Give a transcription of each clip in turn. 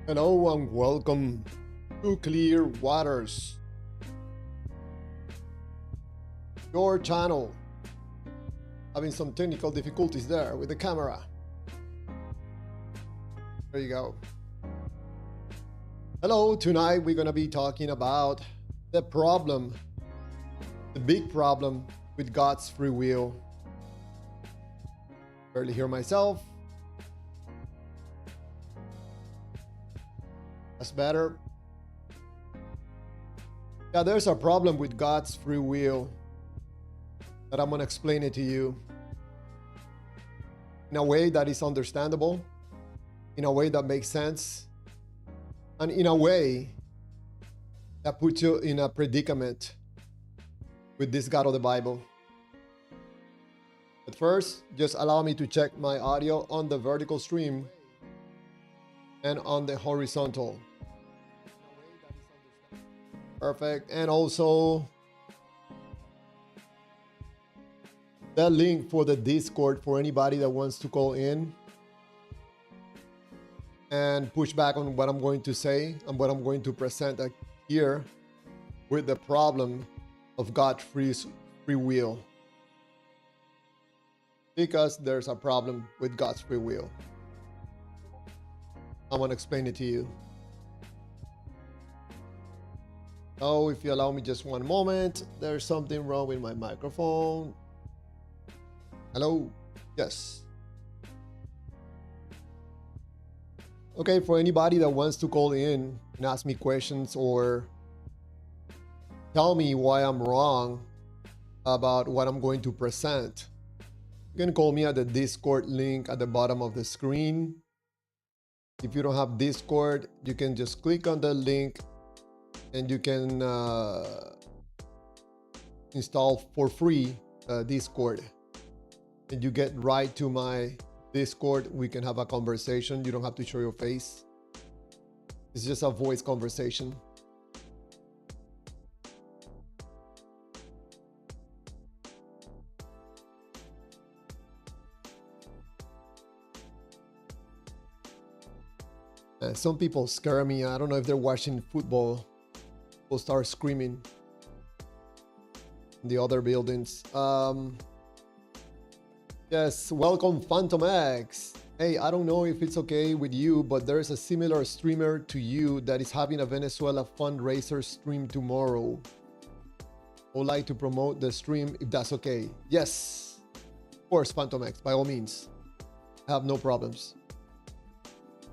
Hello and welcome to Clear Waters, your channel. Having some technical difficulties there with the camera. There you go. Hello, tonight we're going to be talking about the big problem with God's free will. Barely hear myself. That's better. Yeah, there's a problem with God's free will that I'm going to explain it to you in a way that is understandable, in a way that makes sense, and in a way that puts you in a predicament with this God of the Bible. But first, just allow me to check my audio on the vertical stream and on the horizontal. Perfect. And also the link for the Discord for anybody that wants to call in and push back on what I'm going to say and what I'm going to present here with the problem of God's free will. Because there's a problem with God's free will. I want to explain it to you. Oh, if you allow me just one moment, there's something wrong with my microphone. Hello? Yes. Okay, for anybody that wants to call in and ask me questions or tell me why I'm wrong about what I'm going to present, you can call me at the Discord link at the bottom of the screen. If you don't have Discord, you can just click on the link and you can install for free Discord. And you get right to my Discord. We can have a conversation. You don't have to show your face. It's just a voice conversation. Some people scare me. I don't know if they're watching football. People start screaming in the other buildings. Yes, welcome Phantom X. Hey, I don't know if it's okay with you, but there's a similar streamer to you that is having a Venezuela fundraiser stream tomorrow. I would like to promote the stream if that's okay. Yes, of course, Phantom X, by all means. I have no problems.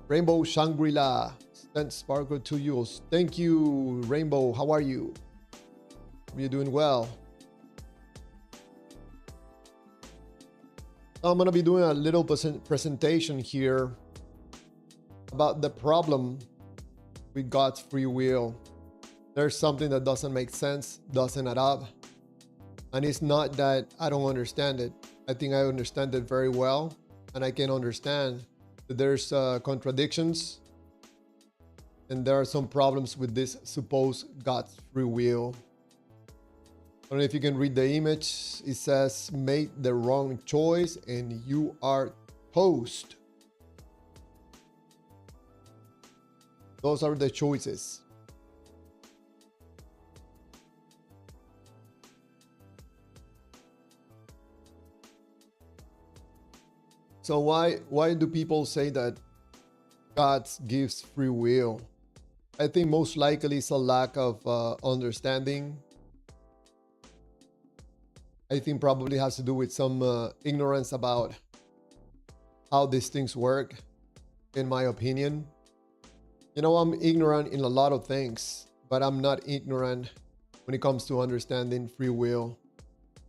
Rainbow Shangri-La sent Sparkle to you. Thank you, Rainbow. How are you? Are you doing well? I'm going to be doing a little presentation here about the problem with God's free will. There's something that doesn't make sense, doesn't add up. And it's not that I don't understand it. I think I understand it very well. And I can understand that there's contradictions. And there are some problems with this supposed God's free will. I don't know if you can read the image. It says, make the wrong choice and you are toast. Those are the choices. So why do people say that God gives free will? I think most likely it's a lack of understanding. I think probably has to do with some ignorance about how these things work, in my opinion. You know, I'm ignorant in a lot of things, but I'm not ignorant when it comes to understanding free will,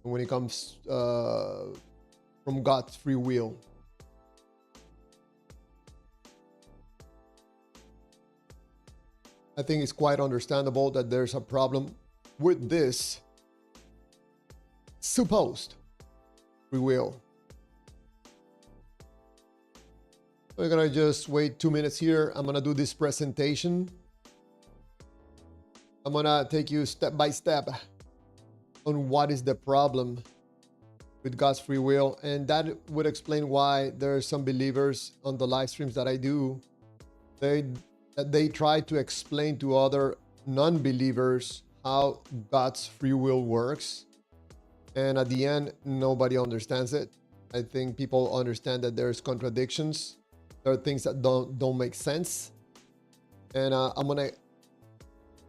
and when it comes from God's free will. I think it's quite understandable that there's a problem with this supposed free will. We're gonna just wait 2 minutes here. I'm gonna do this presentation. I'm gonna take you step by step on what is the problem with God's free will, and that would explain why there are some believers on the live streams that I do. They that they try to explain to other non-believers how God's free will works. And at the end, nobody understands it. I think people understand that there's contradictions. There are things that don't make sense. And I'm going to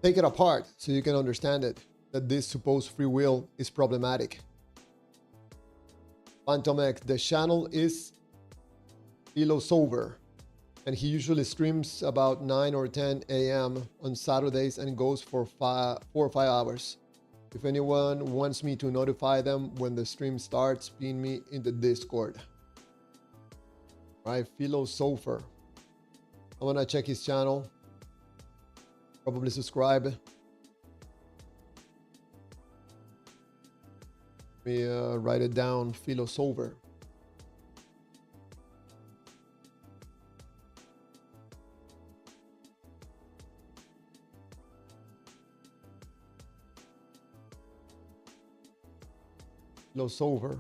take it apart so you can understand it, that this supposed free will is problematic. Phantom X, the channel is Philosopher, and he usually streams about 9 or 10 a.m. on Saturdays and goes for 4 or 5 hours. If anyone wants me to notify them when the stream starts, pin me in the Discord. Right, Philosopher. I'm gonna check his channel. Probably subscribe. Let me write it down, Philosopher. Philosopher.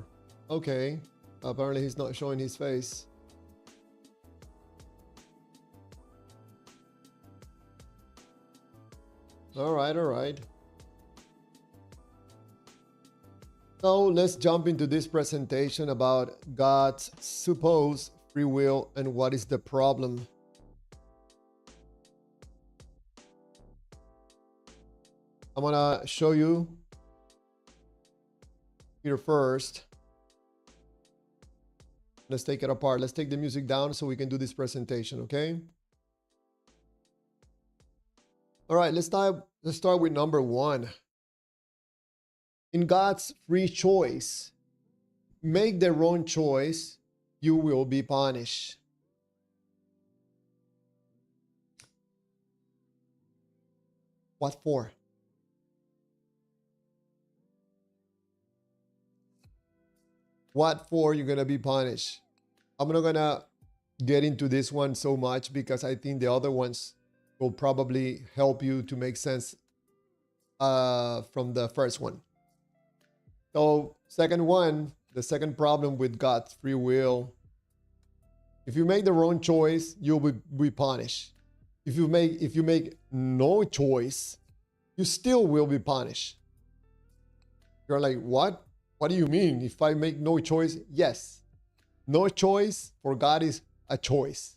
Okay. Apparently he's not showing his face. All right. So let's jump into this presentation about God's supposed free will and what is the problem. I'm gonna show you here first. Let's take it apart. Let's take the music down so we can do this presentation, okay? All right, let's start with number 1. In God's free choice, make the wrong choice, you will be punished. What for? What for you're gonna be punished? I'm not gonna get into this one so much because I think the other ones will probably help you to make sense from the first one. So second one, the second problem with God's free will. If you make the wrong choice, you'll be punished. If you make no choice, you still will be punished. You're like, what? What do you mean? If I make no choice? Yes. No choice for God is a choice.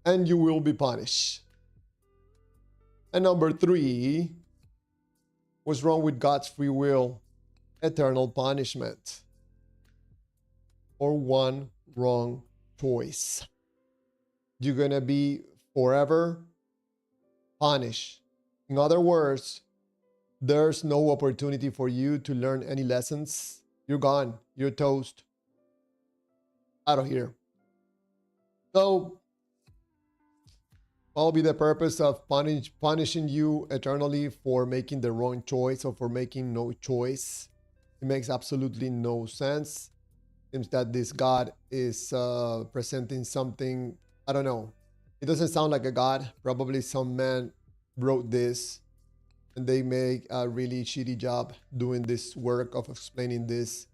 And you will be punished. And number 3, what's wrong with God's free will? Eternal punishment. Or one wrong choice. You're going to be forever punished. In other words, there's no opportunity for you to learn any lessons. You're gone. You're toast. Out of here. So, what will be the purpose of punishing you eternally for making the wrong choice or for making no choice? It makes absolutely no sense. Seems that this God is presenting something, I don't know. It doesn't sound like a God. Probably some man wrote this and they make a really shitty job doing this work of explaining this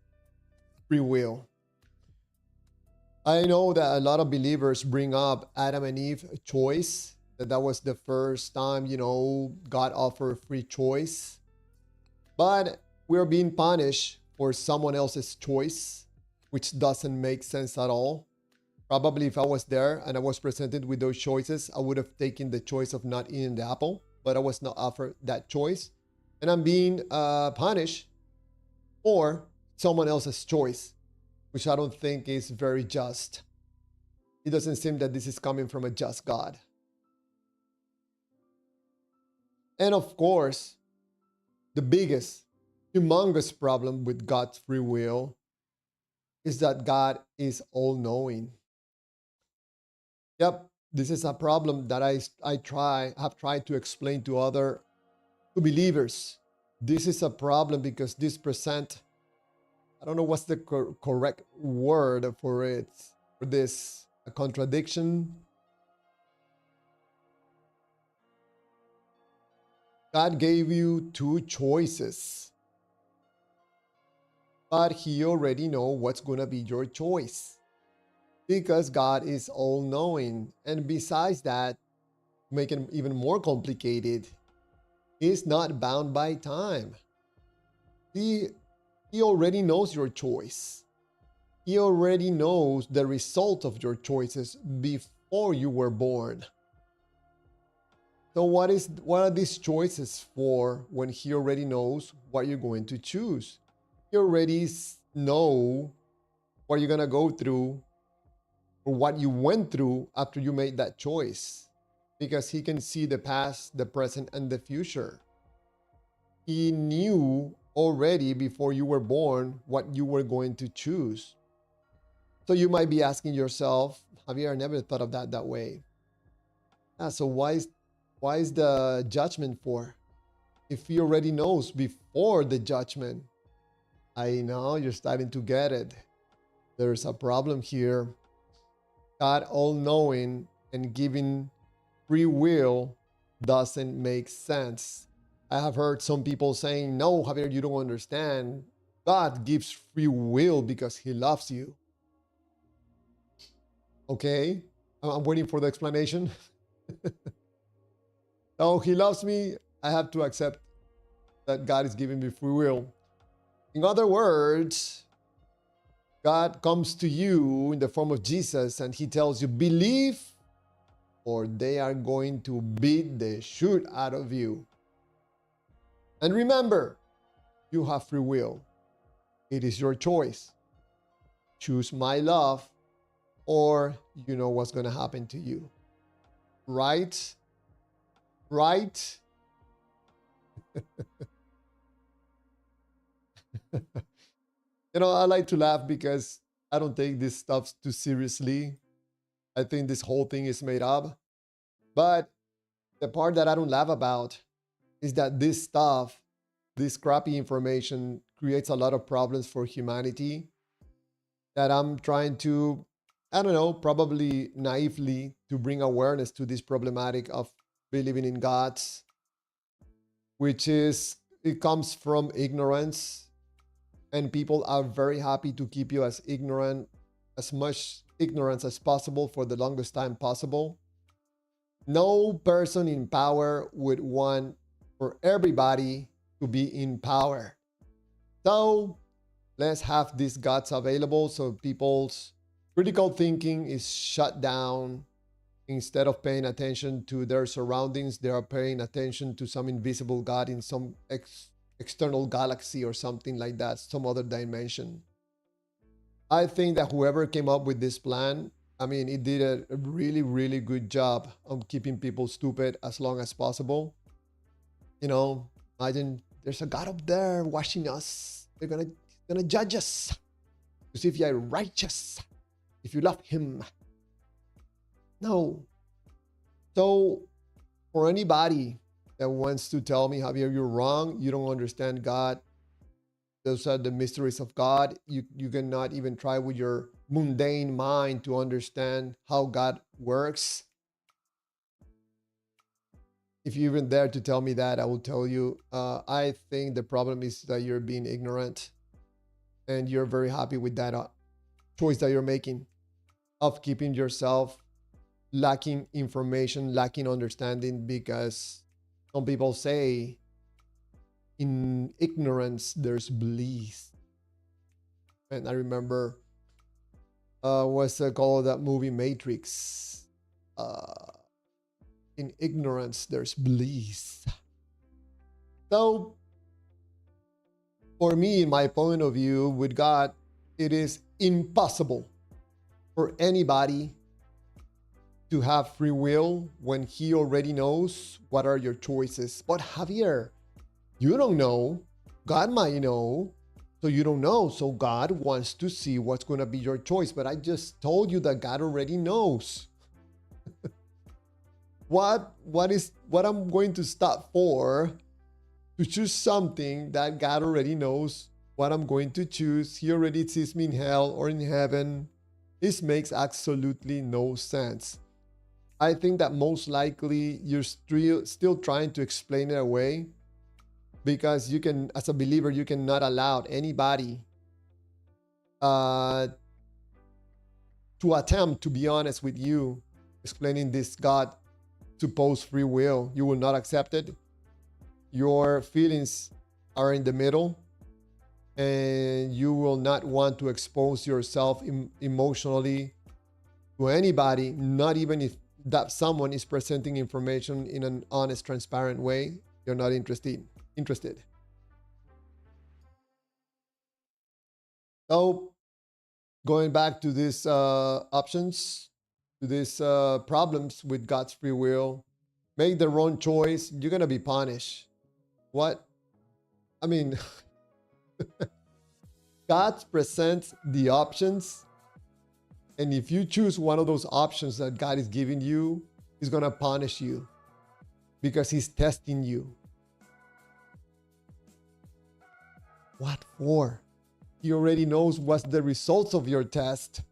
free will. I know that a lot of believers bring up Adam and Eve choice, that was the first time, God offered free choice. But we're being punished for someone else's choice, which doesn't make sense at all. Probably if I was there and I was presented with those choices, I would have taken the choice of not eating the apple, but I was not offered that choice. And I'm being punished for someone else's choice, which I don't think is very just. It doesn't seem that this is coming from a just God. And of course, the biggest, humongous problem with God's free will is that God is all-knowing. Yep, this is a problem that I have tried to explain to believers. This is a problem because this present, I don't know what's the correct word for it, for this, a contradiction. God gave you 2 choices, but he already knows what's going to be your choice. because God is all knowing. And besides that, make it even more complicated, He's not bound by time. He, he already knows your choice. He already knows the result of your choices before you were born. So what are these choices for when he already knows what you're going to choose? He already know what you're gonna go through or what you went through after you made that choice, because he can see the past, the present, and the future. He knew already before you were born what you were going to choose. So you might be asking yourself, Javier, I never thought of that way. So why is the judgment for? If he already knows before the judgment. I know you're starting to get it. There's a problem here. God all-knowing and giving free will doesn't make sense. I have heard some people saying, no, Javier, you don't understand. God gives free will because he loves you. Okay, I'm waiting for the explanation. Oh, he loves me. I have to accept that God is giving me free will. In other words, God comes to you in the form of Jesus and he tells you, believe or they are going to beat the shit out of you. And remember, you have free will. It is your choice. Choose my love or you know what's going to happen to you. Right? Right? You know, I like to laugh because I don't take this stuff too seriously. I think this whole thing is made up. But the part that I don't laugh about is that this stuff, this crappy information creates a lot of problems for humanity that I'm trying to, I don't know, probably naively to bring awareness to this problematic of believing in gods, which is, it comes from ignorance. And people are very happy to keep you as ignorant, as much ignorance as possible for the longest time possible. No person in power would want for everybody to be in power. So let's have these gods available so people's critical thinking is shut down. Instead of paying attention to their surroundings, they are paying attention to some invisible God in some external galaxy or something like that, some other dimension. I think that whoever came up with this plan, I mean, it did a really, really good job of keeping people stupid as long as possible. You know, imagine there's a God up there watching us. They're gonna judge us to see if you're righteous, if you love him. No. So for anybody that wants to tell me, Javier, you're wrong, you don't understand God, those are the mysteries of God, you cannot even try with your mundane mind to understand how God works. If you even dare to tell me that, I will tell you, I think the problem is that you're being ignorant and you're very happy with that choice that you're making of keeping yourself lacking information, lacking understanding, because some people say in ignorance there's bliss. And I remember what's it called, that movie Matrix. In ignorance there's bliss. So for me, in my point of view, with God, it is impossible for anybody to have free will when he already knows what are your choices. But Javier, you don't know. God might know. So you don't know. So God wants to see what's going to be your choice. But I just told you that God already knows. What I'm going to stop for to choose something that God already knows what I'm going to choose. He already sees me in hell or in heaven. This makes absolutely no sense. I think that most likely you're still trying to explain it away, because you can, as a believer, you cannot allow anybody to attempt to be honest with you, explaining this God supposed free will. You will not accept it. Your feelings are in the middle, and you will not want to expose yourself emotionally to anybody, not even if that someone is presenting information in an honest, transparent way. You're not interested. So going back to these options, to these problems with God's free will, make the wrong choice, you're gonna be punished. What? I mean, God presents the options, and if you choose one of those options that God is giving you, He's gonna punish you because He's testing you. What for? He already knows what's the results of your test.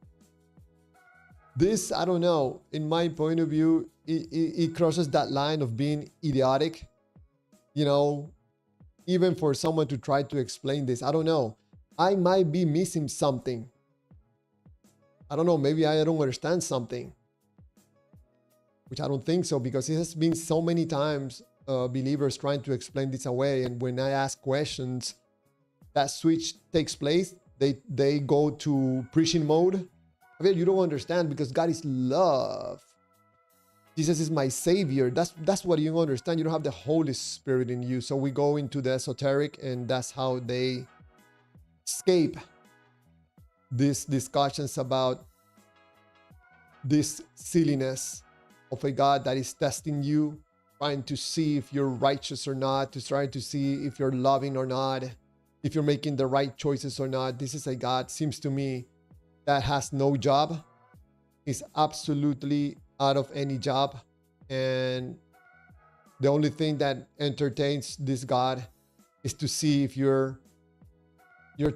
This, I don't know, in my point of view, it crosses that line of being idiotic. You know, even for someone to try to explain this, I don't know. I might be missing something. I don't know, maybe I don't understand something. Which I don't think so, because it has been so many times believers trying to explain this away, and when I ask questions, that switch takes place. They go to preaching mode. I mean, you don't understand because God is love. Jesus is my savior. That's what you don't understand. You don't have the Holy Spirit in you. So we go into the esoteric, and that's how they escape these discussions about this silliness of a God that is testing you, trying to see if you're righteous or not, to try to see if you're loving or not, if you're making the right choices or not. This is a God, seems to me, that has no job. He's absolutely out of any job. And the only thing that entertains this God is to see if your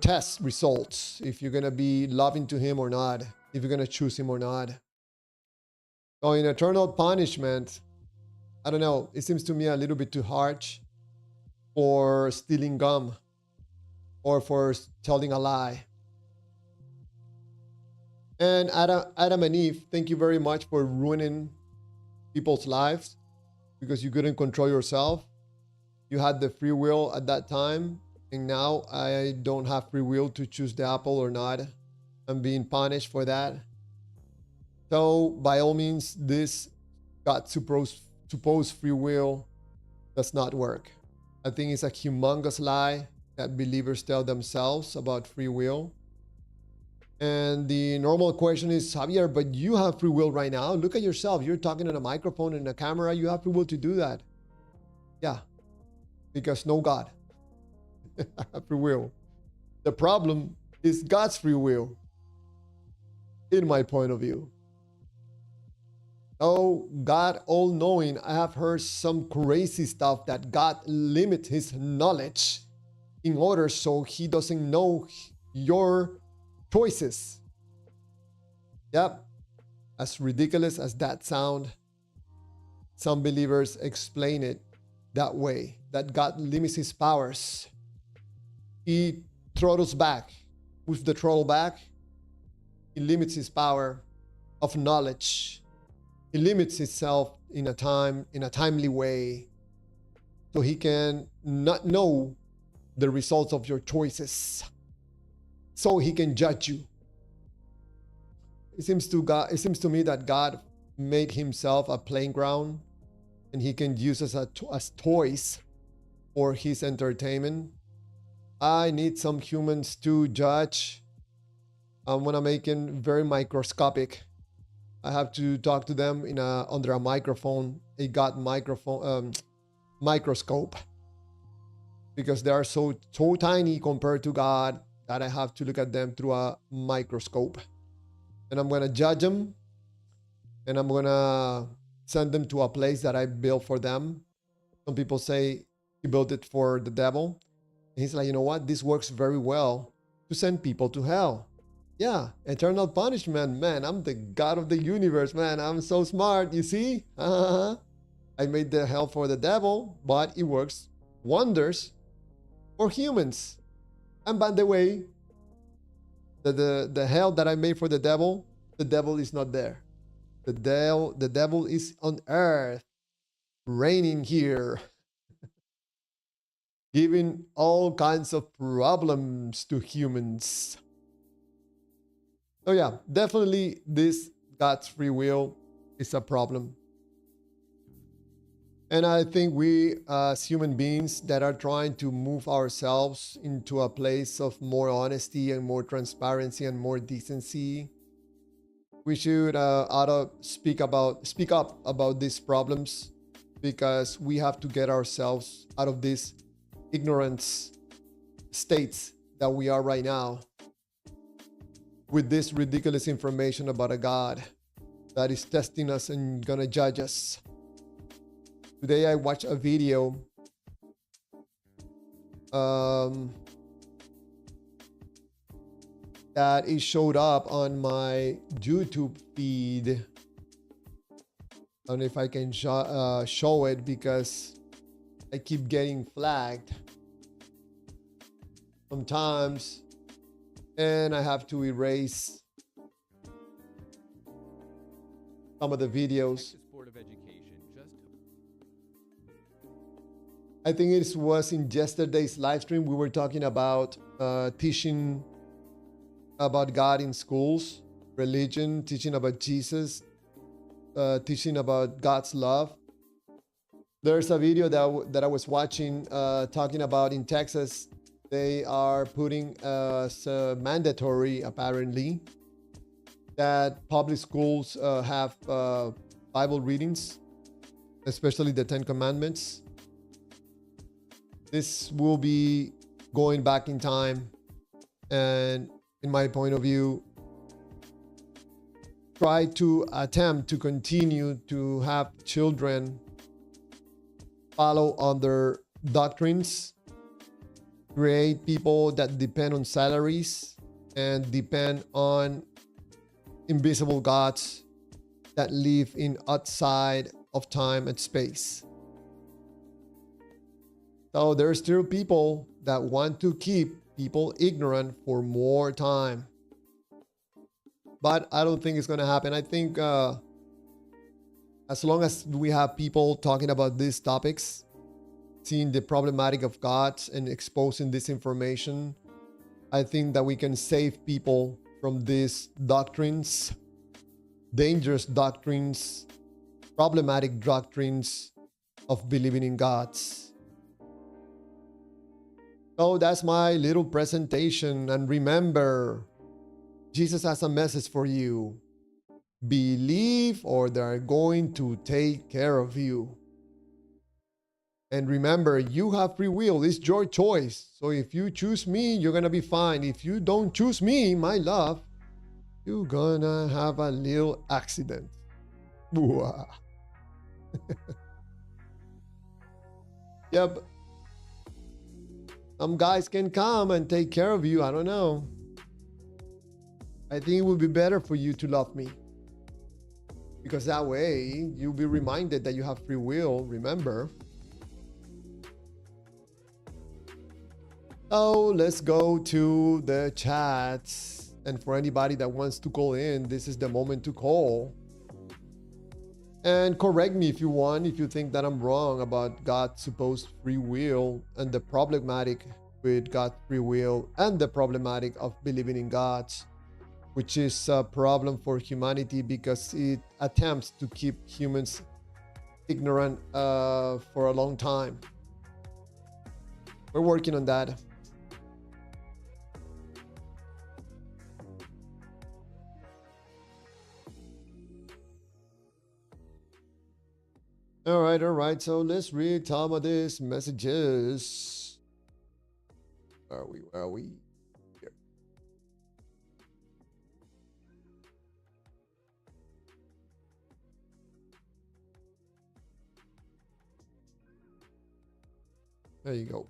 test results, if you're going to be loving to Him or not, if you're going to choose Him or not. So in eternal punishment, I don't know, it seems to me a little bit too harsh for stealing gum or for telling a lie. And Adam and Eve, thank you very much for ruining people's lives because you couldn't control yourself. You had the free will at that time, and now I don't have free will to choose the apple or not. I'm being punished for that. So by all means, this God's supposed free will does not work. I think it's a humongous lie that believers tell themselves about free will. And the normal question is, Javier, but you have free will right now. Look at yourself. You're talking on a microphone and a camera. You have free will to do that. Yeah, because no God. Free will. The problem is God's free will, in my point of view. Oh, God all-knowing, I have heard some crazy stuff that God limits His knowledge in order so He doesn't know your choices. Yep, as ridiculous as that sound, some believers explain it that way, that God limits His powers. He throttles back. With the throttle back, He limits His power of knowledge. He limits Himself in a timely way, so He can not know the results of your choices, so He can judge you. It seems to me that God made Himself a playground, and He can use us as toys for His entertainment. I need some humans to judge. I'm gonna make it very microscopic. I have to talk to them under a microphone, a God microscope, because they are so tiny compared to God that I have to look at them through a microscope. And I'm gonna judge them, and I'm gonna send them to a place that I built for them. Some people say He built it for the devil. And He's like, you know what? This works very well to send people to hell. Yeah, eternal punishment, man. I'm the God of the universe, man. I'm so smart, you see? I made the hell for the devil, but it works wonders for humans. And by the way, the hell that I made for the devil The devil is not there. The devil is on earth, reigning here, giving all kinds of problems to humans. So yeah, definitely this God's free will is a problem. And I think we, as human beings that are trying to move ourselves into a place of more honesty and more transparency and more decency, we should speak up about these problems, because we have to get ourselves out of this ignorance states that we are right now, with this ridiculous information about a God that is testing us and gonna judge us. Today I watched a video that it showed up on my YouTube feed. I don't know if I can show it, because I keep getting flagged sometimes, and I have to erase some of the videos. I think it was in yesterday's live stream. We were talking about teaching about God in schools, religion, teaching about Jesus, teaching about God's love. There's a video that I was watching talking about in Texas. They are putting mandatory, apparently, that public schools have Bible readings, especially the Ten Commandments. This will be going back in time, and in my point of view, try to attempt to continue to have children follow other doctrines, create people that depend on salaries and depend on invisible gods that live in outside of time and space. So there's still people that want to keep people ignorant for more time. But I don't think it's going to happen. I think as long as we have people talking about these topics, seeing the problematic of God and exposing this information, I think that we can save people from these doctrines, dangerous doctrines, problematic doctrines of believing in gods. So that's my little presentation. And remember, Jesus has a message for you. Believe, or they're going to take care of you. And remember, you have free will. It's your choice. So if you choose me, you're going to be fine. If you don't choose me, my love, you're going to have a little accident. Yep. Some guys can come and take care of you. I don't know. I think it would be better for you to love me, because that way you'll be reminded that you have free will. Remember. So let's go to the chats. And for anybody that wants to call in, this is the moment to call. And correct me if you want, if you think that I'm wrong about God's supposed free will and the problematic with God's free will and the problematic of believing in God, which is a problem for humanity because it attempts to keep humans ignorant for a long time. We're working on that. All right. So let's read some of these messages. Where are we? Here. There you go.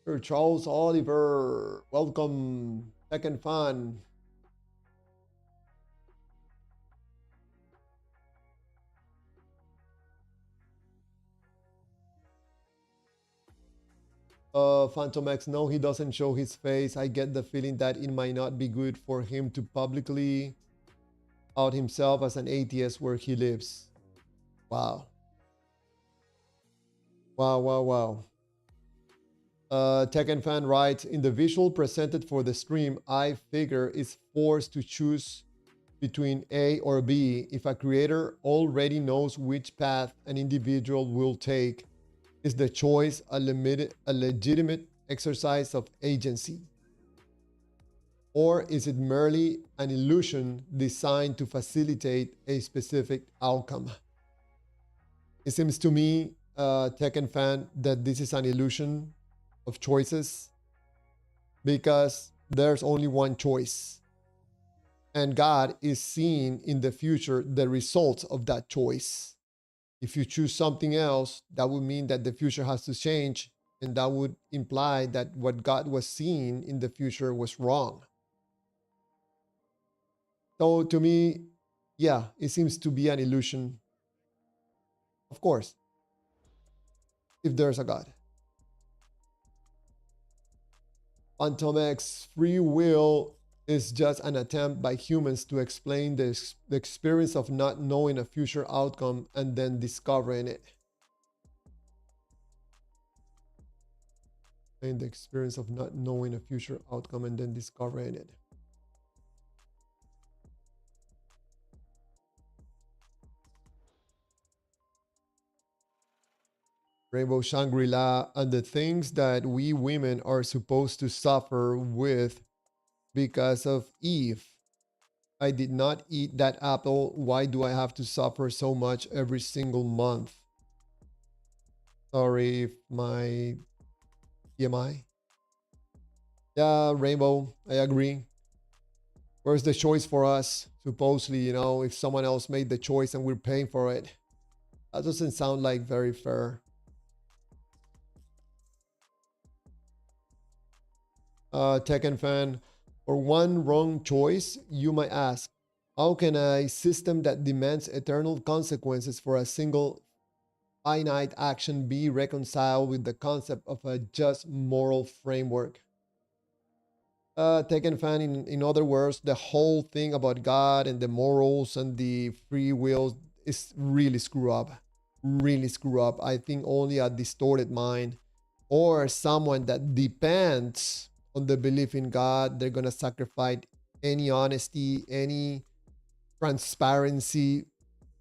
Sir Charles Oliver, welcome. Second Fun. Phantom X, no, he doesn't show his face. I get the feeling that it might not be good for him to publicly out himself as an atheist where he lives. Wow. Wow, wow, wow. Tekken fan writes, in the visual presented for the stream, I figure is forced to choose between A or B. If a creator already knows which path an individual will take, is the choice a legitimate exercise of agency? Or is it merely an illusion designed to facilitate a specific outcome? It seems to me, Tekken fan, that this is an illusion of choices because there's only one choice. And God is seeing in the future the results of that choice. If you choose something else, that would mean that the future has to change. And that would imply that what God was seeing in the future was wrong. So to me, yeah, it seems to be an illusion. Of course, if there's a God. Phantom X, free will is just an attempt by humans to explain the experience of not knowing a future outcome and then discovering it. And the experience of not knowing a future outcome and then discovering it. Rainbow Shangri-La, and the things that we women are supposed to suffer with because of Eve. I did not eat that apple. Why do I have to suffer so much every single month? Sorry if my TMI. Yeah, Rainbow, I agree. Where's the choice for us? Supposedly, you know, if someone else made the choice and we're paying for it. That doesn't sound like very fair. Tekken fan, for one wrong choice, you might ask, how can a system that demands eternal consequences for a single finite action be reconciled with the concept of a just moral framework? Tekken fan, in other words, the whole thing about God and the morals and the free will is really screw up. Really screw up. I think only a distorted mind or someone that depends on the belief in God, they're gonna sacrifice any honesty, any transparency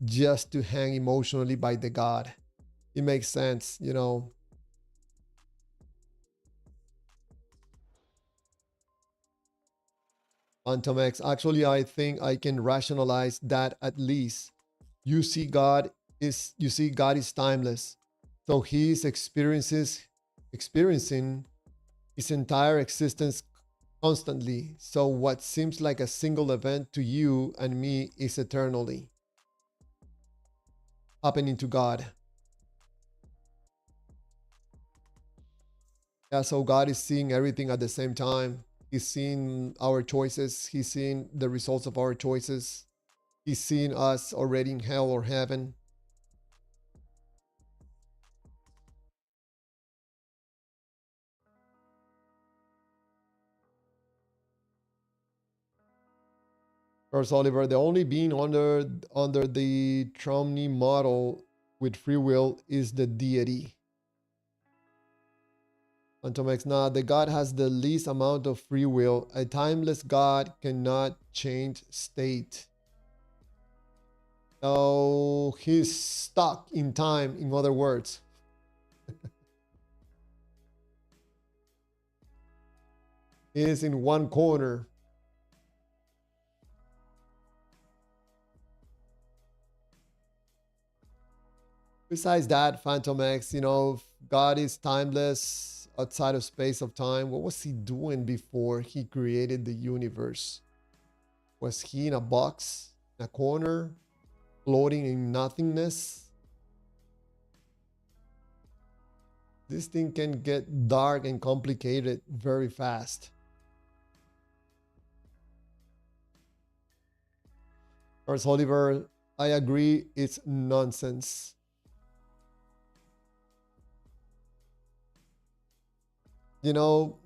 just to hang emotionally by the God. It makes sense, you know. Phantom X, actually, I think I can rationalize that at least. You see God is timeless. So he is experiencing his entire existence constantly. So what seems like a single event to you and me is eternally happening to God. Yeah, so God is seeing everything at the same time. He's seeing our choices. He's seeing the results of our choices. He's seeing us already in hell or heaven. Charles Oliver, the only being under the Tromney model with free will is the deity. Antomex, nah, the God has the least amount of free will. A timeless God cannot change state. So he's stuck in time, in other words. He is in one corner. Besides that, Phantom X, you know, God is timeless outside of space of time. What was he doing before he created the universe? Was he in a box, in a corner, floating in nothingness? This thing can get dark and complicated very fast. Charles Oliver, I agree, it's nonsense. You know,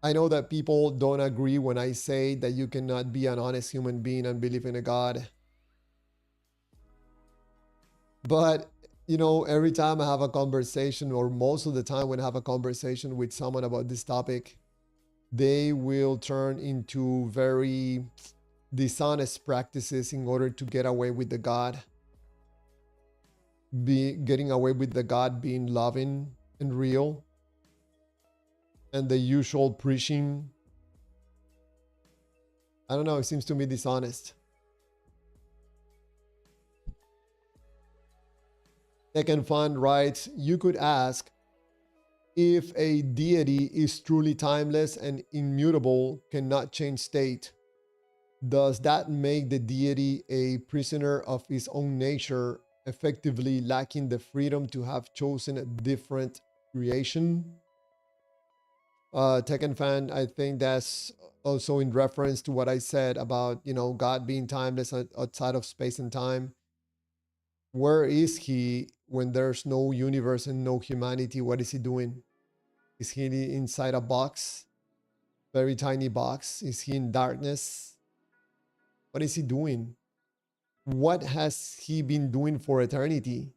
I know that people don't agree when I say that you cannot be an honest human being and believe in a God. But, every time I have a conversation, or most of the time when I have a conversation with someone about this topic, they will turn into very dishonest practices in order to get away with the God, getting away with the God being loving and real, and the usual preaching. I don't know, it seems to me dishonest. Second Fund writes, you could ask, if a deity is truly timeless and immutable, cannot change state, does that make the deity a prisoner of his own nature, effectively lacking the freedom to have chosen a different creation? Tekken fan, I think that's also in reference to what I said about, God being timeless outside of space and time. Where is he when there's no universe and no humanity? What is he doing? Is he inside a box? Very tiny box? Is he in darkness? What is he doing? What has he been doing for eternity?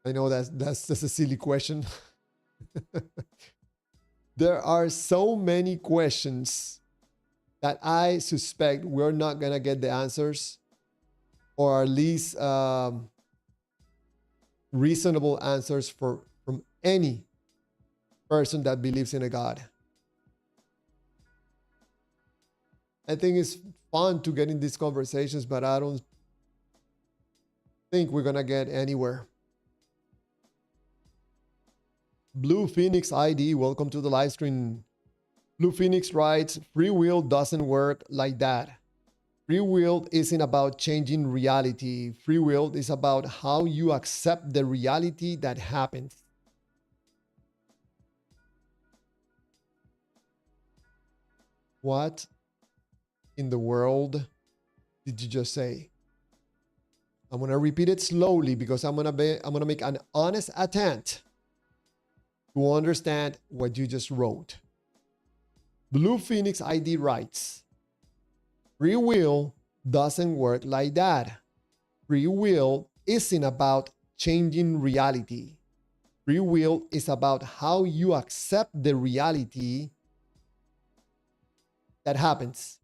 I know that's just a silly question. There are so many questions that I suspect we're not gonna get the answers, or at least reasonable answers from any person that believes in a God. I think it's fun to get in these conversations, but I don't think we're gonna get anywhere. Blue Phoenix ID, welcome to the live stream. Blue Phoenix writes, free will doesn't work like that. Free will isn't about changing reality. Free will is about how you accept the reality that happens. What in the world did you just say? I'm gonna repeat it slowly because I'm gonna make an honest attempt to understand what you just wrote. Blue Phoenix ID writes, free will doesn't work like that. Free will isn't about changing reality. Free will is about how you accept the reality that happens.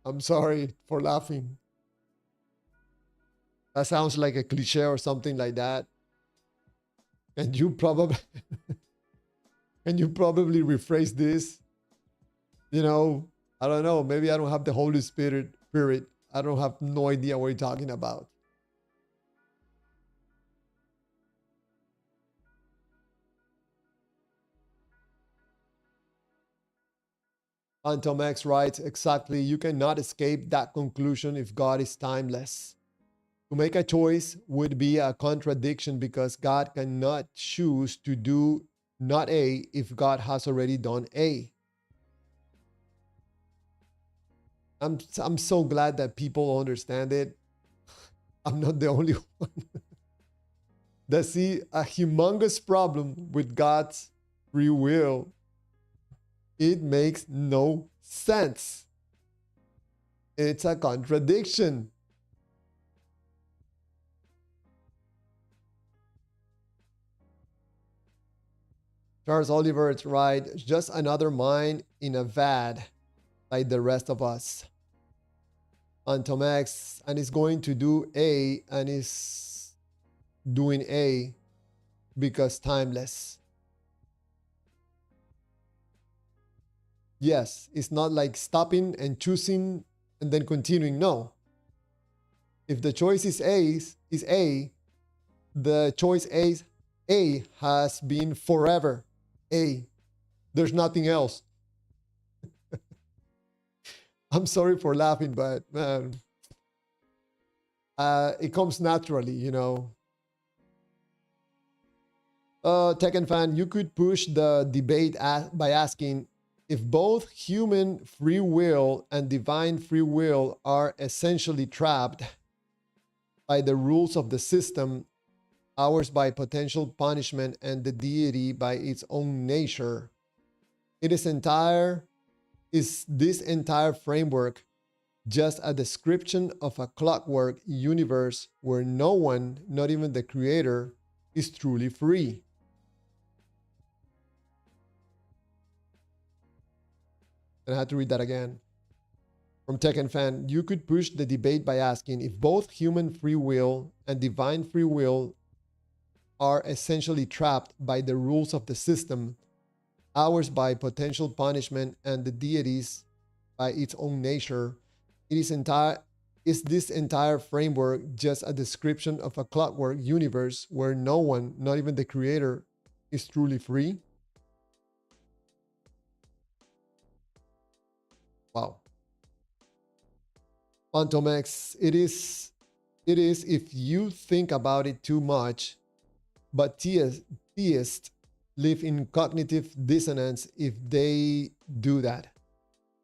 I'm sorry for laughing. That sounds like a cliche or something like that. And you probably rephrase this. I don't know. Maybe I don't have the Holy Spirit. I don't have no idea what you're talking about. Anton X writes, exactly, you cannot escape that conclusion if God is timeless. To make a choice would be a contradiction because God cannot choose to do not A if God has already done A. I'm so glad that people understand it. I'm not the only one that see a humongous problem with God's free will. It makes no sense. It's a contradiction. Charles Oliver is right. Just another mind in a vat like the rest of us. Antomax, and is going to do A and is doing A because timeless. Yes, it's not like stopping and choosing and then continuing. No. If the choice is A, the choice A has been forever A. There's nothing else. I'm sorry for laughing, but man, it comes naturally, Tekken fan, you could push the debate by asking if both human free will and divine free will are essentially trapped by the rules of the system, ours by potential punishment and the deity by its own nature. It is this entire framework just a description of a clockwork universe where no one, not even the creator, is truly free. And I had to read that again. From Tekken Fan, you could push the debate by asking if both human free will and divine free will are essentially trapped by the rules of the system, ours by potential punishment and the deities by its own nature. Is this entire framework just a description of a clockwork universe where no one, not even the creator, is truly free? Wow. Phantom X, it is if you think about it too much, but theists live in cognitive dissonance if they do that.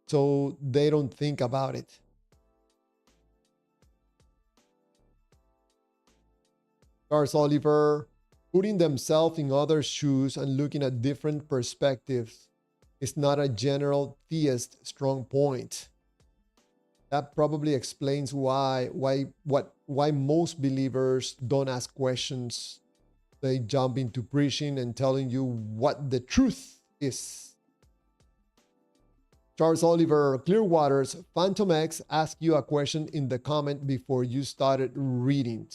So they don't think about it. Charles Oliver, putting themselves in others' shoes and looking at different perspectives is not a general theist strong point. That probably explains why most believers don't ask questions. They jump into preaching and telling you what the truth is. Charles Oliver, Clearwater's Phantom X asked you a question in the comment before you started reading.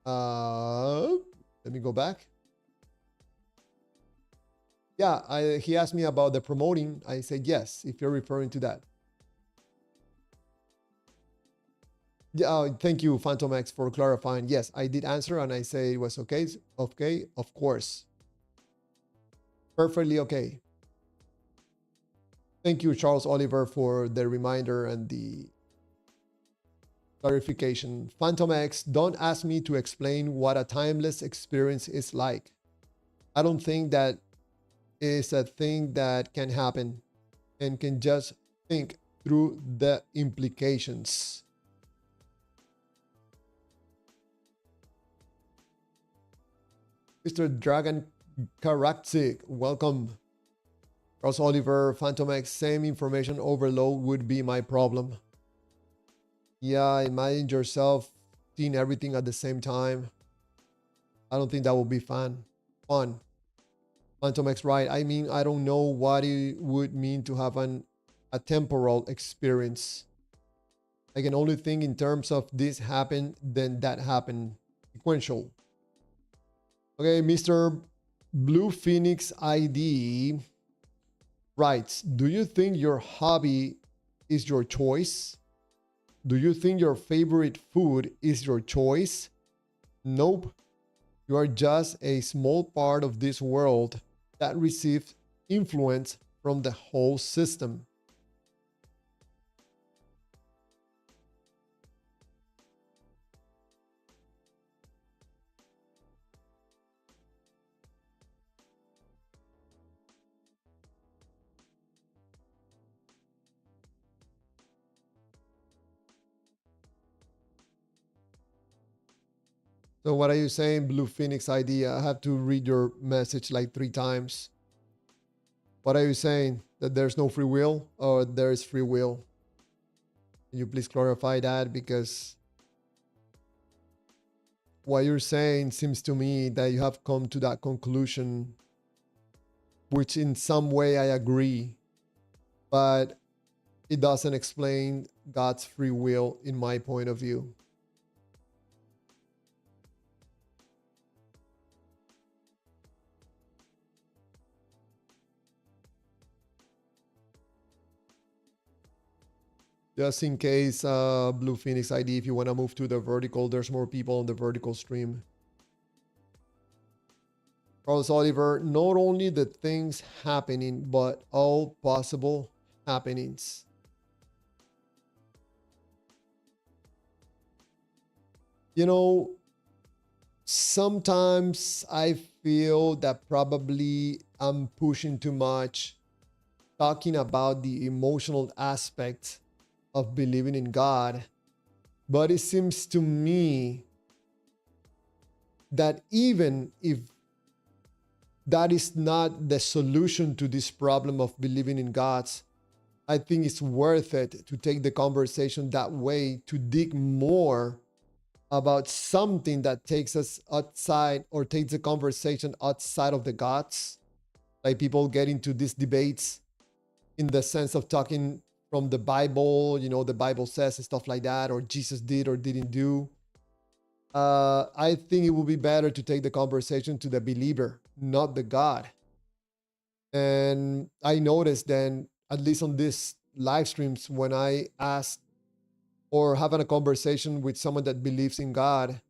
Let me go back. Yeah, he asked me about the promoting. I said yes, if you're referring to that. Yeah, thank you, Phantom X, for clarifying. Yes, I did answer, and I say it was okay. Okay, of course. Perfectly okay. Thank you, Charles Oliver, for the reminder and the clarification. Phantom X, don't ask me to explain what a timeless experience is like. I don't think that is a thing that can happen, and can just think through the implications. Mr. Dragon Karakzik, welcome. Charles Oliver, Phantom X, same information overload would be my problem. Yeah, imagine yourself seeing everything at the same time. I don't think that would be fun. Phantom X, right? I mean, I don't know what it would mean to have a temporal experience. I can only think in terms of this happened, then that happened. Sequential. Okay, Mr. Blue Phoenix ID writes, do you think your hobby is your choice? Do you think your favorite food is your choice? Nope. You are just a small part of this world that receives influence from the whole system. So what are you saying, Blue Phoenix ID? I have to read your message like 3 times. What are you saying? That there's no free will or there is free will? Can you please clarify that? Because what you're saying seems to me that you have come to that conclusion, which in some way I agree, but it doesn't explain God's free will in my point of view. Just in case, Blue Phoenix ID, if you want to move to the vertical, there's more people on the vertical stream. Carlos Oliver, not only the things happening, but all possible happenings. You know, Sometimes I feel that probably I'm pushing too much, talking about the emotional aspect of believing in God. But it seems to me that even if that is not the solution to this problem of believing in gods, I think it's worth it to take the conversation that way, to dig more about something that takes us outside or takes the conversation outside of the gods. Like people get into these debates in the sense of talking from the Bible, the Bible says and stuff like that, or Jesus did or didn't do. I think it would be better to take the conversation to the believer, not the God. And I noticed then, at least on these live streams, when I ask or having a conversation with someone that believes in God,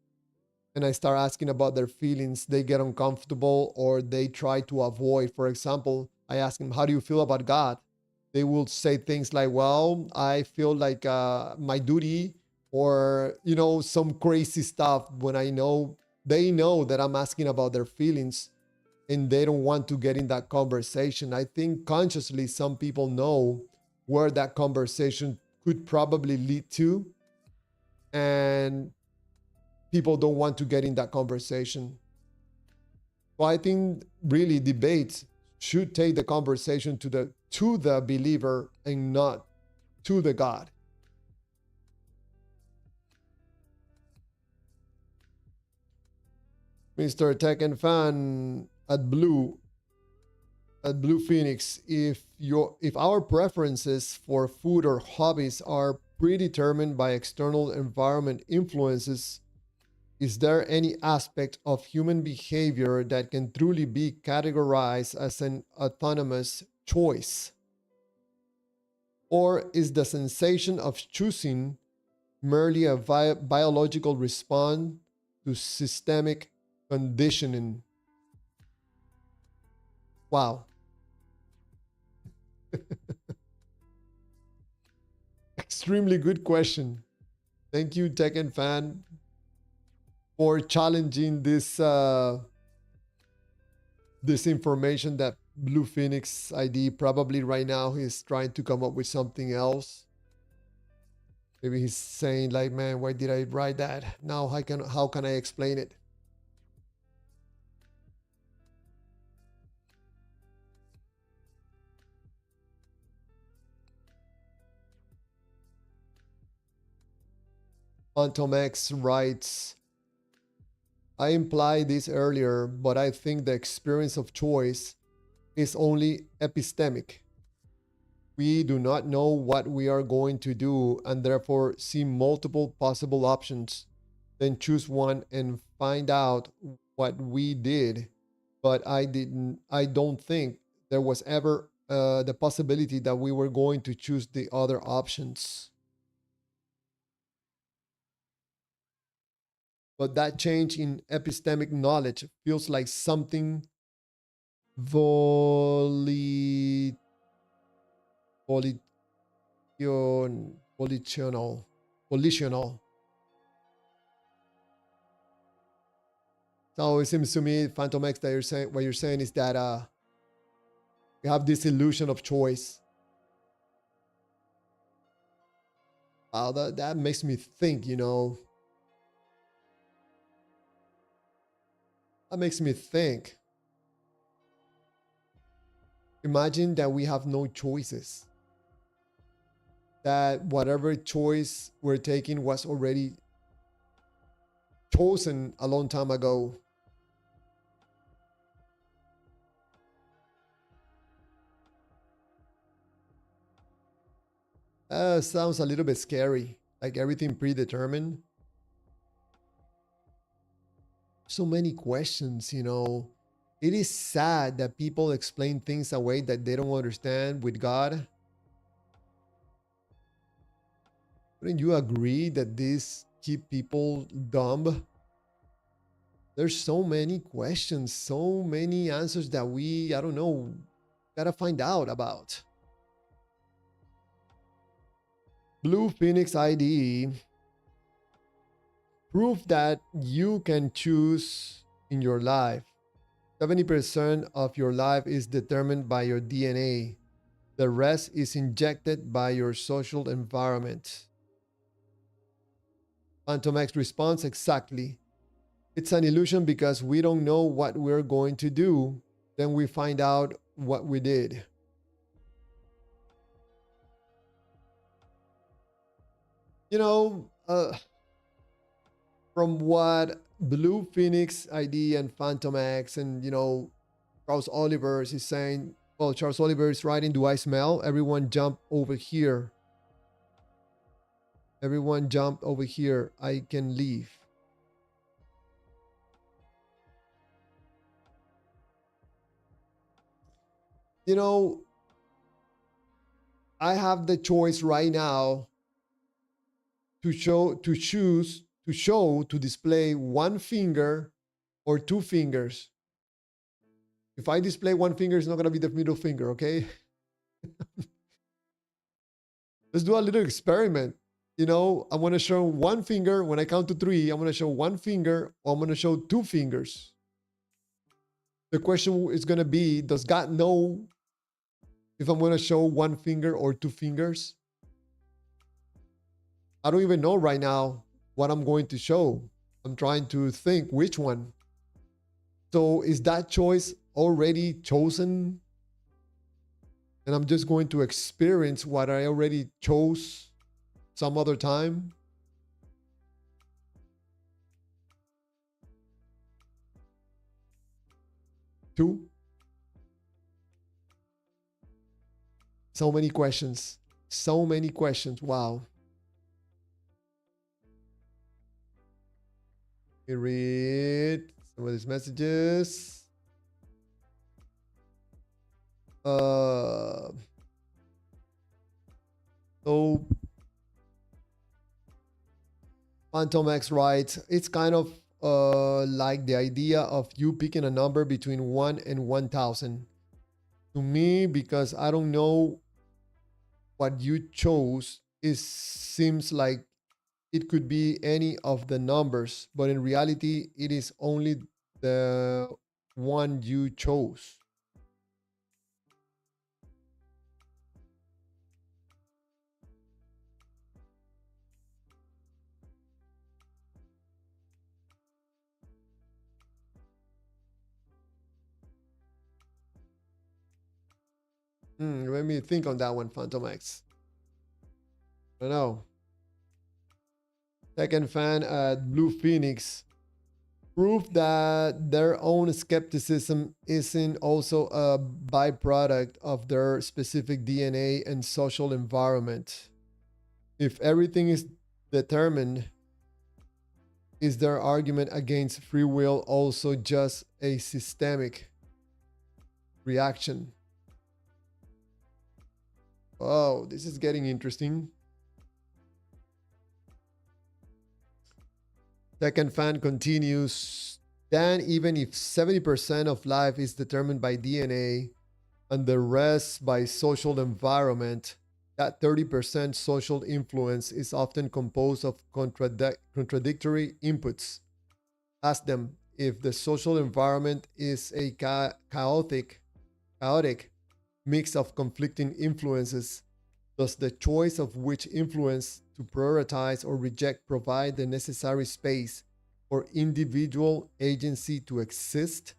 and I start asking about their feelings, they get uncomfortable or they try to avoid. For example, I ask them, how do you feel about God? They will say things like, well, I feel like my duty, or, some crazy stuff when they know that I'm asking about their feelings and they don't want to get in that conversation. I think consciously some people know where that conversation could probably lead to, and people don't want to get in that conversation. So I think really debates should take the conversation to the believer and not to the God. Mr. Tech and Fan at Blue Phoenix, if our preferences for food or hobbies are predetermined by external environment influences, is there any aspect of human behavior that can truly be categorized as an autonomous choice? Or is the sensation of choosing merely a biological response to systemic conditioning? Wow. Extremely good question. Thank you, Tekken Fan, for challenging this information that Blue Phoenix ID probably right now he's trying to come up with something else. Maybe he's saying like, man, why did I write that? Now how can I explain it? Phantom X writes, I implied this earlier, but I think the experience of choice is only epistemic. We do not know what we are going to do and therefore see multiple possible options, then choose one and find out what we did. But I don't think there was ever the possibility that we were going to choose the other options. But that change in epistemic knowledge feels like something voli, volitional, volitional. So it seems to me, Phantom X, that what you're saying is that we have this illusion of choice. Wow, that makes me think, That makes me think. Imagine that we have no choices. That whatever choice we're taking was already chosen a long time ago. Sounds a little bit scary, like everything predetermined. So many questions, It is sad that people explain things away that they don't understand with God. Wouldn't you agree that this keep people dumb? There's so many questions, so many answers that I don't know, gotta find out about. Blue Phoenix ID Proof that you can choose in your life. 70% of your life is determined by your DNA. The rest is injected by your social environment. Phantom X responds exactly. It's an illusion because we don't know what we're going to do. Then we find out what we did. You know, from what Blue Phoenix ID and Phantom X and, Charles Oliver is saying, well, Charles Oliver is writing, do I smell? Everyone jump over here. Everyone jump over here. I can leave. You know, I have the choice right now to display one finger or two fingers. If I display one finger, it's not gonna be the middle finger, okay? Let's do a little experiment. I'm gonna show one finger. When I count to three, I'm gonna show one finger, or I'm gonna show two fingers. The question is gonna be, does God know if I'm gonna show one finger or two fingers? I don't even know right now what I'm going to show. I'm trying to think which one. So is that choice already chosen? And I'm just going to experience what I already chose some other time? Two? So many questions. So many questions. Wow. Let me read some of these messages. So Phantom X writes, it's kind of like the idea of you picking a number between 1 and 1,000. To me, because I don't know what you chose, it seems like it could be any of the numbers, but in reality, it is only the one you chose. Let me think on that one, Phantom X. I don't know. Second fan at Blue Phoenix. Proof that their own skepticism isn't also a byproduct of their specific DNA and social environment. If everything is determined, is their argument against free will also just a systemic reaction? Oh, this is getting interesting. Second fan continues. Then, even if 70% of life is determined by DNA and the rest by social environment, that 30% social influence is often composed of contradictory inputs. Ask them if the social environment is a chaotic mix of conflicting influences. Does the choice of which influence to prioritize or reject provide the necessary space for individual agency to exist?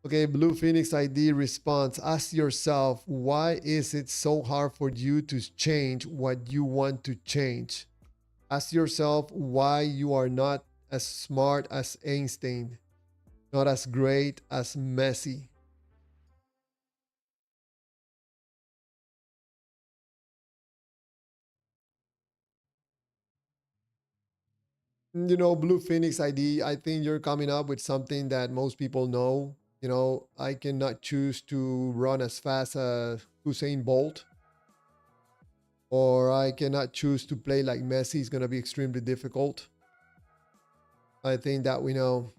Okay, Blue Phoenix ID response. Ask yourself, why is it so hard for you to change what you want to change? Ask yourself why you are not as smart as Einstein, not as great as Messi. Blue Phoenix ID, I think you're coming up with something that most people know. I cannot choose to run as fast as Usain Bolt, or I cannot choose to play like Messi. It's going to be extremely difficult. I think that we know.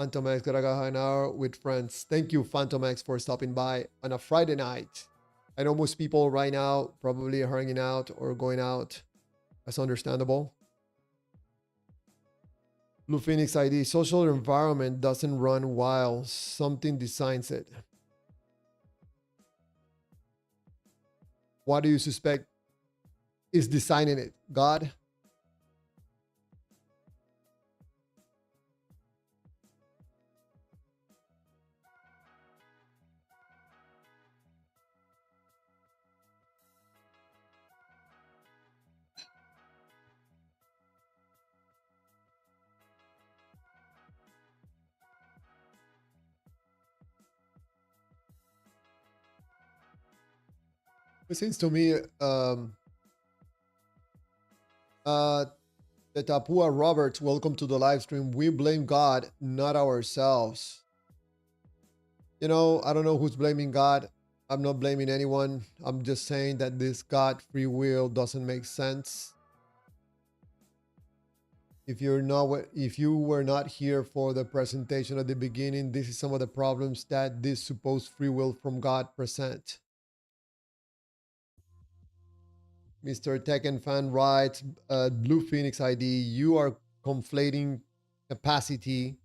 Phantom X, gotta go hang out with friends. Thank you, Phantom X, for stopping by on a Friday night. I know most people right now probably are hanging out or going out. That's understandable. Blue Phoenix ID, social environment doesn't run while something designs it. What do you suspect is designing it? God? It seems to me uh, the Tapua Roberts, welcome to the live stream. We blame God, not ourselves. You know, I don't know who's blaming God. I'm not blaming anyone. I'm just saying that this God free will doesn't make sense. If you were not here for the presentation at the beginning, this is some of the problems that this supposed free will from God present. Mr. Tekken fan writes, Blue Phoenix ID, you are conflating capacity,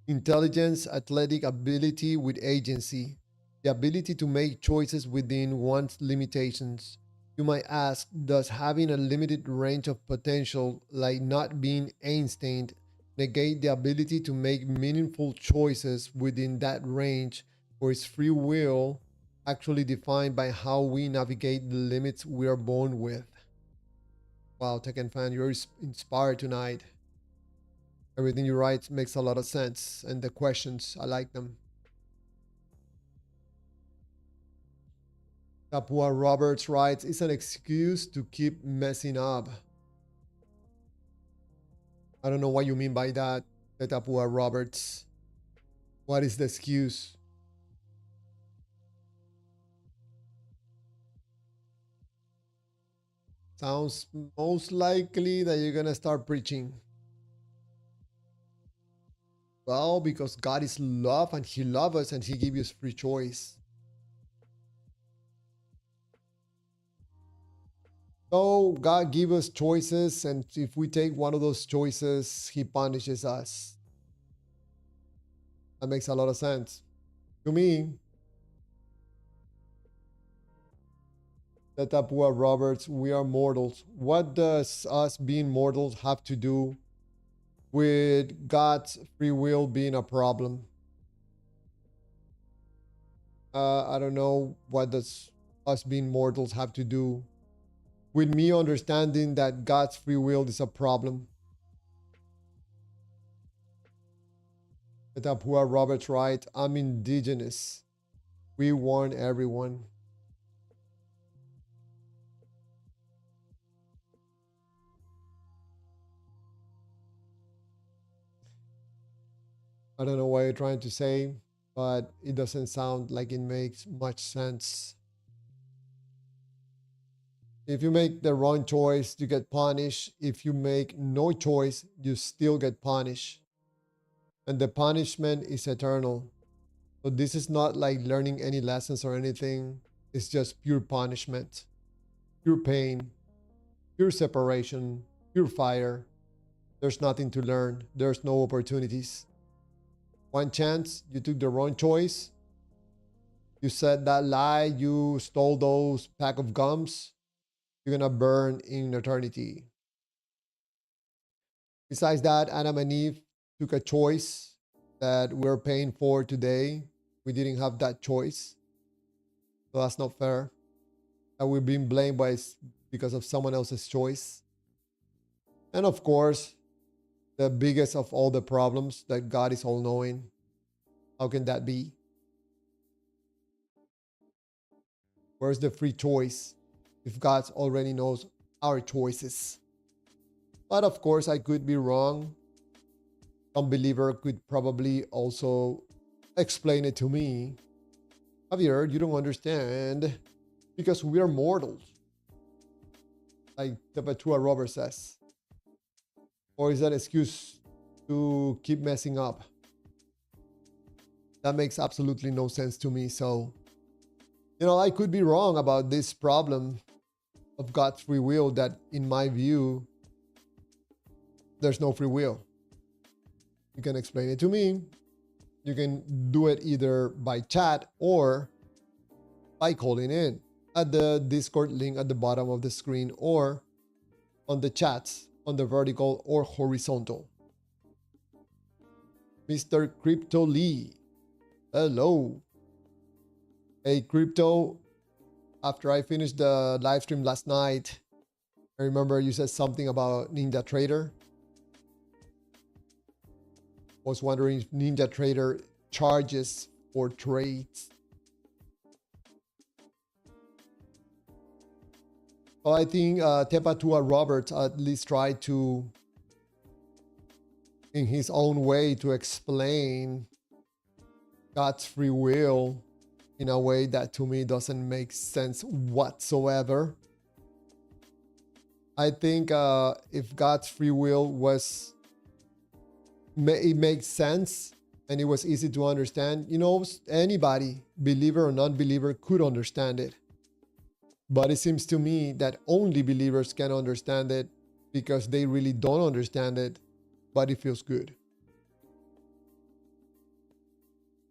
intelligence, athletic ability with agency, the ability to make choices within one's limitations. You might ask, does having a limited range of potential, like not being Einstein, negate the ability to make meaningful choices within that range, or is free will actually defined by how we navigate the limits we are born with? Wow, Tekken fan, you're inspired tonight. Everything you write makes a lot of sense, and the questions, I like them. Tapua Roberts writes, it's an excuse to keep messing up. I don't know what you mean by that, Tapua Roberts. What is the excuse? Sounds most likely that you're gonna start preaching. Well, because God is love and He loves us and He gives us free choice. So God gives us choices, and if we take one of those choices, He punishes us. That makes a lot of sense. To me, the Tapua Roberts, we are mortals. What does us being mortals have to do with God's free will being a problem? I don't know what does us being mortals have to do with me understanding that God's free will is a problem. The Tapua Roberts right, I'm indigenous. We warn everyone. I don't know what you're trying to say, but it doesn't sound like it makes much sense. If you make the wrong choice, you get punished. If you make no choice, you still get punished. And the punishment is eternal. So this is not like learning any lessons or anything. It's just pure punishment, pure pain, pure separation, pure fire. There's nothing to learn. There's no opportunities. One chance, you took the wrong choice. You said that lie. You stole those pack of gums. You're gonna burn in eternity. Besides that, Adam and Eve took a choice that we're paying for today. We didn't have that choice. So that's not fair. And we're being blamed by because of someone else's choice. And of course, the biggest of all the problems, that God is all knowing. How can that be? Where's the free choice if God already knows our choices? But of course, I could be wrong. Some believer could probably also explain it to me. Javier, you don't understand because we are mortals, like Tepatua Robert says. Or is that an excuse to keep messing up? That makes absolutely no sense to me. So, I could be wrong about this problem of God's free will, that in my view, there's no free will. You can explain it to me. You can do it either by chat or by calling in at the Discord link at the bottom of the screen, or on the chats on the vertical or horizontal. Mr. Crypto Lee, hello. Hey, Crypto, after I finished the live stream last night, I remember you said something about Ninja Trader. Was wondering if Ninja Trader charges for trades. So I think Tepatua Roberts at least tried to, in his own way, to explain God's free will in a way that to me doesn't make sense whatsoever. I think if God's free will was, it makes sense and it was easy to understand, anybody, believer or non-believer, could understand it. But it seems to me that only believers can understand it because they really don't understand it, but it feels good.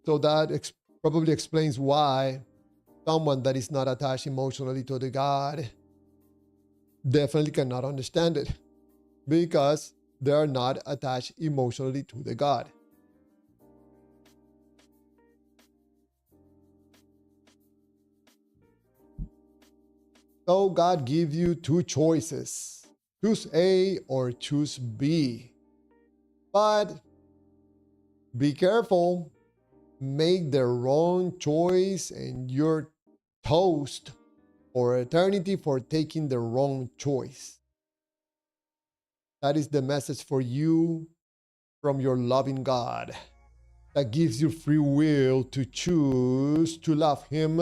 So that probably explains why someone that is not attached emotionally to the God definitely cannot understand it, because they are not attached emotionally to the God. So God gives you two choices. Choose A or choose B. But be careful. Make the wrong choice and you're toast for eternity for taking the wrong choice. That is the message for you from your loving God that gives you free will to choose to love Him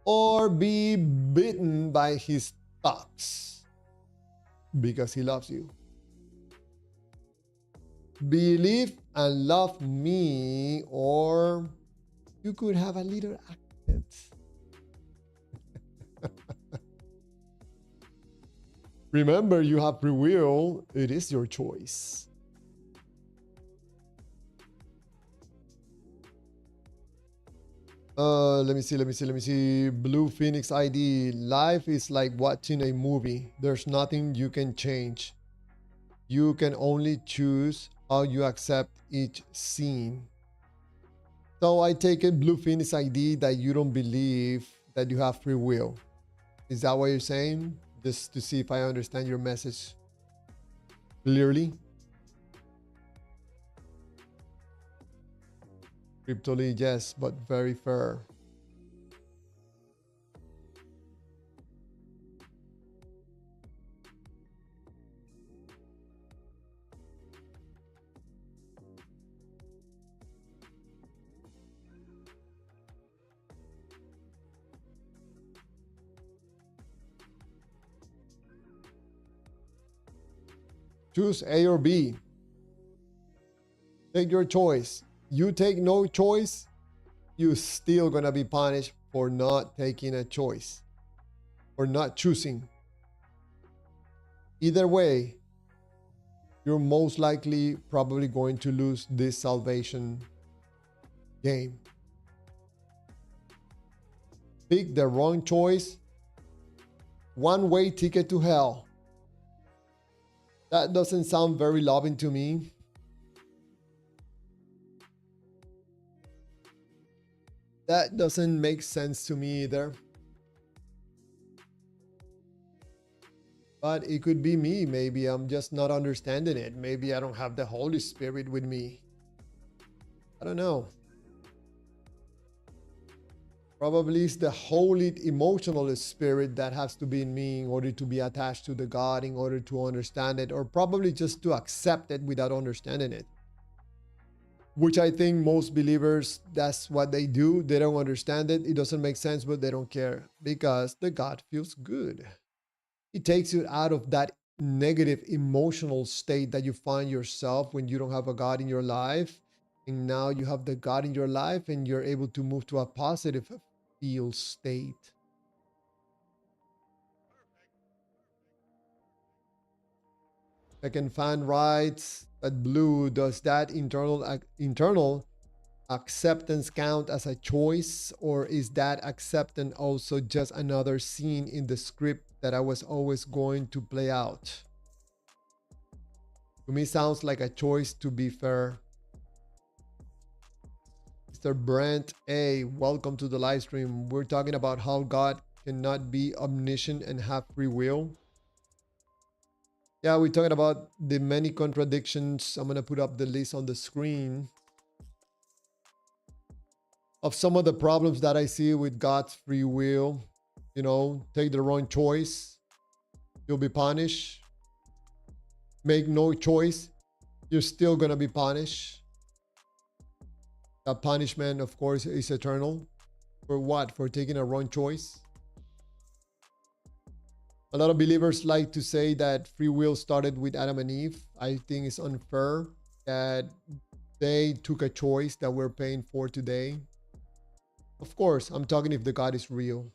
or be bitten by His thoughts because He loves you. Believe and love me, or you could have a little accent. Remember, you have free will. It is your choice. Let me see. Blue Phoenix ID. Life is like watching a movie. There's nothing you can change. You can only choose how you accept each scene. So I take it, Blue Phoenix ID, that you don't believe that you have free will. Is that what you're saying? Just to see if I understand your message clearly. Cryptoly, yes, but very fair. Choose A or B. Take your choice. You take no choice, you're still gonna be punished for not taking a choice or not choosing. Either way, you're most likely probably going to lose this salvation game. Pick the wrong choice, one-way ticket to hell. That doesn't sound very loving to me. That doesn't make sense to me either. But it could be me. Maybe I'm just not understanding it. Maybe I don't have the Holy Spirit with me. I don't know. Probably it's the holy emotional spirit that has to be in me in order to be attached to the God, in order to understand it, or probably just to accept it without understanding it. Which I think most believers, that's what they do. They don't understand it. It doesn't make sense, but they don't care because the God feels good. It takes you out of that negative emotional state that you find yourself when you don't have a God in your life. And now you have the God in your life and you're able to move to a positive feel state. Second fan writes that blue, does that internal acceptance count as a choice, or is that acceptance also just another scene in the script that I was always going to play out? To me, sounds like a choice, to be fair. Mr. Brent A, welcome to the live stream. We're talking about how God cannot be omniscient and have free will. Yeah, we're talking about the many contradictions. I'm going to put up the list on the screen of some of the problems that I see with God's free will. You know, take the wrong choice, you'll be punished. Make no choice, you're still going to be punished. That punishment, of course, is eternal. For what? For taking a wrong choice. A lot of believers like to say that free will started with Adam and Eve. I think it's unfair that they took a choice that we're paying for today. Of course, I'm talking if the God is real.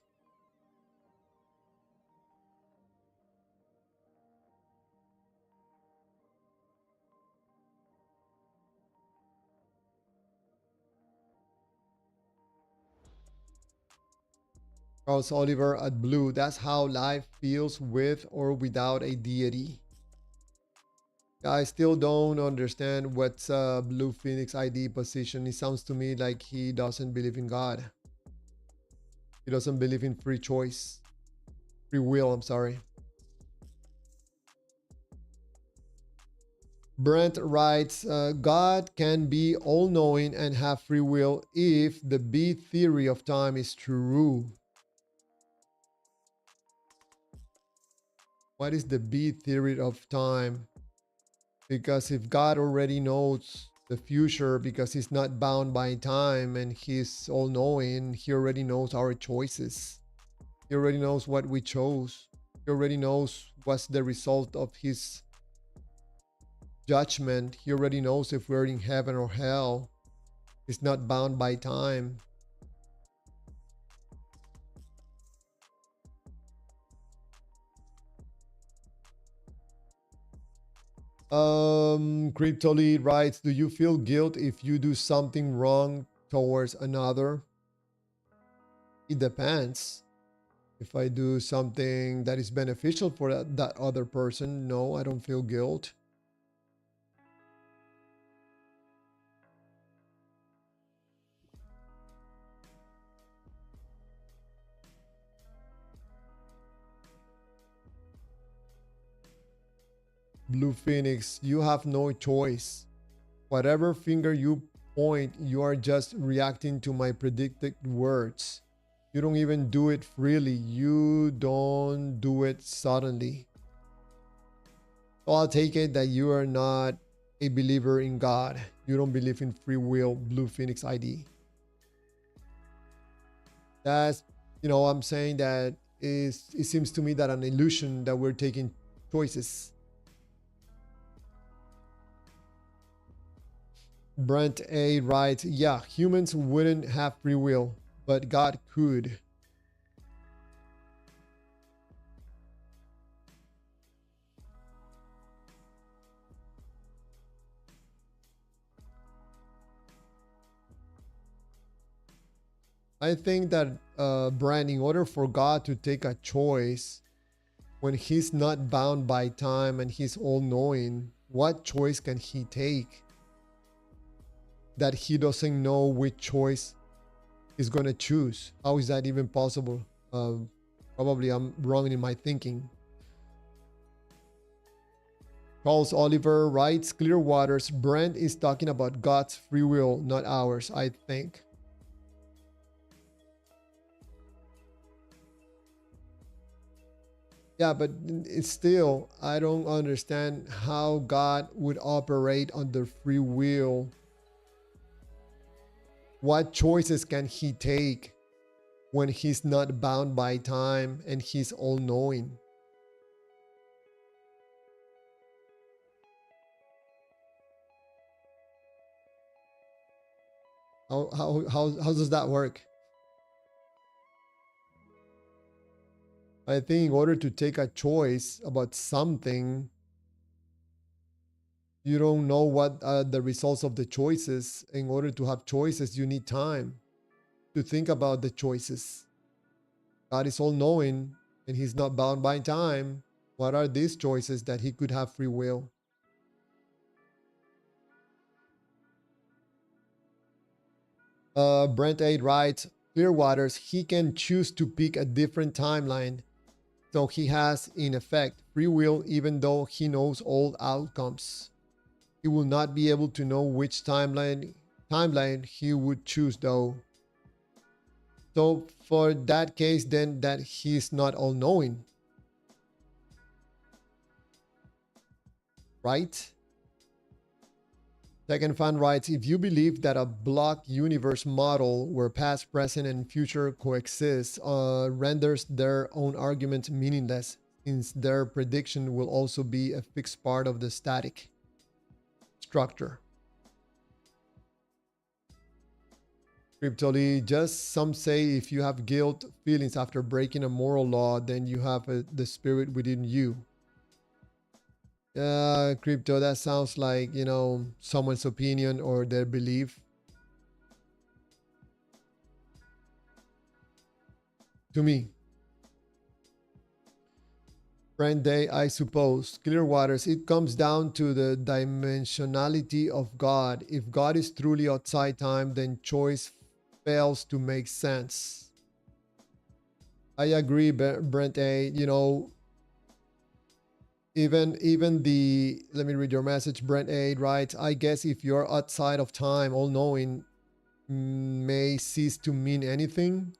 Charles Oliver at Blue, that's how life feels with or without a deity. I still don't understand what's Blue Phoenix ID position. It sounds to me like he doesn't believe in God. He doesn't believe in free choice. Free will, I'm sorry. Brent writes, God can be all-knowing and have free will if the B theory of time is true. What is the B theory of time? Because if God already knows the future, because he's not bound by time and he's all-knowing, he already knows our choices. He already knows what we chose. He already knows what's the result of his judgment. He already knows if we're in heaven or hell. He's not bound by time. Cryptolead writes, do you feel guilt if you do something wrong towards another? It depends. If I do something that is beneficial for that other person, no, I don't feel guilt. Blue Phoenix, you have no choice. Whatever finger you point, you are just reacting to my predicted words. You don't even do it freely. You don't do it suddenly. So I'll take it that you are not a believer in God. You don't believe in free will, Blue Phoenix ID. That's, I'm saying that it seems to me that an illusion that we're taking choices. Brent A writes, yeah, humans wouldn't have free will, but God could. I think that, Brent, in order for God to take a choice, when he's not bound by time and he's all-knowing, what choice can he take that he doesn't know which choice he's going to choose? How is that even possible? Probably I'm wrong in my thinking. Charles Oliver writes, Clearwater's Brent is talking about God's free will, not ours, I think. Yeah, but it's still, I don't understand how God would operate under free will. What choices can he take when he's not bound by time and he's all-knowing? How does that work? I think in order to take a choice about something, you don't know what are the results of the choices. In order to have choices, you need time to think about the choices. God is all knowing and he's not bound by time. What are these choices that he could have free will? Brent 8 writes, Clearwaters, he can choose to pick a different timeline. So he has, in effect, free will even though he knows all outcomes. He will not be able to know which timeline he would choose though. So for that case, then that he's not all knowing. Right? Second fan writes, if you believe that a block universe model where past, present, and future coexist renders their own argument meaningless, since their prediction will also be a fixed part of the static structure. Cryptoli, just some say if you have guilt feelings after breaking a moral law, then you have the spirit within you. Crypto, that sounds like, you know, someone's opinion or their belief. To me. Friend Day, I suppose. Clearwaters, it comes down to the dimensionality of God. If God is truly outside time, then choice fails to make sense. I agree, Brent A. You know, even the, let me read your message. Brent A writes, I guess if you're outside of time, all knowing may cease to mean anything.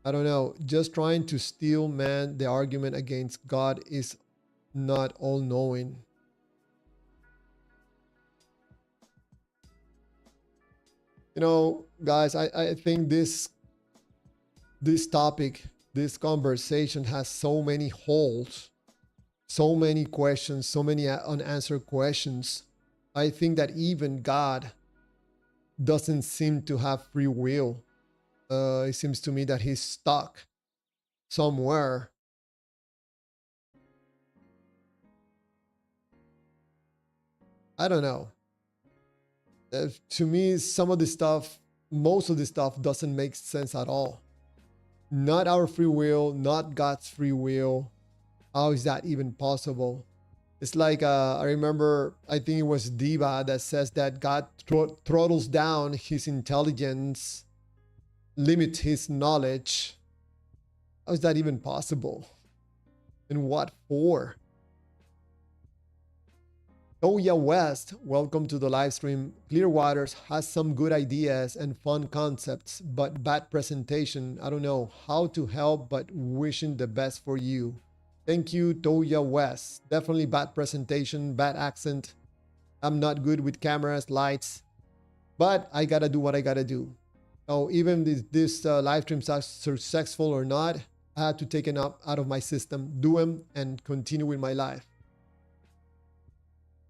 I don't know. Just trying to steel man the argument against God is not all knowing. You know, guys, I think this topic, this conversation has so many holes, so many questions, so many unanswered questions. I think that even God doesn't seem to have free will. It seems to me that he's stuck somewhere. I don't know. To me, some of the stuff, most of the stuff doesn't make sense at all. Not our free will, not God's free will. How is that even possible? It's like, I remember, I think it was Diva that says that God throttles down his intelligence, limits his knowledge. How is that even possible? And what for? Toya West, welcome to the live stream. Clearwaters has some good ideas and fun concepts, but bad presentation. I don't know how to help, but wishing the best for you. Thank you, Toya West. Definitely bad presentation, bad accent. I'm not good with cameras, lights, but I gotta do what I gotta do. So even this live streams are successful or not, I had to take it out of my system, do them, and continue with my life.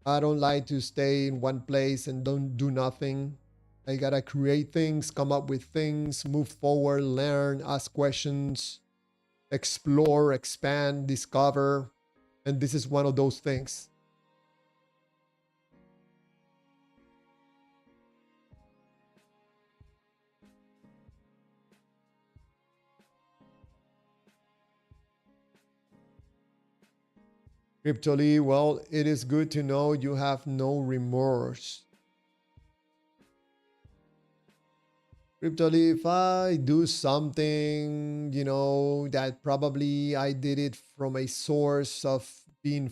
I don't like to stay in one place and don't do nothing. I gotta create things, come up with things, move forward, learn, ask questions, explore, expand, discover. And this is one of those things. Cryptoly, well, it is good to know you have no remorse. Cryptoly, if I do something, you know, that probably I did it from a source of being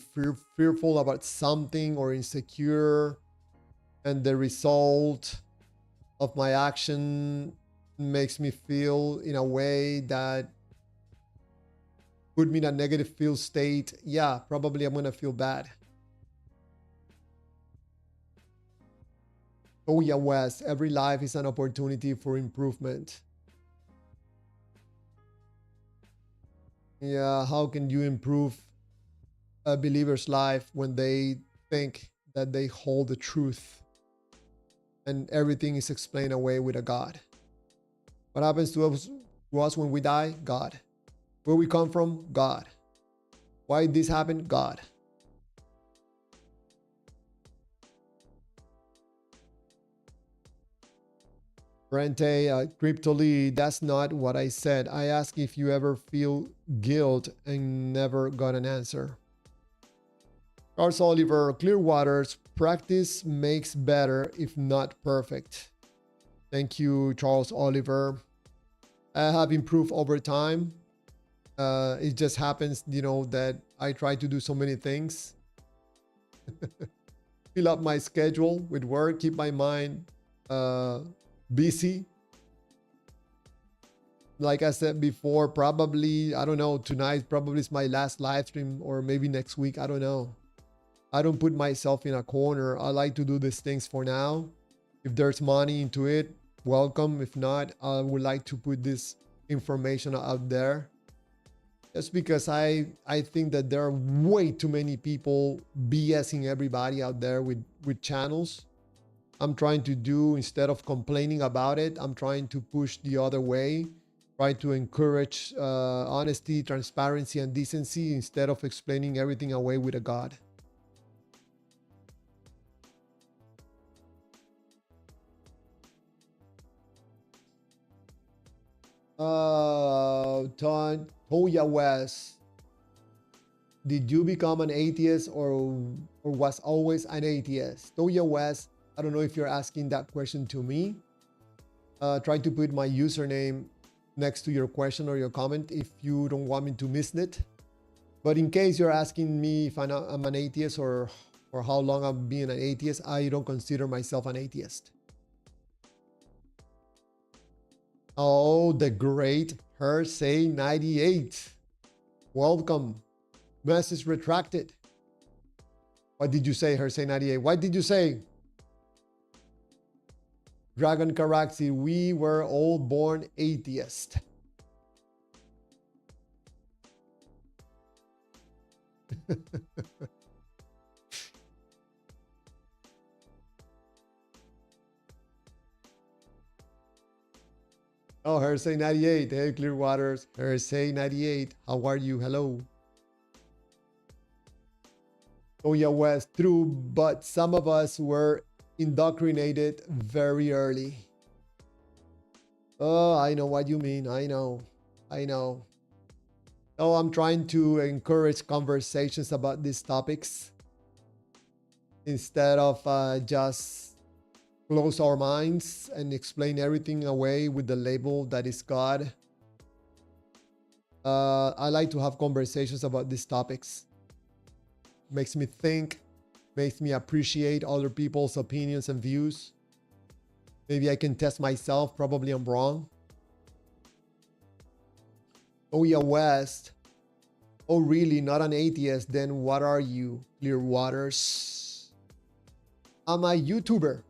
fearful about something or insecure, and the result of my action makes me feel in a way that put me in a negative feel state, yeah, probably I'm gonna feel bad. Oh yeah, Wes, every life is an opportunity for improvement. Yeah, how can you improve a believer's life when they think that they hold the truth? and everything is explained away with a God. What happens to us when we die? God. Where we come from? God. Why this happened? God. Brente, Cryptoly, that's not what I said. I asked if you ever feel guilt and never got an answer. Charles Oliver, Clearwater's practice makes better, if not perfect. Thank you, Charles Oliver. I have improved over time. It just happens, that I try to do so many things. Fill up my schedule with work, keep my mind busy. Like I said before, probably, I don't know, tonight probably is my last live stream, or maybe next week, I don't know. I don't put myself in a corner. I like to do these things for now. If there's money into it, welcome. If not, I would like to put this information out there. Just because I think that there are way too many people BSing everybody out there with channels. I'm trying to do, instead of complaining about it, I'm trying to push the other way. Try to encourage honesty, transparency, and decency instead of explaining everything away with a God. Toya West, did you become an atheist or was always an atheist? Toya West, I don't know if you're asking that question to me. Try to put my username next to your question or your comment if you don't want me to miss it. But in case you're asking me if I'm an atheist or how long I've been an atheist, I don't consider myself an atheist. Oh, the great Hersey 98. Welcome. Message retracted. What did you say, Hersey 98? What did you say? Dragon Karaxi, we were all born atheist. Oh, Hersey 98. Hey, Clearwaters. Hersey 98. How are you? Hello. Oh, yeah, West. True, but some of us were indoctrinated very early. Oh, I know what you mean. I know. Oh, I'm trying to encourage conversations about these topics instead of just close our minds and explain everything away with the label that is God. I like to have conversations about these topics. Makes me think, makes me appreciate other people's opinions and views. Maybe I can test myself. Probably I'm wrong. Oh, yeah, West. Oh, really? Not an atheist? Then what are you, Clearwaters? I'm a YouTuber.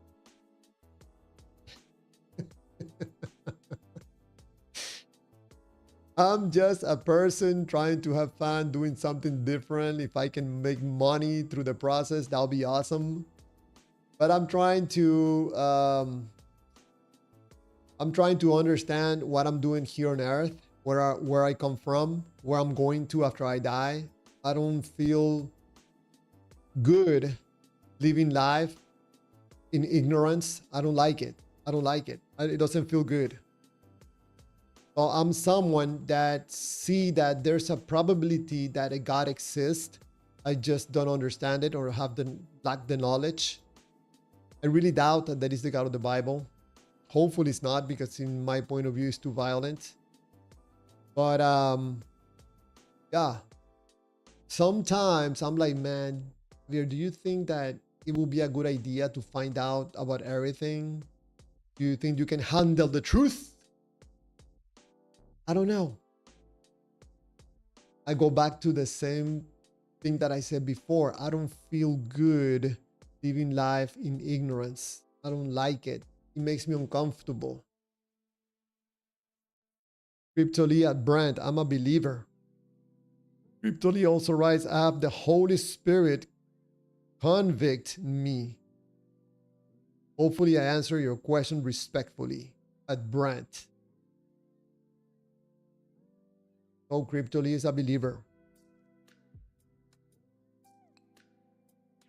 I'm just a person trying to have fun, doing something different. If I can make money through the process, that'll be awesome. But I'm trying to understand what I'm doing here on Earth, where I come from, where I'm going to after I die. I don't feel good living life in ignorance. I don't like it. It doesn't feel good. So I'm someone that see that there's a probability that a God exists. I just don't understand it or lack the knowledge. I really doubt that is the God of the Bible. Hopefully it's not, because in my point of view, it's too violent. But yeah. Sometimes I'm like, man, Javier, do you think that it will be a good idea to find out about everything? Do you think you can handle the truth? I don't know. I go back to the same thing that I said before. I don't feel good living life in ignorance. I don't like it. It makes me uncomfortable. Cryptoly at Brand, I'm a believer. Cryptoly also writes, I have the Holy Spirit convict me. Hopefully I answer your question respectfully. At Brent. So Cryptoly is a believer.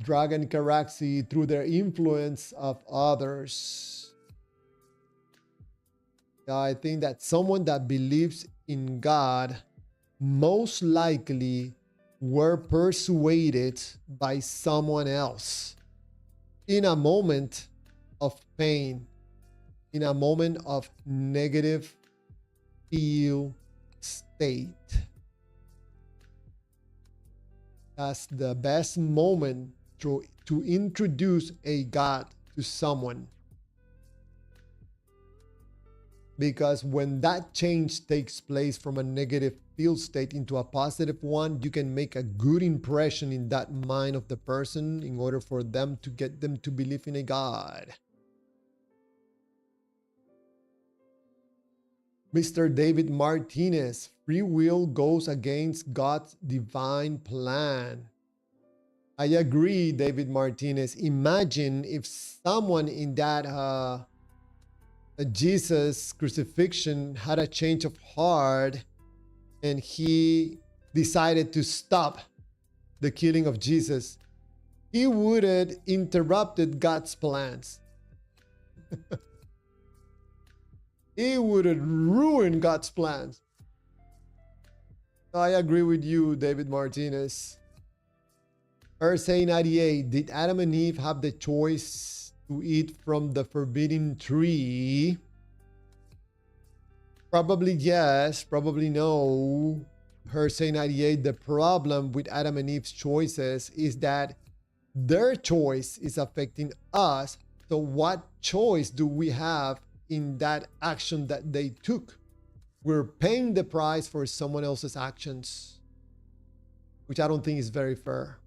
Dragon Caraxi, through their influence of others. I think that someone that believes in God most likely were persuaded by someone else in a moment of pain, in a moment of negative feel state. That's the best moment to introduce a God to someone. Because when that change takes place from a negative feel state into a positive one, you can make a good impression in that mind of the person in order for them to get them to believe in a God. Mr. David Martinez, free will goes against God's divine plan. I agree, David Martinez. Imagine if someone in that Jesus crucifixion had a change of heart and he decided to stop the killing of Jesus. He would have interrupted God's plans. He would have ruined God's plans. I agree with you, David Martinez. Ursay 98, did Adam and Eve have the choice to eat from the forbidden tree? Probably yes, probably no. Ursay 98, the problem with Adam and Eve's choices is that their choice is affecting us. So what choice do we have in that action that they took? We're paying the price for someone else's actions, which I don't think is very fair.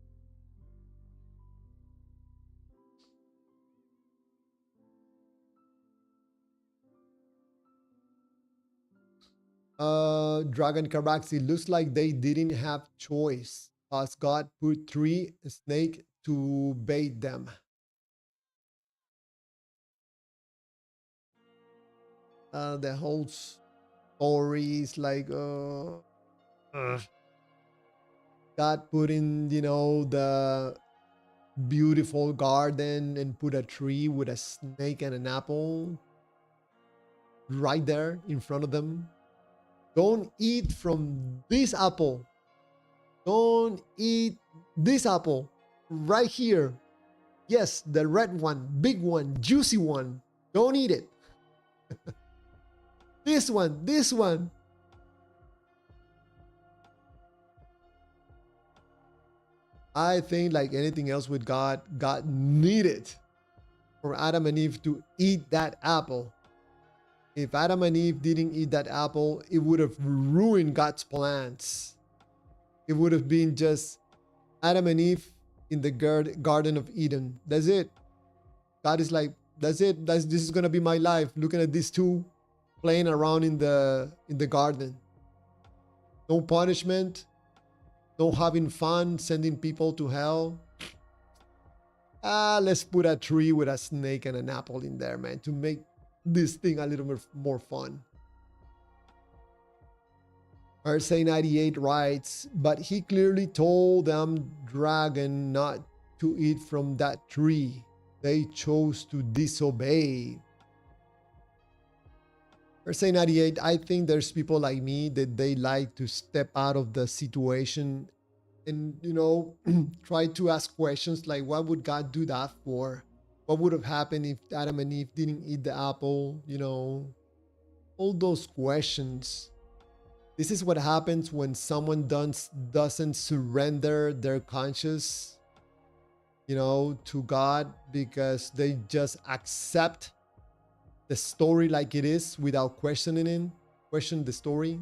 Dragon Caraxi, looks like they didn't have choice as God put 3 snakes to bait them. The whole story is like God put in, the beautiful garden and put a tree with a snake and an apple right there in front of them. Don't eat from this apple. Don't eat this apple right here. Yes, the red one, big one, juicy one. Don't eat it. This one, this one. I think like anything else with God, God needed for Adam and Eve to eat that apple. If Adam and Eve didn't eat that apple, it would have ruined God's plans. It would have been just Adam and Eve in the Garden of Eden. That's it. God is like, that's it. This is gonna be my life. Looking at these two playing around in the garden. No punishment. No having fun, sending people to hell. Let's put a tree with a snake and an apple in there, man, to make this thing a little bit more fun. Ursay 98 writes, but he clearly told them, dragon, not to eat from that tree. They chose to disobey. Ursay 98, I think there's people like me that they like to step out of the situation and, try to ask questions like, what would God do that for? What would have happened if Adam and Eve didn't eat the apple? All those questions. This is what happens when someone doesn't surrender their conscience, to God, because they just accept the story like it is without questioning it, question the story.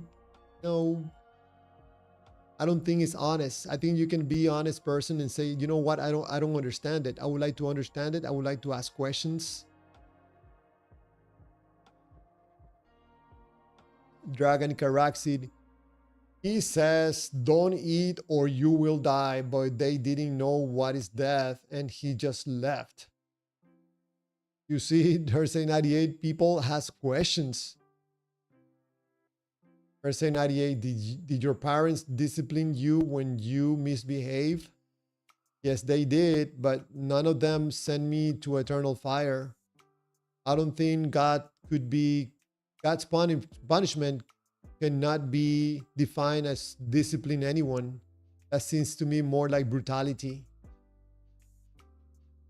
No, I don't think it's honest. I think you can be an honest person and say, you know what, I don't understand it. I would like to understand it. I would like to ask questions. Dragon Caraxid, he says, don't eat or you will die, but they didn't know what is death and he just left. You see, Hersey 98 people has questions. Hersey 98, did your parents discipline you when you misbehave? Yes, they did, but none of them sent me to eternal fire. I don't think God could be, God's punishment cannot be defined as discipline anyone. That seems to me more like brutality.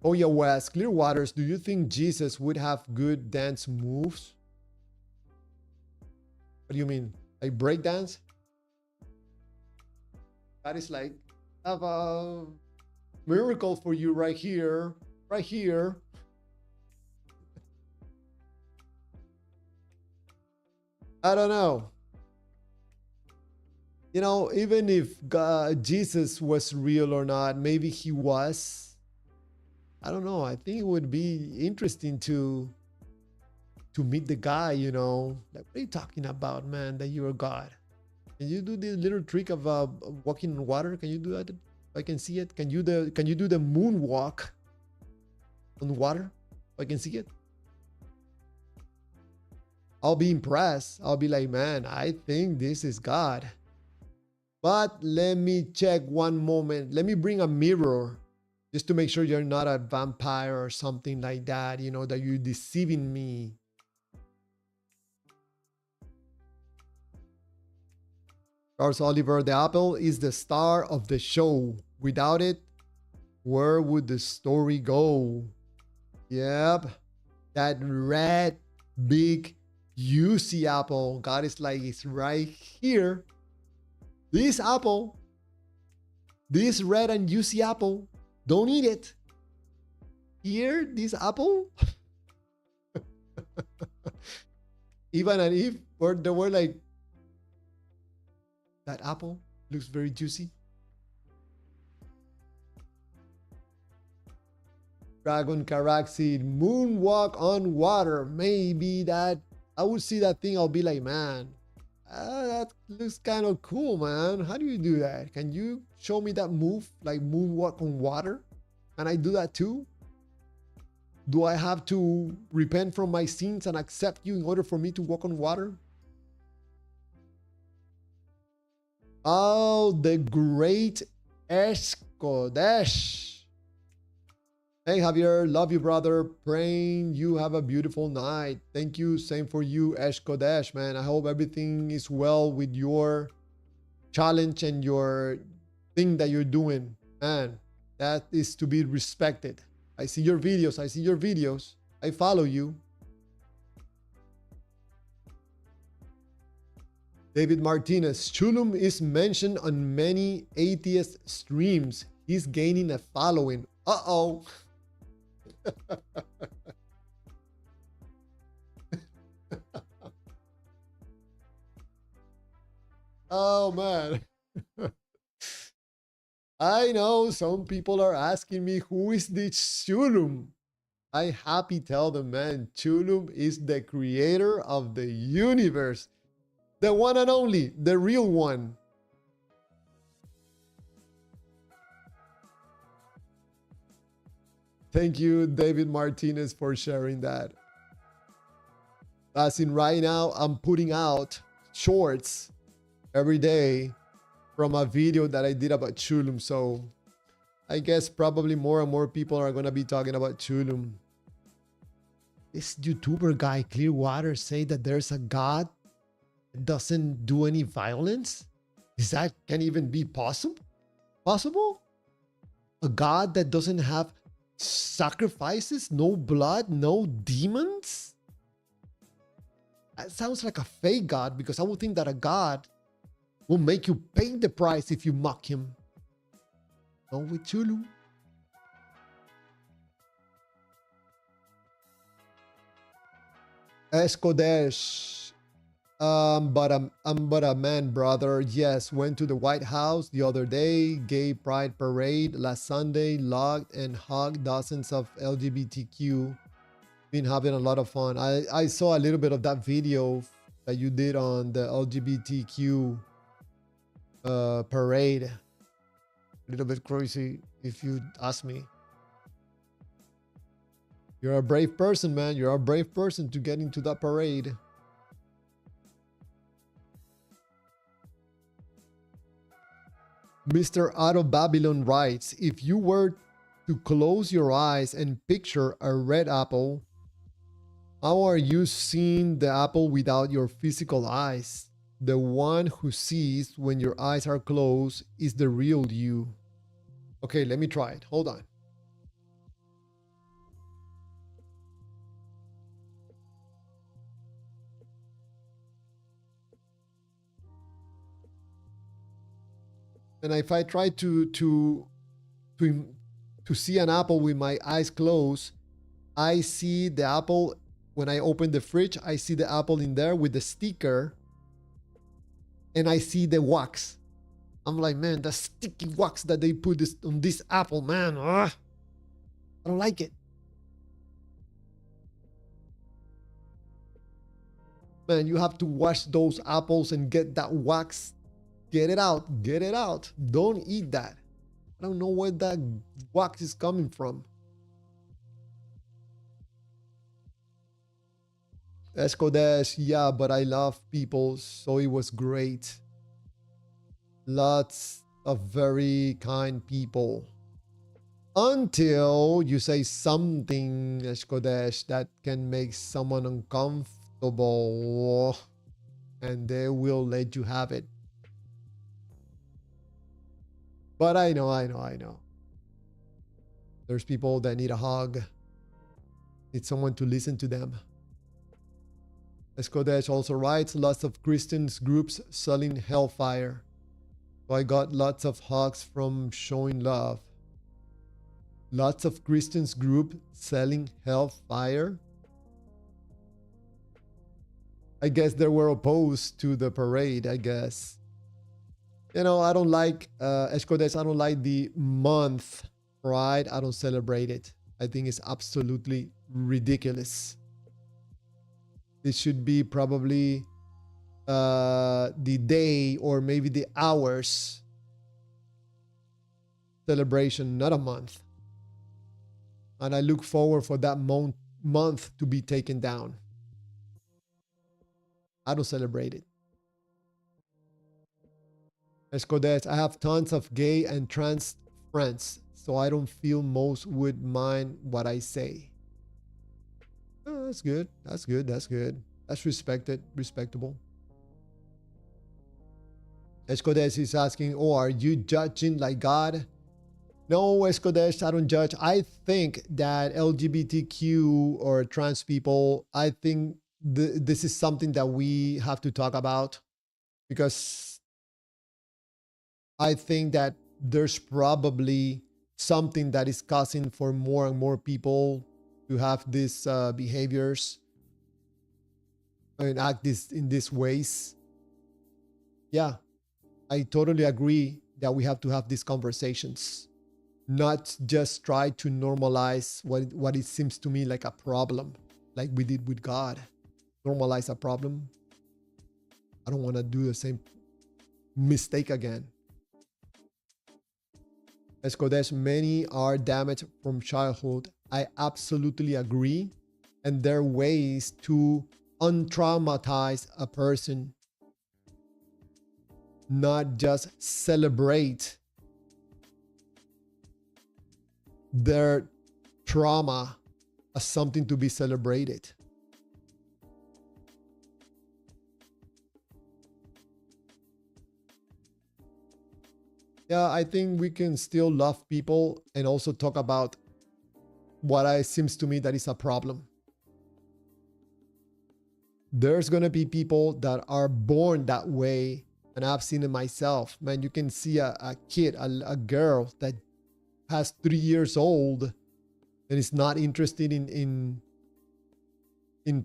Oh yeah, Wes, Clearwaters, do you think Jesus would have good dance moves? What do you mean? Like break dance? That is like, I have a miracle for you right here. Right here. I don't know. You know, even if Jesus was real or not, maybe he was. I don't know. I think it would be interesting to meet the guy, you know. Like, what are you talking about, man? That you're God. Can you do the little trick of walking on water? Can you do that? I can see it. Can you do the moonwalk on water? I can see it. I'll be impressed. I'll be like, man, I think this is God. But let me check one moment. Let me bring a mirror just to make sure you're not a vampire or something like that, you know, that you're deceiving me. Charles Oliver, the apple is the star of the show. Without it, where would the story go? Yep. That red, big, juicy apple. God is like, it's right here. This apple, this red and juicy apple, don't eat it. Here, this apple. Even and Eve, they were like, that apple looks very juicy. Dragon Caraxid, moonwalk on water. Maybe that, I would see that thing, I'll be like, man, that looks kind of cool, man. How do you do that? Can you show me that move, like moonwalk on water? Can I do that too? Do I have to repent from my sins and accept you in order for me to walk on water? Oh, the great Escodesh. Hey, Javier, love you, brother. Praying you have a beautiful night. Thank you. Same for you, Escodesh, man. I hope everything is well with your challenge and your thing that you're doing. Man, that is to be respected. I see your videos. I see your videos. I follow you. David Martinez, Chulum is mentioned on many atheist streams. He's gaining a following. Uh-oh. Oh, man. I know some people are asking me, who is this Chulum? I happy tell them, man, Chulum is the creator of the universe. The one and only, the real one. Thank you, David Martinez, for sharing that. As in right now, I'm putting out shorts every day from a video that I did about Chulum. So I guess probably more and more people are going to be talking about Chulum. This YouTuber guy, Clearwater, say that there's a God that doesn't do any violence? Is that can even be possible? Possible? A God that doesn't have sacrifices, no blood, no demons? That sounds like a fake God, because I would think that a God will make you pay the price if you mock him. No, with Chulum. Escodesh. But a man, brother. Yes, went to the White House the other day. Gay Pride Parade last Sunday. Logged and hugged dozens of LGBTQ. Been having a lot of fun. I saw a little bit of that video that you did on the LGBTQ parade. A little bit crazy, if you ask me. You're a brave person, man. You're a brave person to get into that parade. Mr. Out of Babylon writes, if you were to close your eyes and picture a red apple, how are you seeing the apple without your physical eyes? The one who sees when your eyes are closed is the real you. Okay, let me try it. Hold on. And if I try to see an apple with my eyes closed, I see the apple. When I open the fridge, I see the apple in there with the sticker, and I see the wax. I'm like, man, the sticky wax that they put on this apple, man. I don't like it. Man, you have to wash those apples and get that wax. Get it out. Get it out. Don't eat that. I don't know where that wax is coming from. Escodesh, yeah, but I love people, so it was great. Lots of very kind people. Until you say something, Escodesh, that can make someone uncomfortable, and they will let you have it. But I know. There's people that need a hug. Need someone to listen to them. Escodesh also writes, lots of Christians groups selling hellfire. So I got lots of hugs from showing love. Lots of Christians group selling hellfire. I guess they were opposed to the parade, I guess. You know, I don't like, Escodesh, I don't like the month Pride. I don't celebrate it. I think it's absolutely ridiculous. It should be probably the day or maybe the hours celebration, not a month. And I look forward for that month to be taken down. I don't celebrate it. Escodes, I have tons of gay and trans friends, so I don't feel most would mind what I say. Oh, that's good. That's good. That's good. That's respectable. Escodes is asking, oh, are you judging like God? No, Escodes, I don't judge. I think that LGBTQ or trans people, I think this is something that we have to talk about, because I think that there's probably something that is causing for more and more people to have these behaviors and act in these ways. Yeah, I totally agree that we have to have these conversations, not just try to normalize what it seems to me like a problem, like we did with God. Normalize a problem. I don't want to do the same mistake again. Escodes, many are damaged from childhood. I absolutely agree. And there are ways to untraumatize a person, not just celebrate their trauma as something to be celebrated. Yeah, I think we can still love people and also talk about what seems to me that is a problem. There's going to be people that are born that way, and I've seen it myself. Man, you can see a kid, a girl that has 3 years old and is not interested in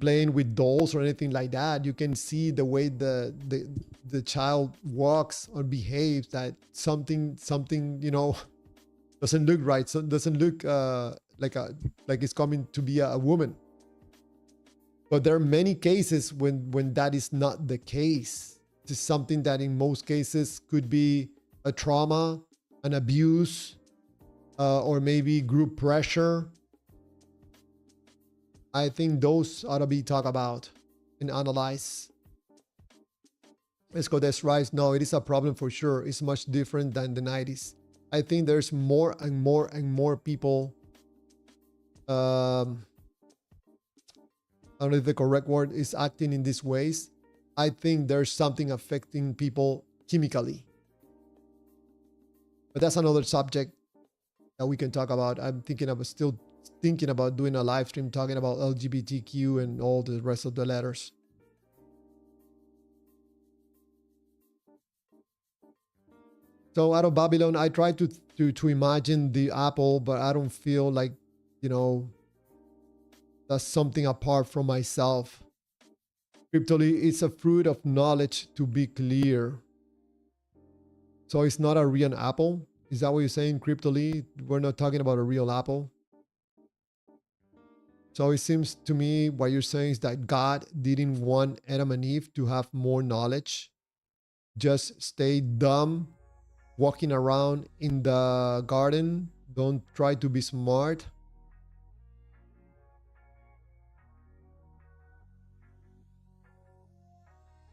playing with dolls or anything like that. You can see the way the child walks or behaves, that something you know doesn't look right. So doesn't look like it's coming to be a woman. But there are many cases when that is not the case. It's something that in most cases could be a trauma, an abuse, or maybe group pressure. I think those ought to be talked about and analyzed. Let's go this rise. No, it is a problem for sure. It's much different than the 90s. I think there's more and more and more people. I don't know if the correct word is acting in these ways. I think there's something affecting people chemically. But that's another subject that we can talk about. I'm still thinking about doing a live stream talking about LGBTQ and all the rest of the letters. So out of Babylon, I try to imagine the apple, but I don't feel like, you know, that's something apart from myself. Cryptally, it's a fruit of knowledge, to be clear. So it's not a real apple? Is that what you're saying, cryptally? We're not talking about a real apple? So it seems to me what you're saying is that God didn't want Adam and Eve to have more knowledge. Just stay dumb, walking around in the garden. Don't try to be smart.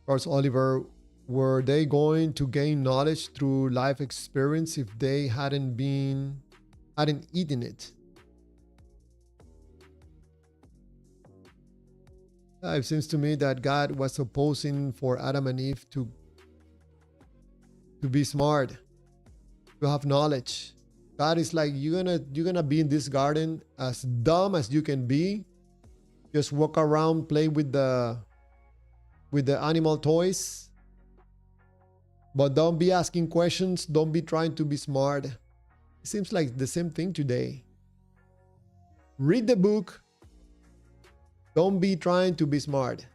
Charles Oliver, were they going to gain knowledge through life experience if they hadn't eaten it? It seems to me that God was opposing for Adam and Eve to be smart, to have knowledge. God is like, you're gonna be in this garden as dumb as you can be. Just walk around, play with the animal toys. But don't be asking questions. Don't be trying to be smart. It seems like the same thing today. Read the book. Don't be trying to be smart.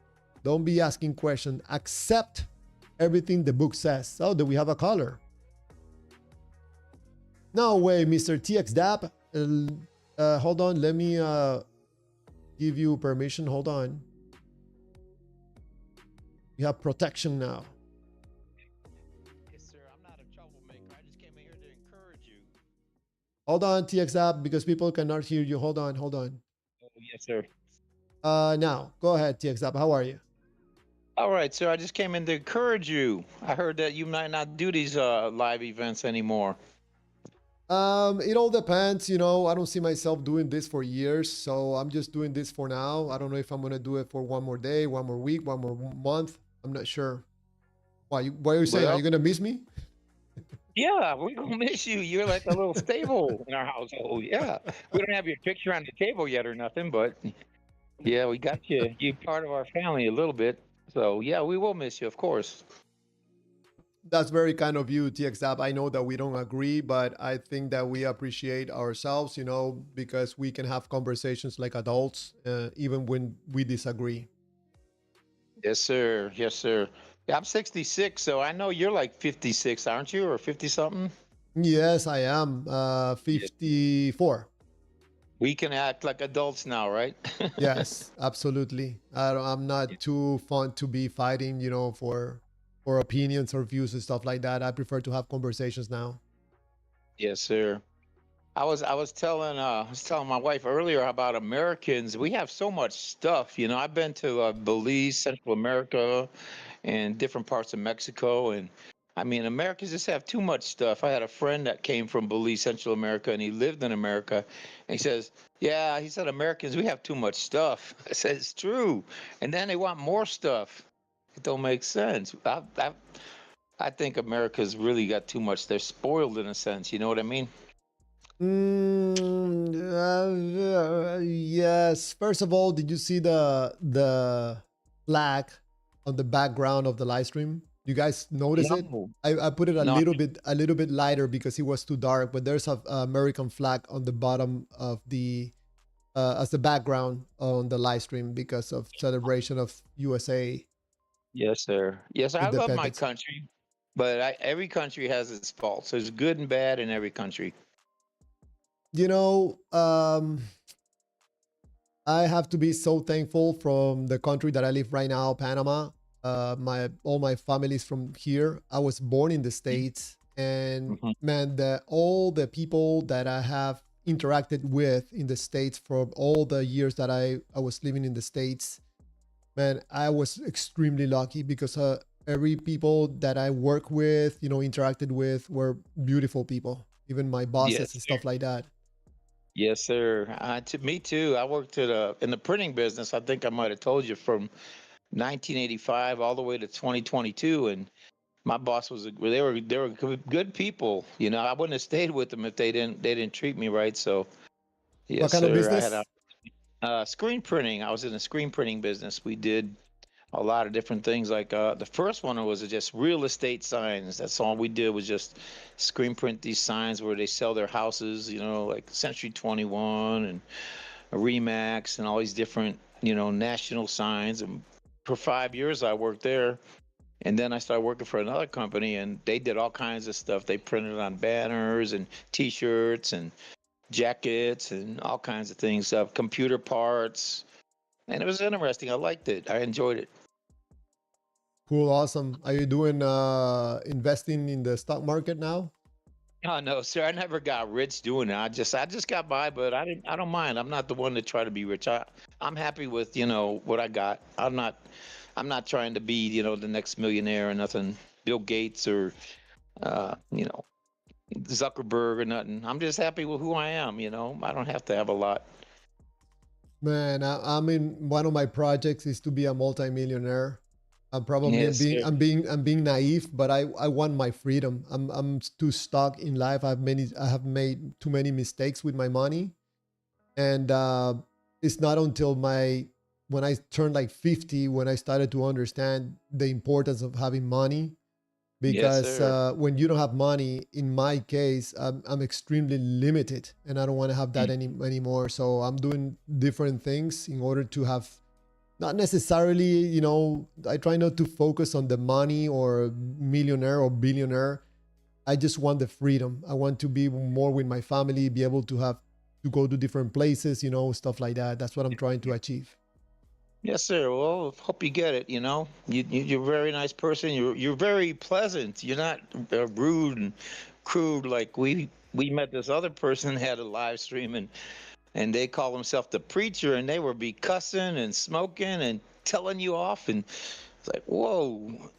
Don't be asking questions. Accept everything the book says. Oh, do we have a caller? No way, Mr. TXDAP. Hold on. Let me give you permission. Hold on. You have protection now. Yes, sir. I'm not a troublemaker. I just came in here to encourage you. Hold on, TXDAP, because people cannot hear you. Hold on. Oh, yes, sir. Now, go ahead, TXDAP. How are you? All right, sir. I just came in to encourage you. I heard that you might not do these live events anymore. It all depends, you know. I don't see myself doing this for years, so I'm just doing this for now. I don't know if I'm gonna do it for one more day, one more week, one more month. I'm not sure. Why are you saying? Are you gonna miss me? Yeah, we're gonna miss you. You're like a little stable in our household. Yeah, we don't have your picture on the table yet or nothing, but yeah, we got you. You're part of our family a little bit. So yeah, we will miss you, of course. That's very kind of you, TXApp. I know that we don't agree, but I think that we appreciate ourselves, you know, because we can have conversations like adults, even when we disagree. Yes, sir. Yes, sir. Yeah, I'm 66, so I know you're like 56, aren't you, or 50 something? Yes, I am. Yeah. 54. We can act like adults now, right? Yes, absolutely. I'm Yeah. not too fond to be fighting, you know, for opinions or views and stuff like that. I prefer to have conversations now. Yes, sir. I was telling my wife earlier about Americans. We have so much stuff. I've been to Belize, Central America, and different parts of Mexico, and I mean, Americans just have too much stuff. I had a friend that came from Belize, Central America, and he lived in America. And he says, "Yeah," he said, "Americans, we have too much stuff." I said, "It's true," and then they want more stuff. It don't make sense. I think America's really got too much. They're spoiled in a sense. You know what I mean? Yes. First of all, did you see the flag on the background of the live stream? You guys notice it? No, I put it a no. little bit lighter because it was too dark, but there's a American flag on the bottom of the as the background on the live stream because of celebration of USA Yes, sir. Yes, I love my independence. country, but every country has its faults. There's good and bad in every country. You know, I have to be so thankful from the country that I live right now, Panama. All my family's from here. I was born in the States, and Mhm. man, all the people that I have interacted with in the States for all the years that I was living in the States, man, I was extremely lucky because every people that I work with, interacted with were beautiful people, even my bosses Yes, and sir. stuff like that. Yes, sir. Me too. I worked in the printing business. I think I might have told you from 1985 all the way to 2022, and my boss they were good people. I wouldn't have stayed with them if they didn't treat me right. So What yes, kind of sir. I had a business? screen printing. I was in the screen printing business. We did a lot of different things. Like the first one was just real estate signs. That's all we did was just screen print these signs where they sell their houses. Like Century 21 and a Remax and all these different national signs. And for 5 years I worked there. And then I started working for another company, and they did all kinds of stuff. They printed on banners and T-shirts and jackets and all kinds of things, computer parts, and it was interesting. I liked it. I enjoyed it. Cool, awesome. Are you doing investing in the stock market now? Oh no, sir! I never got rich doing it. I just got by, but I don't mind. I'm not the one to try to be rich. I'm happy with what I got. I'm not trying to be the next millionaire or nothing. Bill Gates or you know Zuckerberg or nothing. I'm just happy with who I am. I don't have to have a lot. Man, I mean, one of my projects is to be a multimillionaire. I'm probably I'm Yes, being sir. I'm being I'm being naive, but I want my freedom. I'm too stuck in life. I have made too many mistakes with my money, and it's not until my when I turned like 50 when I started to understand the importance of having money. Yes, Because sir. when you don't have money, in my case, I'm extremely limited, and I don't want to have that Mm. anymore. So I'm doing different things in order to have, not necessarily, I try not to focus on the money or millionaire or billionaire. I just want the freedom. I want to be more with my family, be able to have to go to different places, stuff like that. That's what I'm trying to achieve. Yes, sir. Well, hope you get it. You're a very nice person. You're very pleasant. You're not rude and crude like we met this other person had a live stream and they call themselves the preacher and they were be cussing and smoking and telling you off and it's like whoa.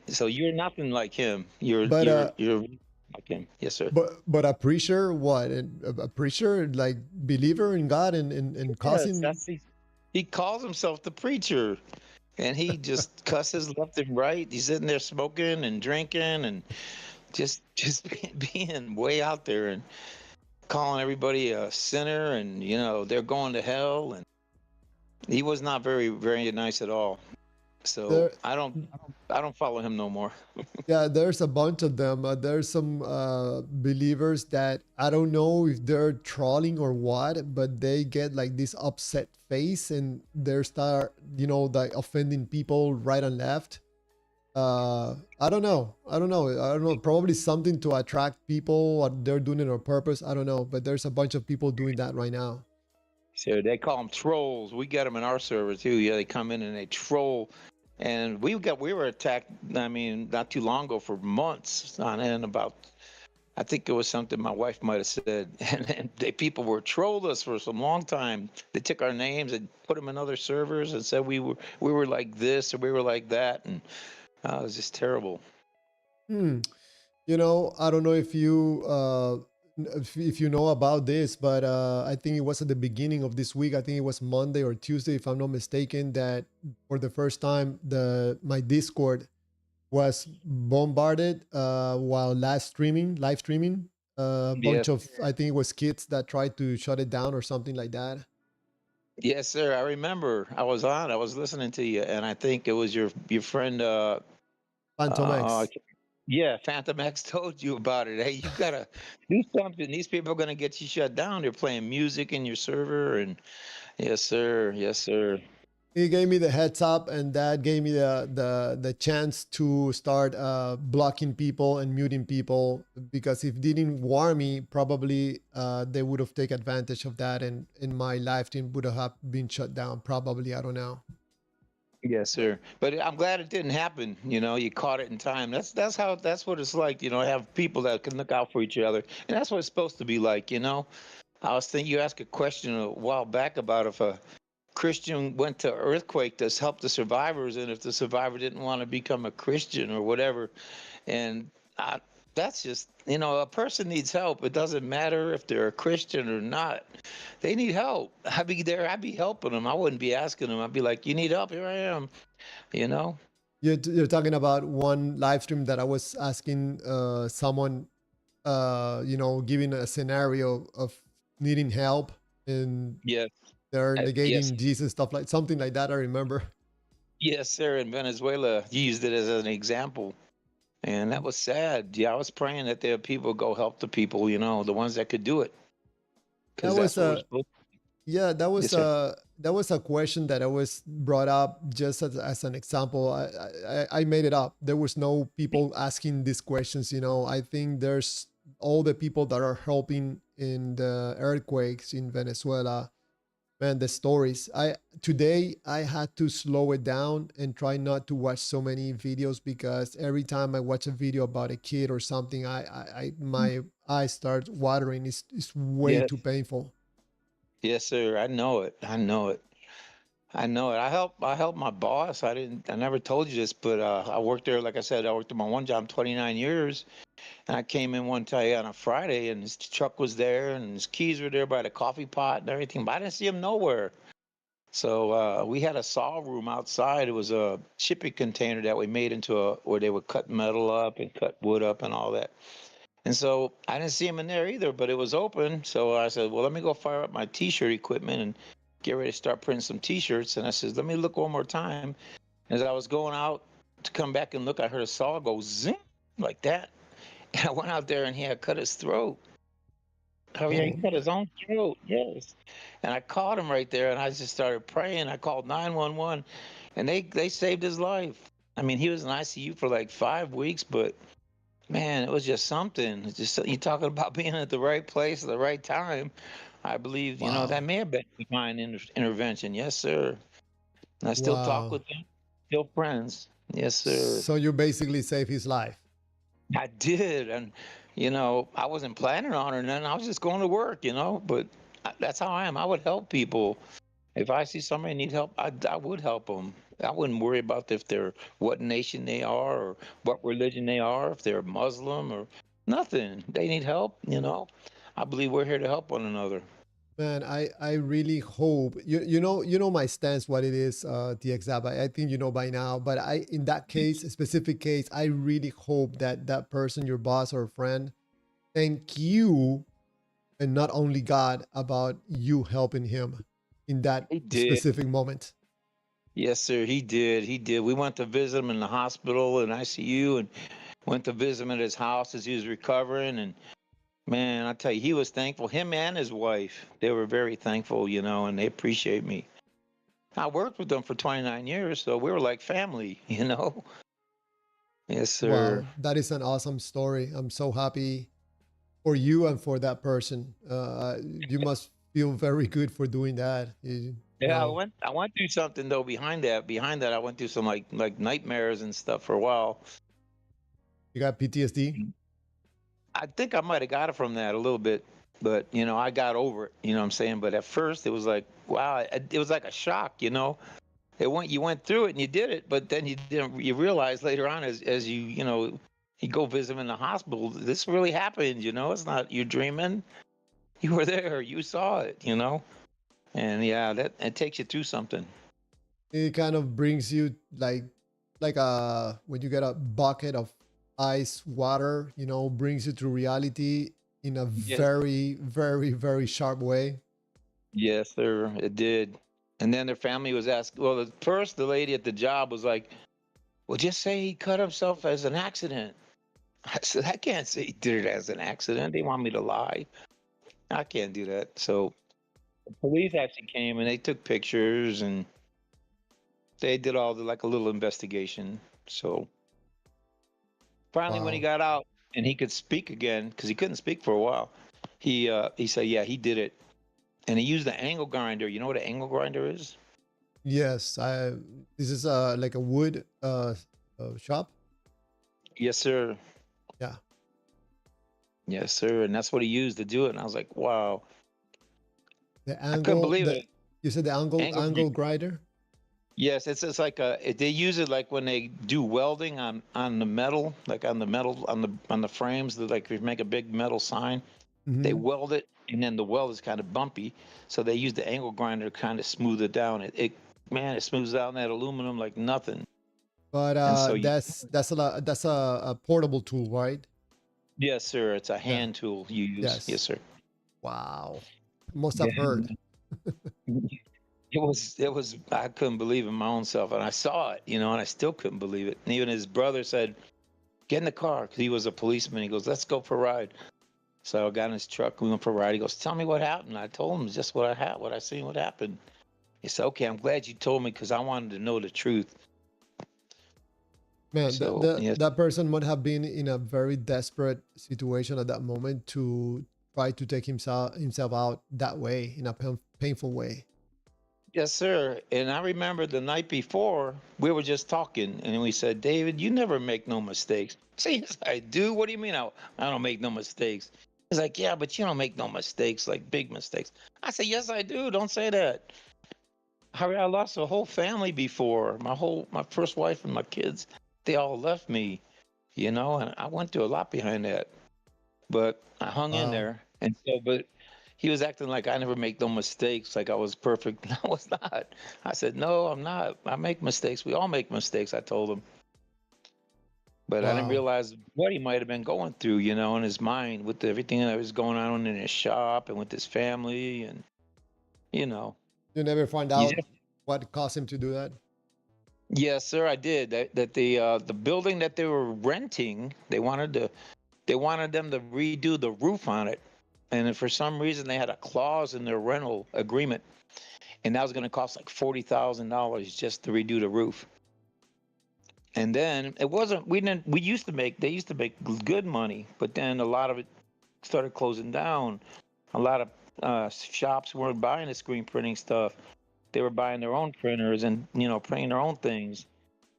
So you're nothing like him. You're But you're you're like him. Yes, sir. but a preacher, what? A preacher, like believer in God and Yes, causing. he calls himself the preacher. And he just cusses left and right. He's sitting there smoking and drinking and just being way out there and calling everybody a sinner and they're going to hell and he was not very very nice at all. So There, I don't follow him no more. yeah, there's a bunch of them. There's some believers that I don't know if they're trolling or what, but they get like this upset face and they start, like offending people right and left. I don't know. I don't know. I don't know. Probably something to attract people, or they're doing it on purpose. I don't know. But there's a bunch of people doing that right now. So they call them trolls. We get them in our server too. Yeah, they come in and they troll. And we were attacked. I mean, not too long ago for months on end about. I think it was something my wife might have said, and people were trolled us for some long time. They took our names and put them in other servers and said we were like this or we were like that, and it was just terrible. Hmm. I don't know if you know about this, but I think it was at the beginning of this week. I think it was Monday or Tuesday, if I'm not mistaken, that for the first time the my Discord was bombarded while live streaming. A bunch Yes, of, I think it was kids that tried to shut it down or something like that. yes, sir. I remember. I was on. I was listening to you, and I think it was your friend. Phantom Uh, X. yeah, Phantom X told you about it. Hey, you gotta do something. These people are gonna get you shut down. They're playing music in your server, and yes, sir. Yes, sir. He gave me the heads up, and that gave me the chance to start blocking people and muting people, because if they didn't warn me, probably they would have taken advantage of that, and my live stream would have been shut down, probably. I don't know. Yes, sir. But I'm glad it didn't happen. You caught it in time. That's what it's like. Have people that can look out for each other, and that's what it's supposed to be like. I was thinking you asked a question a while back about if a Christian went to earthquake to help the survivors, and if the survivor didn't want to become a Christian or whatever. And I, that's just, a person needs help. It doesn't matter if they're a Christian or not. They need help. I'd be there. I'd be helping them. I wouldn't be asking them. I'd be like, "You need help? Here I am." You know? You're talking about one live stream that I was asking someone, giving a scenario of needing help and Yes. they're Yes. negating Jesus, stuff like something like that. I remember. Yes, sir. In Venezuela, you used it as an example. And that was sad. Yeah, I was praying that there are people go help the people, the ones that could do it, That because was that's what we're a supposed to. Yeah, Yes, sir. that was a question that I was brought up just as an example. I made it up. There was no people asking these questions. I think there's all the people that are helping in the earthquakes in Venezuela. Man, the stories. I Today I had to slow it down and try not to watch so many videos because every time I watch a video about a kid or something, my eyes start watering. It's way Yes. too painful. Yes, sir. I know it. I know it. I know it. I helped my boss. I never told you this, but I worked there, like I said, I worked at my one job 29 years. And I came in one day on a Friday and his truck was there and his keys were there by the coffee pot and everything, but I didn't see him nowhere. So we had a saw room outside. It was a shipping container that we made into where they would cut metal up and cut wood up and all that. And so I didn't see him in there either, but it was open. So I said, well, let me go fire up my T-shirt equipment and get ready to start printing some T-shirts. And I said, let me look one more time. As I was going out to come back and look, I heard a saw go zing like that. And I went out there and he had cut his throat. Oh yeah, he Oh, cut his own throat. Yes. And I caught him right there, and I just started praying. I called 911, and they saved his life. I mean, he was in ICU for like 5 weeks, but man, it was just something. It's just you talking about being at the right place at the right time. I believe that wow. may have been divine intervention. Yes, sir. And I still talk Wow. with him, still friends. Yes, sir. So you basically saved his life. I did, and I wasn't planning on it, and then I was just going to work, But that's how I am. I would help people if I see somebody need help. I would help them. I wouldn't worry about if they're what nation they are or what religion they are, if they're Muslim or nothing. They need help. I believe we're here to help one another. Man, I really hope you know my stance what it is, the example. I think you know by now, but I in that case, a specific case, I really hope that that person, your boss or friend, thank you and not only God about you helping him in that He did. specific moment. Yes, sir. He did. He did. We went to visit him in the hospital and ICU, and went to visit him at his house as he was recovering. And man, I tell you, he was thankful. Him and his wife, they were very thankful, and they appreciate me. I worked with them for 29 years, so we were like family. Yes, sir. Wow, that is an awesome story. I'm so happy for you and for that person. You must feel very good for doing that. Yeah, I Wow, went. I went through something though behind that. Behind that, I went through some like nightmares and stuff for a while. you got PTSD? I think I might have got it from that a little bit, but I got over it. You know what I'm saying? But at first, it was like, wow, it was like a shock. You went through it and you did it, but then you realize later on as you go visit him in the hospital, this really happened. It's not you dreaming. You were there. You saw it. And yeah, that it takes you through something. It kind of brings you like a when you get a bucket of ice water, brings you to reality in a Yes. very, very, very sharp way. Yes, sir. It did. And then their family was asked. Well, at first the lady at the job was like, "Well, just say he cut himself as an accident." I said, "I can't say he did it as an accident. They want me to lie. I can't do that." So the police actually came and they took pictures and they did all the like a little investigation. So finally, when he Wow. got out and he could speak again, because he couldn't speak for a while, he said, "Yeah, he did it." And he used the angle grinder. You know what an angle grinder is? Yes, I. This is like a wood shop. Yes, sir. Yeah. Yes, sir. And that's what he used to do it. And I was like, wow. The I couldn't angle believe that it. you said the Angle. angle grinder. Yes, it's like they use it like when they do welding on the metal, like on the metal on the frames. That like if you make a big metal sign, they Hmm. weld it, and then the weld is kind of bumpy, so they use the angle grinder to kind of smooth it down. It man, it smooths down that aluminum like nothing. But And so you, that's a that's a portable tool, right? yes, sir, it's a Yeah. hand tool you use. Yes, Yes. sir. Wow. Must have Yeah. hurt. It was I couldn't believe in my own self, and I saw it, and I still couldn't believe it. And even his brother said, "Get in the car," because he was a policeman. He goes, "Let's go for a ride." So I got in his truck. We went for a ride. He goes, "Tell me what happened." I told him just what I had, what I seen, what happened. He said, "Okay, I'm glad you told me because I wanted to know the truth." Man, So yes, that person might have been in a very desperate situation at that moment to try to take himself out that way in a painful way. yes, sir. And I remember the night before we were just talking, and we said, "David, you never make no mistakes." I say, "Yes, I do. What do you mean I don't make no mistakes?" He's like, "Yeah, but you don't make no mistakes, like big mistakes." I said, "Yes, I do. Don't say that. I lost a whole family before. My first wife and my kids, they all left me, and I went through a lot behind that. But I hung in Wow. there. And so, but he was acting like I never make no mistakes, like I was perfect. I was not. I said, "No, I'm not. I make mistakes. We all make mistakes," I told him. But I didn't Wow. realize what he might have been going through, in his mind with everything that was going on in his shop and with his family. And, you know, You never find you out just, what caused him to do that? yes, sir, I did. That the building that they were renting, they wanted them to redo the roof on it. And for some reason, they had a clause in their rental agreement, and that was going to cost like $40,000 just to redo the roof. And then it wasn't. We didn't. We used to make. They used to make good money, but then a lot of it started closing down. A lot of shops weren't buying the screen printing stuff. They were buying their own printers and printing their own things.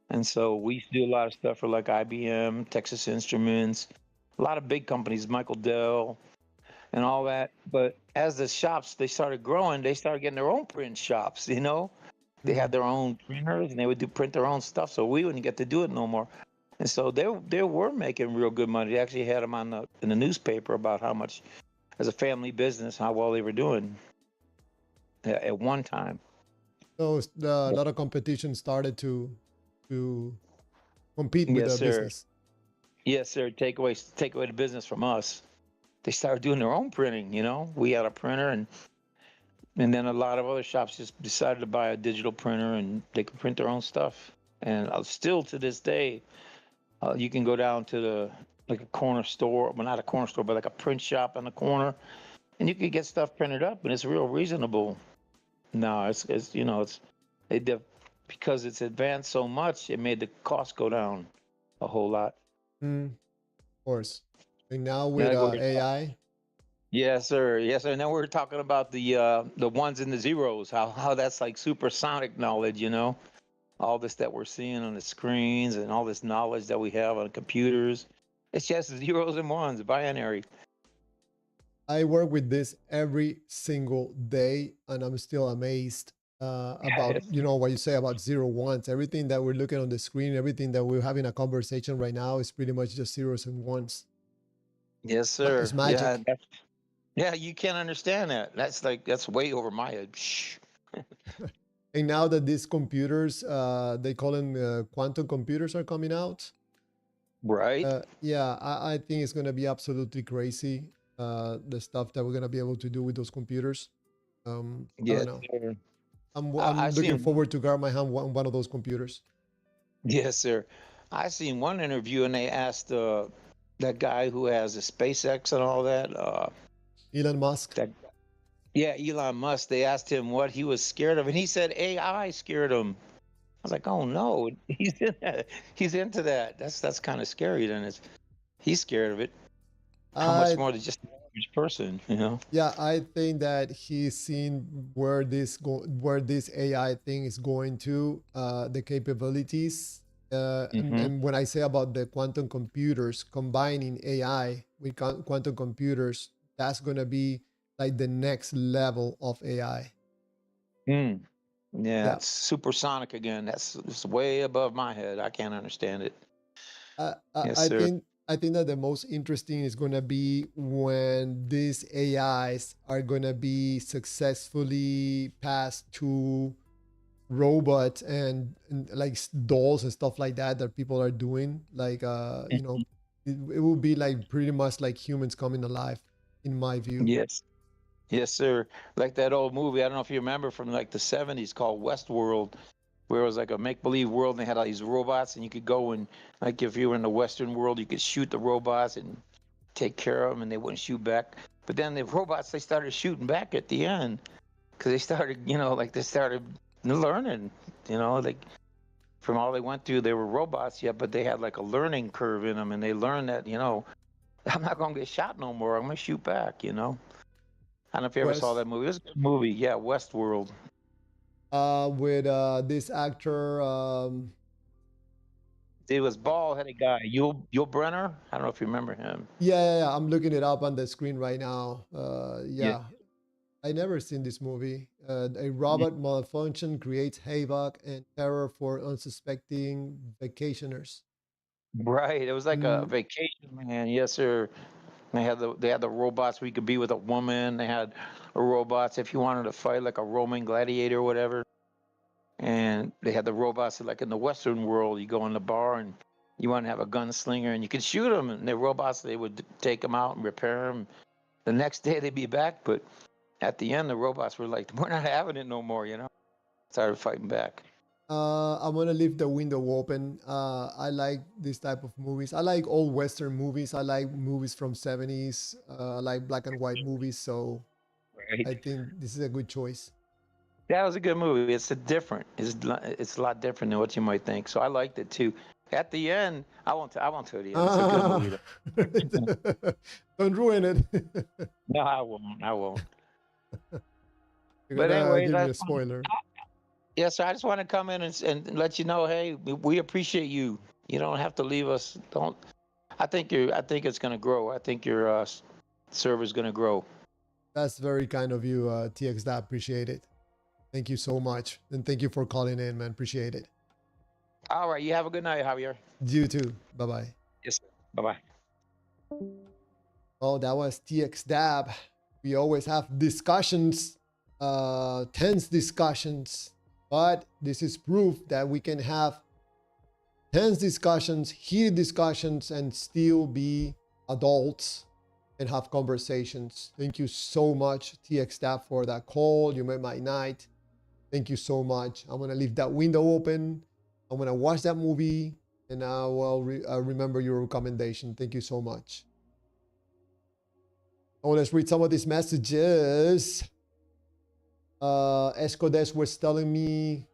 And so we used to do a lot of stuff for like IBM, Texas Instruments, a lot of big companies, Michael Dell, and all that. But as the shops they started growing, they started getting their own print shops. They Hmm. had their own printers and they would do print their own stuff. So we wouldn't get to do it no more. And so they were making real good money. They actually had them on in the newspaper about how much as a family business how well they were doing at one time. So a lot of competition started to compete with Yes, the sir. business. Yes, sir. Take away the business from us. They started doing their own printing. We had a printer, and then a lot of other shops just decided to buy a digital printer and they can print their own stuff. And still to this day, you can go down to like a corner store, well, not a corner store, but like a print shop on the corner, and you can get stuff printed up, and it's real reasonable. No, it's it def- because it's advanced so much, it made the cost go down a whole lot. Mm, of course. And now Now with we're AI, Yes, sir. Yes, sir. Now we're talking about the ones and the zeros, how that's like supersonic knowledge, all this that we're seeing on the screens and all this knowledge that we have on computers. It's just zeros and ones, binary. I work with this every single day, and I'm still amazed about Yes, what you say about zero ones. Everything that we're looking on the screen, everything that we're having a conversation right now is pretty much just zeros and ones. yes, It's sir. Yeah, magic. yeah. You can't understand that. That's way over my head. Shh. And now that these computers, they call them quantum computers, are coming out. Right? Yeah, I think it's gonna be absolutely crazy. The stuff that we're gonna be able to do with those computers. I don't Yes, know. sir. I I'm looking seen. forward to grab my hand one of those computers. Yes, sir. I seen one interview and they asked that guy who has a SpaceX and all that. Elon Musk. That Yeah, Elon Musk. They asked him what he was scared of, and he said AI scared him. I was like, oh no, he's in that. He's into that. That's kind of scary. Then he's scared of it. How much I more than just the average person? Yeah, I think that he's seen where this AI thing is going to, the capabilities. Hmm. And when I say about the quantum computers combining AI with quantum computers, that's gonna be like the next level of AI. Mm. Yeah, Yeah. it's supersonic again. That's it's way above my head. I can't understand it. I, I Yes, I sir. think I think that the most interesting is gonna be when these AIs are gonna be successfully passed to robots and like dolls and stuff like that that people are doing. Like Mhm. it will be like pretty much like humans coming alive, in my view. Yes. Yes, sir. Like that old movie, I don't know if you remember from like the 70s called Westworld, where it was like a make-believe world and they had all these robots and you could go and like if you were in the Western world, you could shoot the robots and take care of them and they wouldn't shoot back. But then the robots, they started shooting back at the end because they started, like they started learning, like from all they went through, they were robots, yeah, but they had like a learning curve in them and they learned that, I'm not going to get shot no more. I'm going to shoot back. I don't know if you ever saw West that movie. It was a good movie. Yeah, Westworld. with this actor It was bald-headed guy, Yul Brenner. I don't know if you remember him. yeah, I'm looking it up on the screen right now. Yeah. Yeah, I never seen this movie. A Yeah. robot malfunction creates havoc and terror for unsuspecting vacationers. Right. It was like a Mm, vacation, man. Yes, sir. They had the robots where you could be with a woman. They had robots if you wanted to fight like a Roman gladiator or whatever. And they had the robots like in the Western world. You go in the bar and you want to have a gunslinger and you could shoot them. And the robots they would take them out and repair them. The next day they'd be back, but at the end the robots were like, "We're not having it no more." Started fighting back. I'm gonna leave the window open. I like this type of movies. I like old Western movies. I like movies from 70s. I like black and white movies. So Right. I think this is a good choice. That was a good movie. It's a lot different than what you might think. So I liked it too. At the end, I won't tell you the end. It's a good movie though. Don't ruin it. No, I won't. I won't. You're But gonna anyways, give me a spoiler. yeah. So I just want to come in and let you know, hey, we appreciate you. You don't have to leave us. Don't. I think it's gonna grow. I think your server's gonna grow. That's very kind of you, TX. That appreciate it. Thank you so much, and thank you for calling in, man. Appreciate it. All right. You have a good night, Javier. You too. Bye bye. Yes, sir. Bye bye. Oh, that was TX Dab. We always have discussions, tense discussions, but this is proof that we can have tense discussions, heated discussions, and still be adults and have conversations. Thank you so much, TX Dab, for that call. You made my night. Thank you so much. I'm gonna leave that window open. I'm gonna watch that movie, and I will remember your recommendation. Thank you so much. Oh, let's read some of these messages. Escodes was telling me.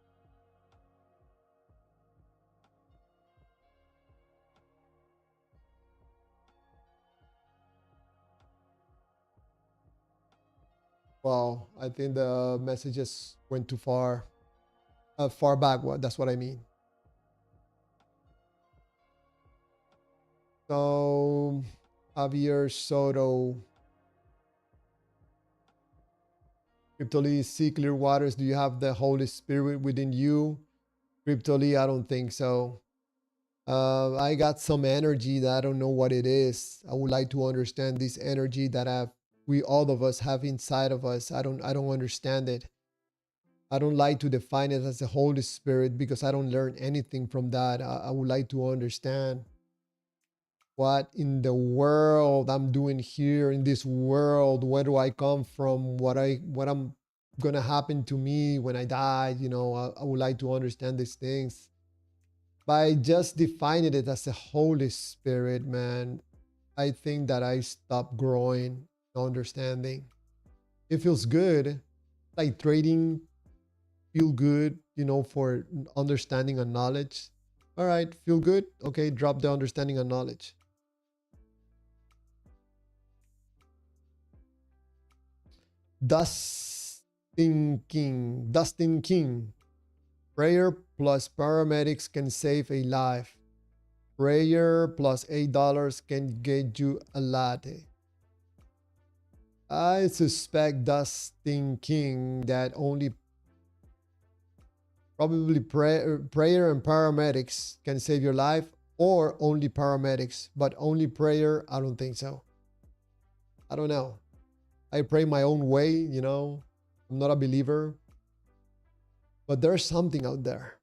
Well, I think the messages went too far. Far back. That's what I mean. So, Javier Soto. Cryptolee, see clear waters. Do you have the Holy Spirit within you? Cryptolee, I don't think so. I got some energy that I don't know what it is. I would like to understand this energy that we all of us have inside of us. I don't understand it. I don't like to define it as the Holy Spirit because I don't learn anything from that. I would like to understand what in the world I'm doing here in this world. Where do I come from? What I'm gonna happen to me when I die? I would like to understand these things. By just defining it as a Holy Spirit, man, I think that I stopped growing, understanding. It feels good, like trading feel good, for understanding and knowledge. All right, feel good. Okay, drop the understanding and knowledge. Dustin King. Prayer plus paramedics can save a life. Prayer plus $8 can get you a latte. I suspect Dustin King that only probably prayer and paramedics can save your life, or only paramedics, but only prayer, I don't think so. I don't know. I pray my own way, you know. I'm not a believer, but there's something out there.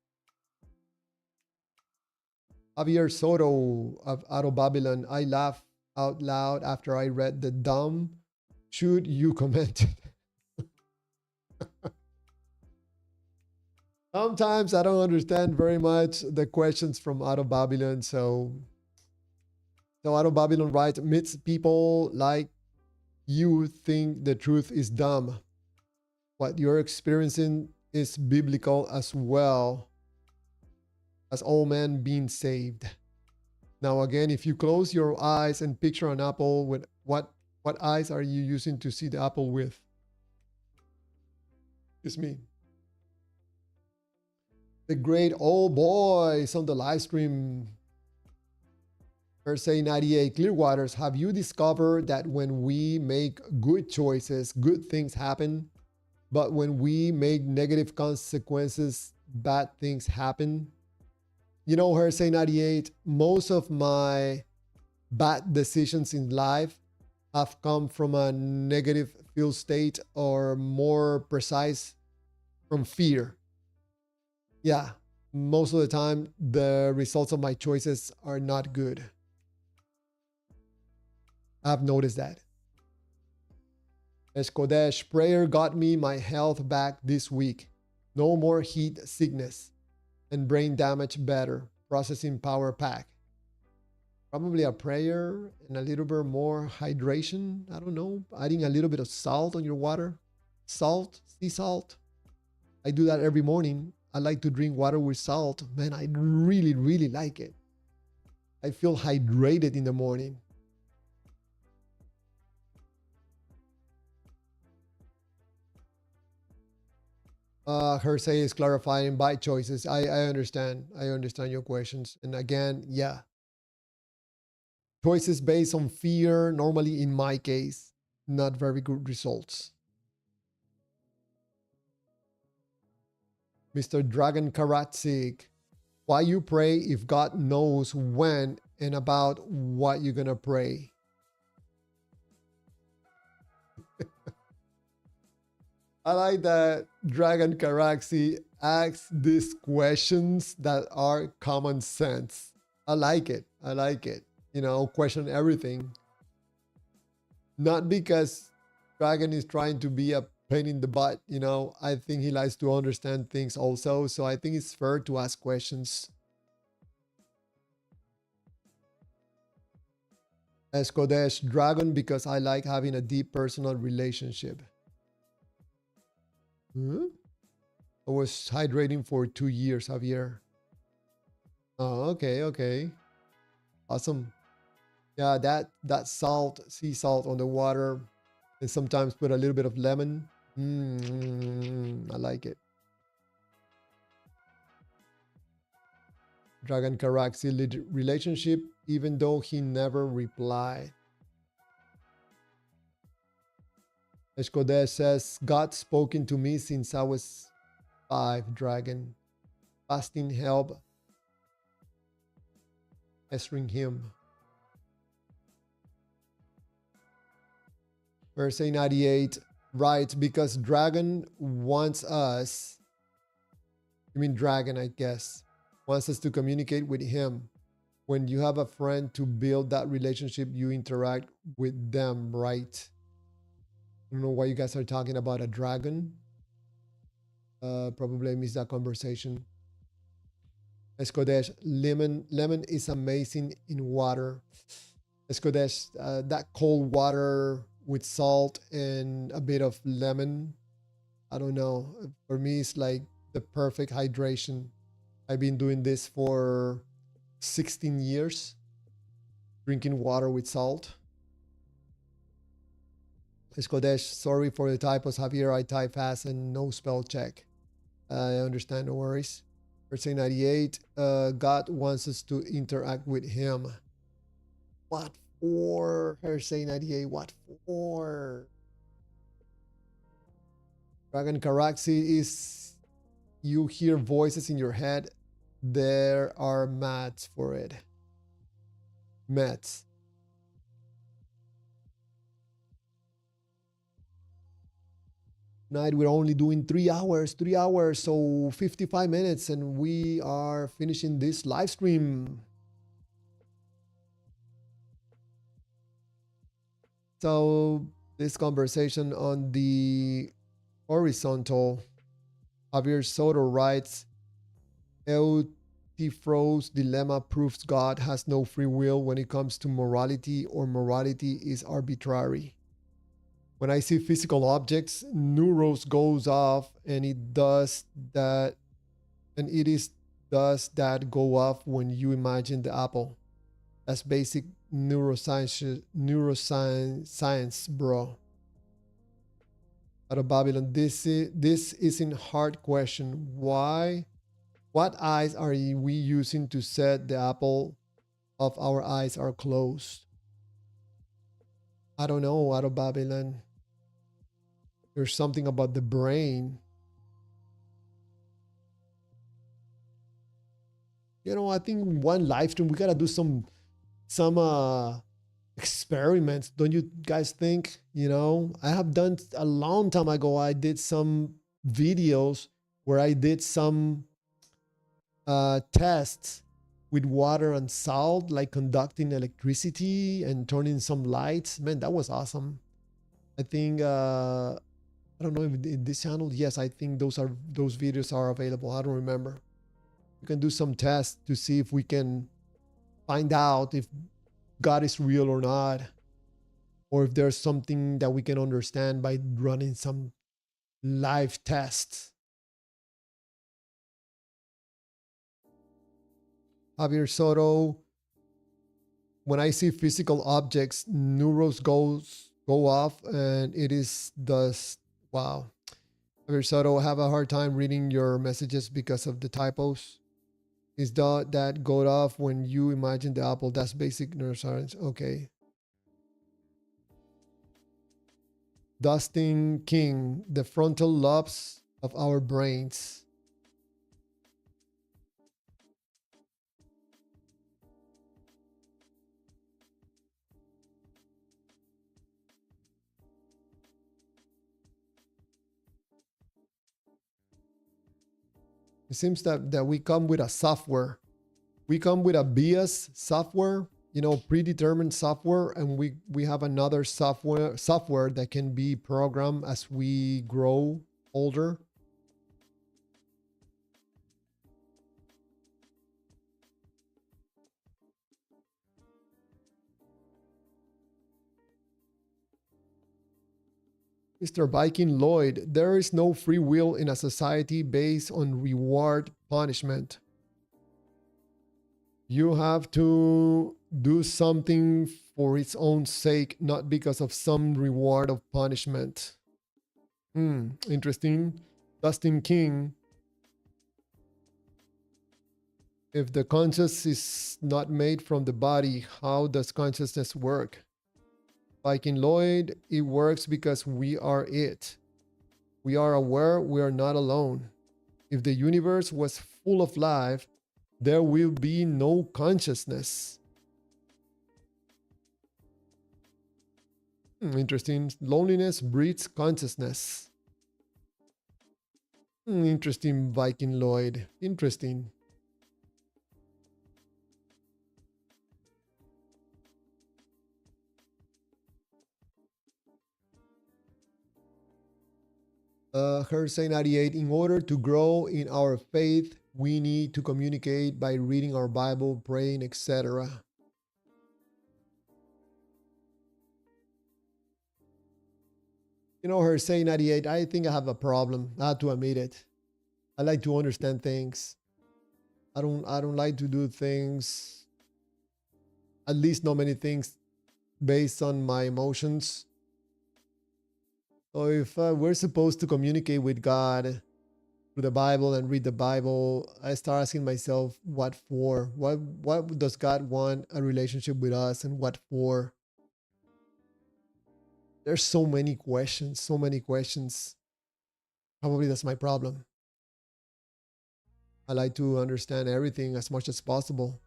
Javier Soto of Out of Babylon, I laughed out loud after I read the dumb should you commented. Sometimes I don't understand very much the questions from Out of Babylon. So Out of Babylon writes, meets people like you think the truth is dumb. What you're experiencing is biblical as well as all men being saved. Now again, if you close your eyes and picture an apple, with what eyes are you using to see the apple with? It's me. The great old boys on the live stream. Say 98 Clearwaters, have you discovered that when we make good choices, good things happen? But when we make negative consequences, bad things happen? You know, her say 98, most of my bad decisions in life have come from a negative feel state, or more precise, from fear. Yeah, most of the time, the results of my choices are not good. I've noticed that. Kodesh, prayer got me my health back this week. No more heat sickness and brain damage better. Processing power pack. Probably a prayer and a little bit more hydration. I don't know. Adding a little bit of salt on your water. Salt, sea salt. I do that every morning. I like to drink water with salt. Man, I really, really like it. I feel hydrated in the morning. Hersey is clarifying by choices. I understand. I understand your questions. And again, yeah. Choices based on fear, normally in my case, not very good results. Mr. Dragon Karatsik, why you pray if God knows when and about what you're gonna pray? I like that Dragon Karaxi asks these questions that are common sense. I like it. I like it. You know, question everything. Not because Dragon is trying to be a pain in the butt, you know. I think he likes to understand things also. So I think it's fair to ask questions. As Kodesh, Dragon, because I like having a deep personal relationship. Huh? I was hydrating for 2 years, Javier. Oh, okay, okay. Awesome. Yeah, that salt, sea salt on the water, and sometimes put a little bit of lemon. I like it. Dragon Karaxi relationship, even though he never replied. Eshkodesh says, God spoken to me since I was 5, Dragon. Fasting help answering him. Verse 98, right, because Dragon wants us, you mean Dragon, I guess, wants us to communicate with him. When you have a friend to build that relationship, you interact with them, right? I don't know why you guys are talking about a dragon. Probably I missed that conversation. Escodesh, lemon is amazing in water. Escodesh, that cold water with salt and a bit of lemon. I don't know. For me, it's like the perfect hydration. I've been doing this for 16 years, drinking water with salt. Escodesh, sorry for the typos, Javier. I type fast and no spell check. I understand, no worries. Verse 98, God wants us to interact with him. What for? Verse 98, what for? Dragon Caraxi is you hear voices in your head. There are mats for it. Mats. Night we're only doing 3 hours, 3 hours, so 55 minutes, and we are finishing this live stream. So this conversation on the horizontal, Javier Soto writes, Eutyphro's dilemma proves God has no free will when it comes to morality, or morality is arbitrary. When I see physical objects, neurons goes off, and it does that, and it is does that go off when you imagine the apple. That's basic neuroscience, bro. Out of Babylon, this isn't hard question. Why? What eyes are we using to set the apple of our eyes are closed? I don't know. Out of Babylon, there's something about the brain. I think one live stream we gotta do some experiments. Don't you guys think? I have done a long time ago. I did some videos where I did some tests with water and salt, like conducting electricity and turning some lights. Man, that was awesome. I think I don't know if in this channel. Yes, I think those videos are available. I don't remember. You can do some tests to see if we can find out if God is real or not, or if there's something that we can understand by running some live tests. Javier Soto, when I see physical objects, neurons go off, and it is thus wow. Javier Soto, have a hard time reading your messages because of the typos. Is that go off when you imagine the apple? That's basic neuroscience. Okay. Dustin King, the frontal lobes of our brains. It seems that we come with a software. We come with a BS software, predetermined software, and we have another software that can be programmed as we grow older. Mr. Viking Lloyd, there is no free will in a society based on reward punishment. You have to do something for its own sake, not because of some reward of punishment. Interesting. Dustin King. If the conscious is not made from the body, how does consciousness work? Like in Lloyd, it works because we are it. We are aware we are not alone. If the universe was full of life, there will be no consciousness. Interesting. Loneliness breeds consciousness. Interesting, Viking Lloyd. Interesting. Hersey 98, in order to grow in our faith, we need to communicate by reading our Bible, praying, etc. Hersey 98, I think I have a problem. I have to admit it. I like to understand things. I don't like to do things, at least not many things, based on my emotions. So if we're supposed to communicate with God through the Bible and read the Bible, I start asking myself, what for? What does God want a relationship with us, and what for? There's so many questions, so many questions. Probably that's my problem. I like to understand everything as much as possible.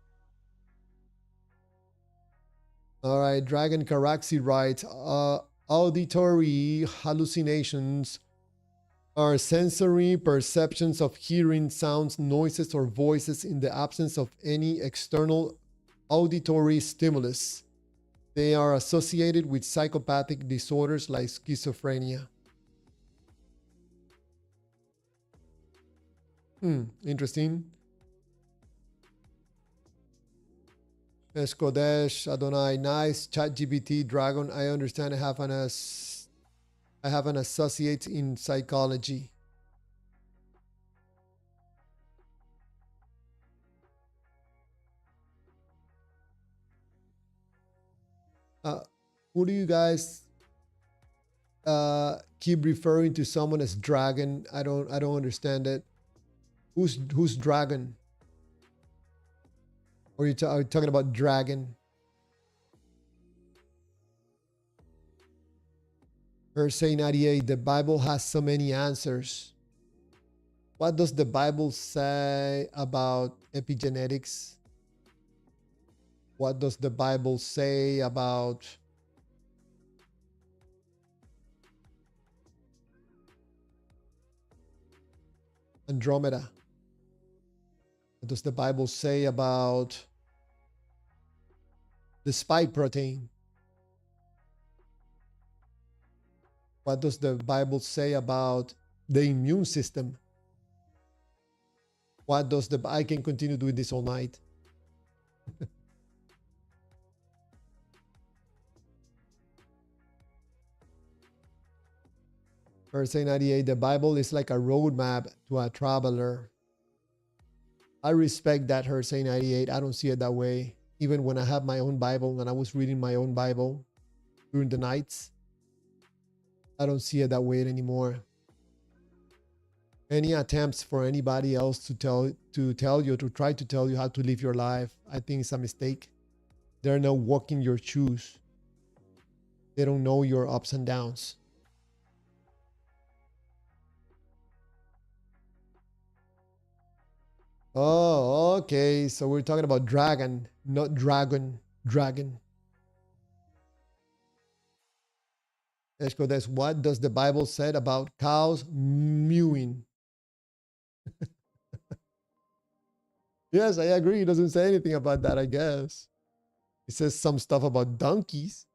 All right, Dragon Karaxi writes, auditory hallucinations are sensory perceptions of hearing sounds, noises, or voices in the absence of any external auditory stimulus. They are associated with psychopathic disorders like schizophrenia. Interesting. Eskodesh, Adonai, nice. ChatGPT, Dragon. I understand. I have an associate in psychology. Who do you guys keep referring to someone as Dragon? I don't understand it. Who's Dragon? Or are you talking about Dragon? Verse 98, the Bible has so many answers. What does the Bible say about epigenetics? What does the Bible say about Andromeda? What does the Bible say about the spike protein? What does the Bible say about the immune system? What does I can continue doing this all night. Verse 98, the Bible is like a roadmap to a traveler. I respect that, Hersey 98. I don't see it that way. Even when I have my own Bible and I was reading my own Bible during the nights, I don't see it that way anymore. Any attempts for anybody else to try to tell you how to live your life, I think it's a mistake. They're not walking your shoes. They don't know your ups and downs. Oh, okay. So we're talking about dragon, not dragon. Dragon. Escodes, what does the Bible say about cows mewing? Yes, I agree. It doesn't say anything about that, I guess. It says some stuff about donkeys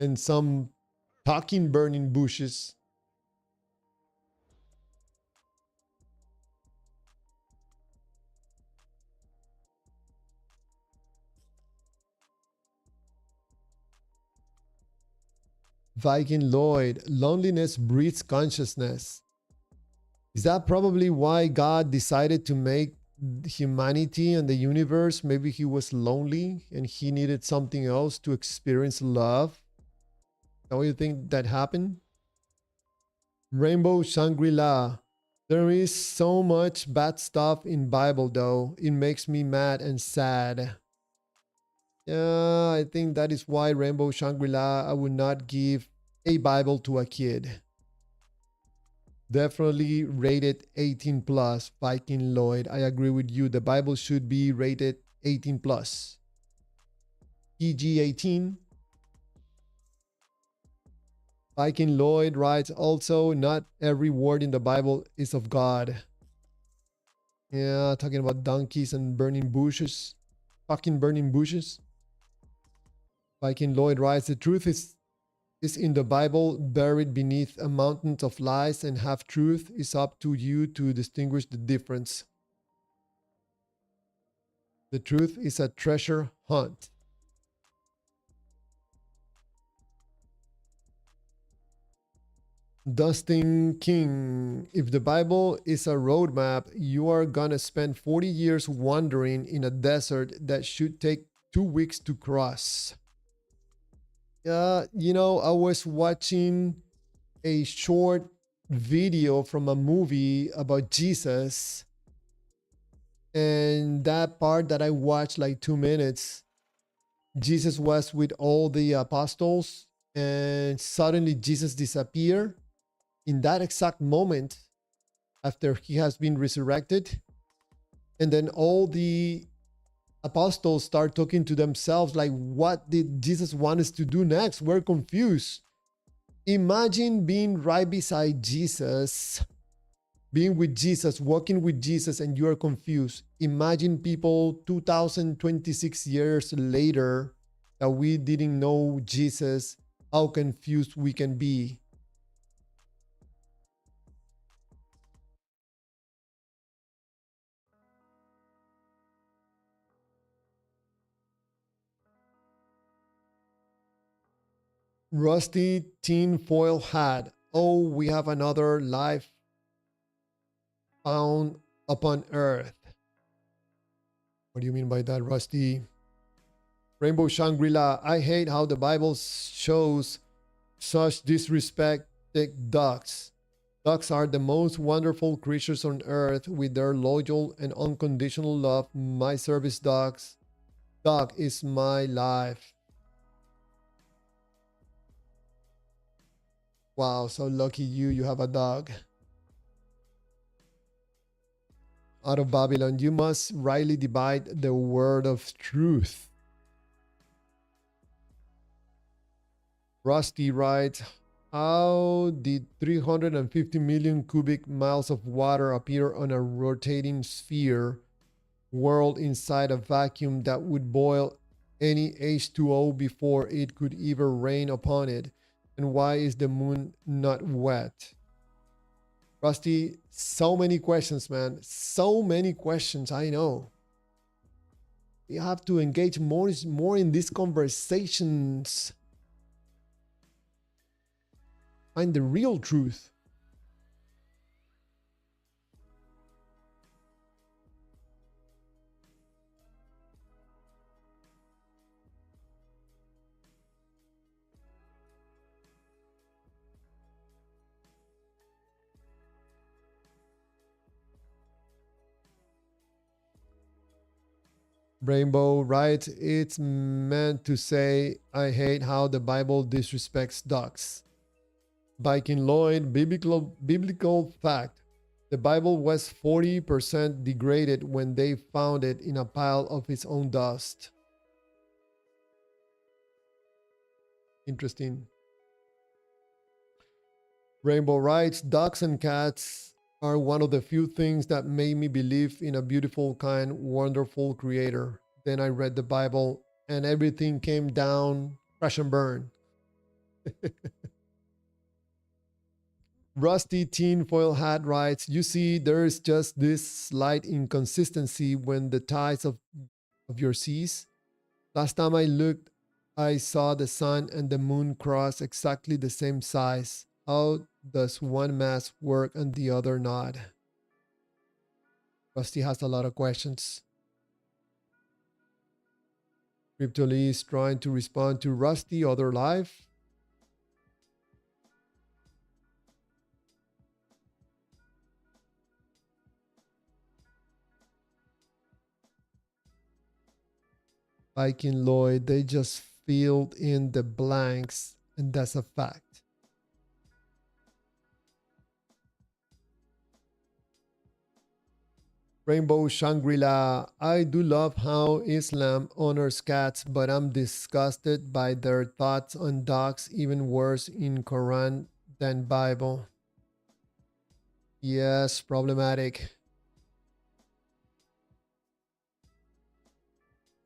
and some talking burning bushes. Viking Lloyd, loneliness breeds consciousness. Is that probably why God decided to make humanity and the universe? Maybe he was lonely and he needed something else to experience love. Don't you think that happened? Rainbow Shangri-La. There is so much bad stuff in Bible though. It makes me mad and sad. Yeah, I think that is why Rainbow Shangri-La, I would not give a Bible to a kid. Definitely rated 18 plus, Viking Lloyd. I agree with you. The Bible should be rated 18 plus. PG 18. Viking Lloyd writes also, not every word in the Bible is of God. Yeah, talking about donkeys and burning bushes. Fucking burning bushes. Viking Lloyd writes, the truth is in the Bible, buried beneath a mountain of lies and half-truth. Is up to you to distinguish the difference. The truth is a treasure hunt. Dustin King, if the Bible is a roadmap, you are gonna spend 40 years wandering in a desert that should take 2 weeks to cross. You know, I was watching a short video from a movie about Jesus, and that part that I watched, like 2 minutes, Jesus was with all the apostles and suddenly Jesus disappeared in that exact moment after he has been resurrected. And then all the apostles start talking to themselves like, what did Jesus want us to do next? We're confused. Imagine being right beside Jesus, being with Jesus, walking with Jesus, and you are confused. Imagine people 2026 years later that we didn't know Jesus, how confused we can be. Rusty tinfoil hat. Oh, we have another life found upon earth. What do you mean by that, Rusty? Rainbow Shangri-La. I hate how the Bible shows such disrespected ducks. Ducks are the most wonderful creatures on earth with their loyal and unconditional love. My service dogs. Dog is my life. Wow, so lucky you. You have a dog. Out of Babylon, you must rightly divide the word of truth. Rusty writes, how did 350 million cubic miles of water appear on a rotating sphere world inside a vacuum that would boil any H2O before it could even rain upon it? And why is the moon not wet? Rusty, so many questions, man. So many questions, I know. We have to engage more in these conversations. Find the real truth. Rainbow writes, it's meant to say, I hate how the Bible disrespects ducks. Viking Lloyd, biblical fact. The Bible was 40% degraded when they found it in a pile of its own dust. Interesting. Rainbow writes, ducks and cats are one of the few things that made me believe in a beautiful, kind, wonderful creator. Then I read the Bible and everything came down, crash and burn. Rusty Tinfoil Hat writes, you see, there's just this slight inconsistency when the tides of your seas. Last time I looked, I saw the sun and the moon cross exactly the same size. How does one mass work and the other not? Rusty has a lot of questions. Cryptolee is trying to respond to Rusty, other life. Viking Lloyd, they just filled in the blanks, and that's a fact. Rainbow Shangri-La, I do love how Islam honors cats, but I'm disgusted by their thoughts on dogs, even worse in Quran than Bible. Yes, problematic.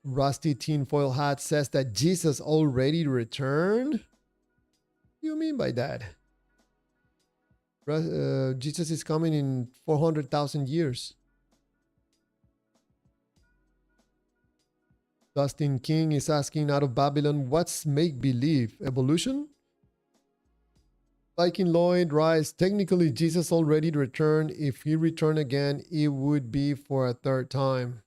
Rusty Tinfoil Hat says that Jesus already returned. What do you mean by that? Jesus is coming in 400,000 years. Dustin King is asking out of Babylon, what's make-believe? Evolution? Viking Lloyd writes, technically Jesus already returned. If he returned again, it would be for a third time.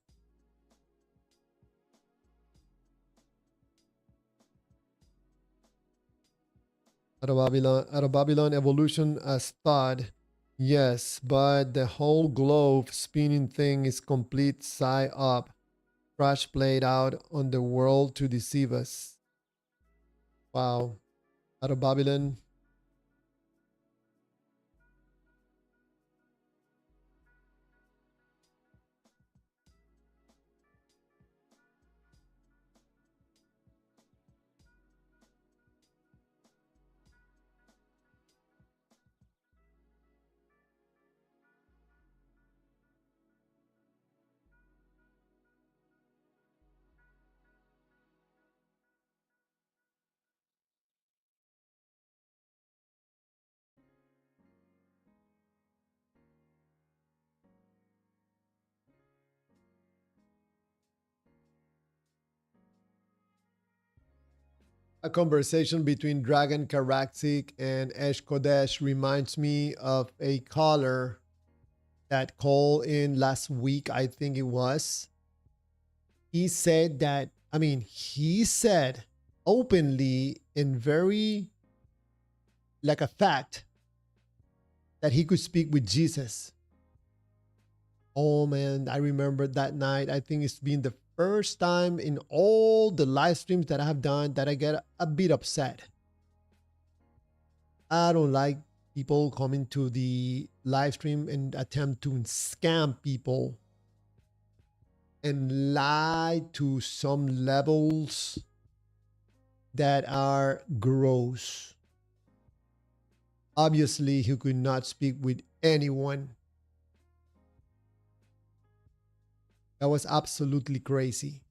Out of Babylon, evolution as thought. Yes, but the whole globe spinning thing is complete psy-op. Crash played out on the world to deceive us. Wow. Out of Babylon. A conversation between Dragon Karaksik and Esh Kodesh reminds me of a caller that called in last week, I think it was. He said that, I mean, he said openly and very like a fact that he could speak with Jesus. Oh man, I remember that night. I think it's been the first time in all the live streams that I have done that I get a bit upset. I don't like people coming to the live stream and attempt to scam people and lie to some levels that are gross. Obviously, he could not speak with anyone. That was absolutely crazy.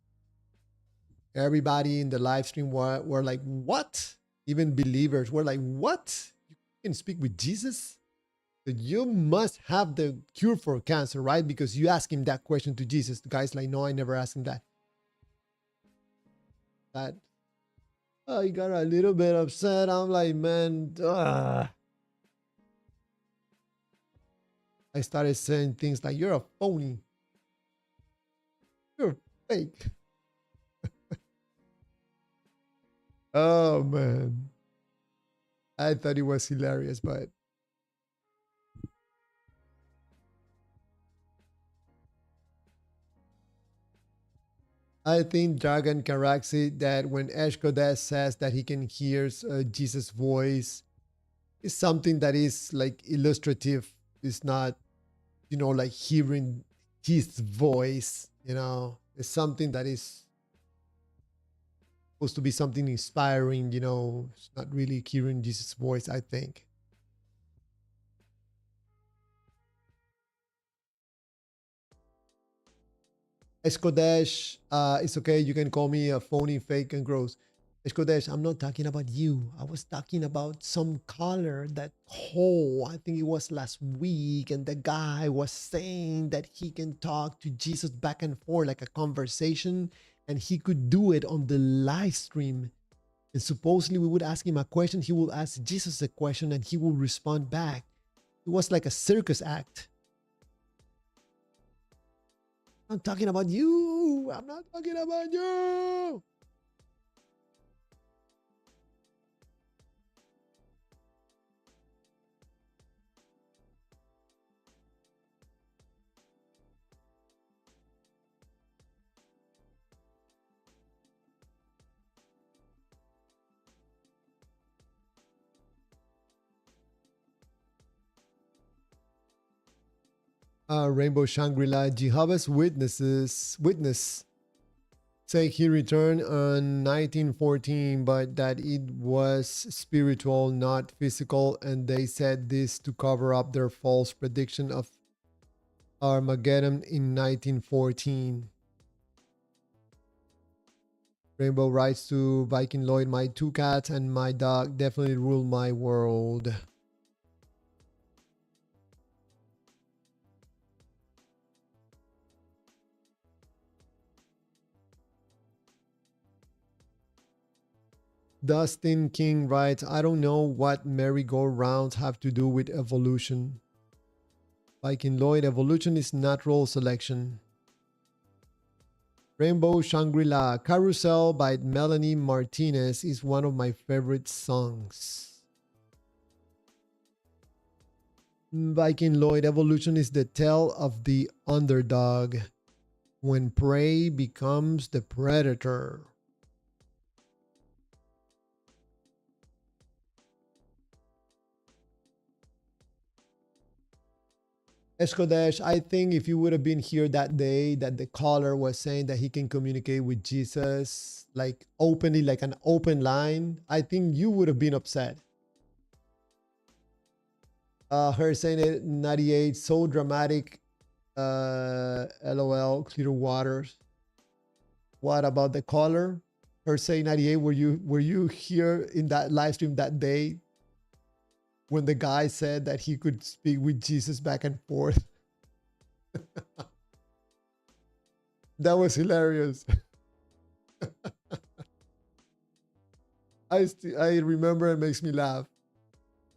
Everybody in the live stream were like, what? Even believers were like, what? You can speak with Jesus? That you must have the cure for cancer, right? Because you ask him that question to Jesus. The guy's like, no, I never asked him that. That I got a little bit upset. I'm like, man, I started saying things like, you're a phony. You're fake. Oh man. I thought it was hilarious, but I think Dragon Karaxi that when Eshkodesh says that he can hear Jesus' voice is something that is like illustrative. It's not, like hearing his voice, It's something that is supposed to be something inspiring, It's not really hearing Jesus' voice, I think. Eskodesh, it's okay. You can call me a phony, fake, and gross. Eskodesh, I'm not talking about you. I was talking about some caller that called, I think it was last week, and the guy was saying that he can talk to Jesus back and forth like a conversation, and he could do it on the live stream. And supposedly we would ask him a question, he will ask Jesus a question, and he will respond back. It was like a circus act. I'm talking about you. I'm not talking about you. Rainbow Shangri-La, Jehovah's Witness say he returned on 1914, but that it was spiritual, not physical, and they said this to cover up their false prediction of Armageddon in 1914. Rainbow writes to Viking Lloyd, my two cats and my dog definitely rule my world. Dustin King writes, I don't know what merry-go-rounds have to do with evolution. Viking Lloyd, evolution is natural selection. Rainbow Shangri-La, Carousel by Melanie Martinez is one of my favorite songs. Viking Lloyd, evolution is the tale of the underdog when prey becomes the predator. Eskodesh, I think if you would have been here that day that the caller was saying that he can communicate with Jesus like openly, like an open line, I think you would have been upset. Her saying it 98, so dramatic. LOL, clear waters. What about the caller? Her saying 98, were you here in that live stream that day when the guy said that he could speak with Jesus back and forth? That was hilarious. I remember, it makes me laugh.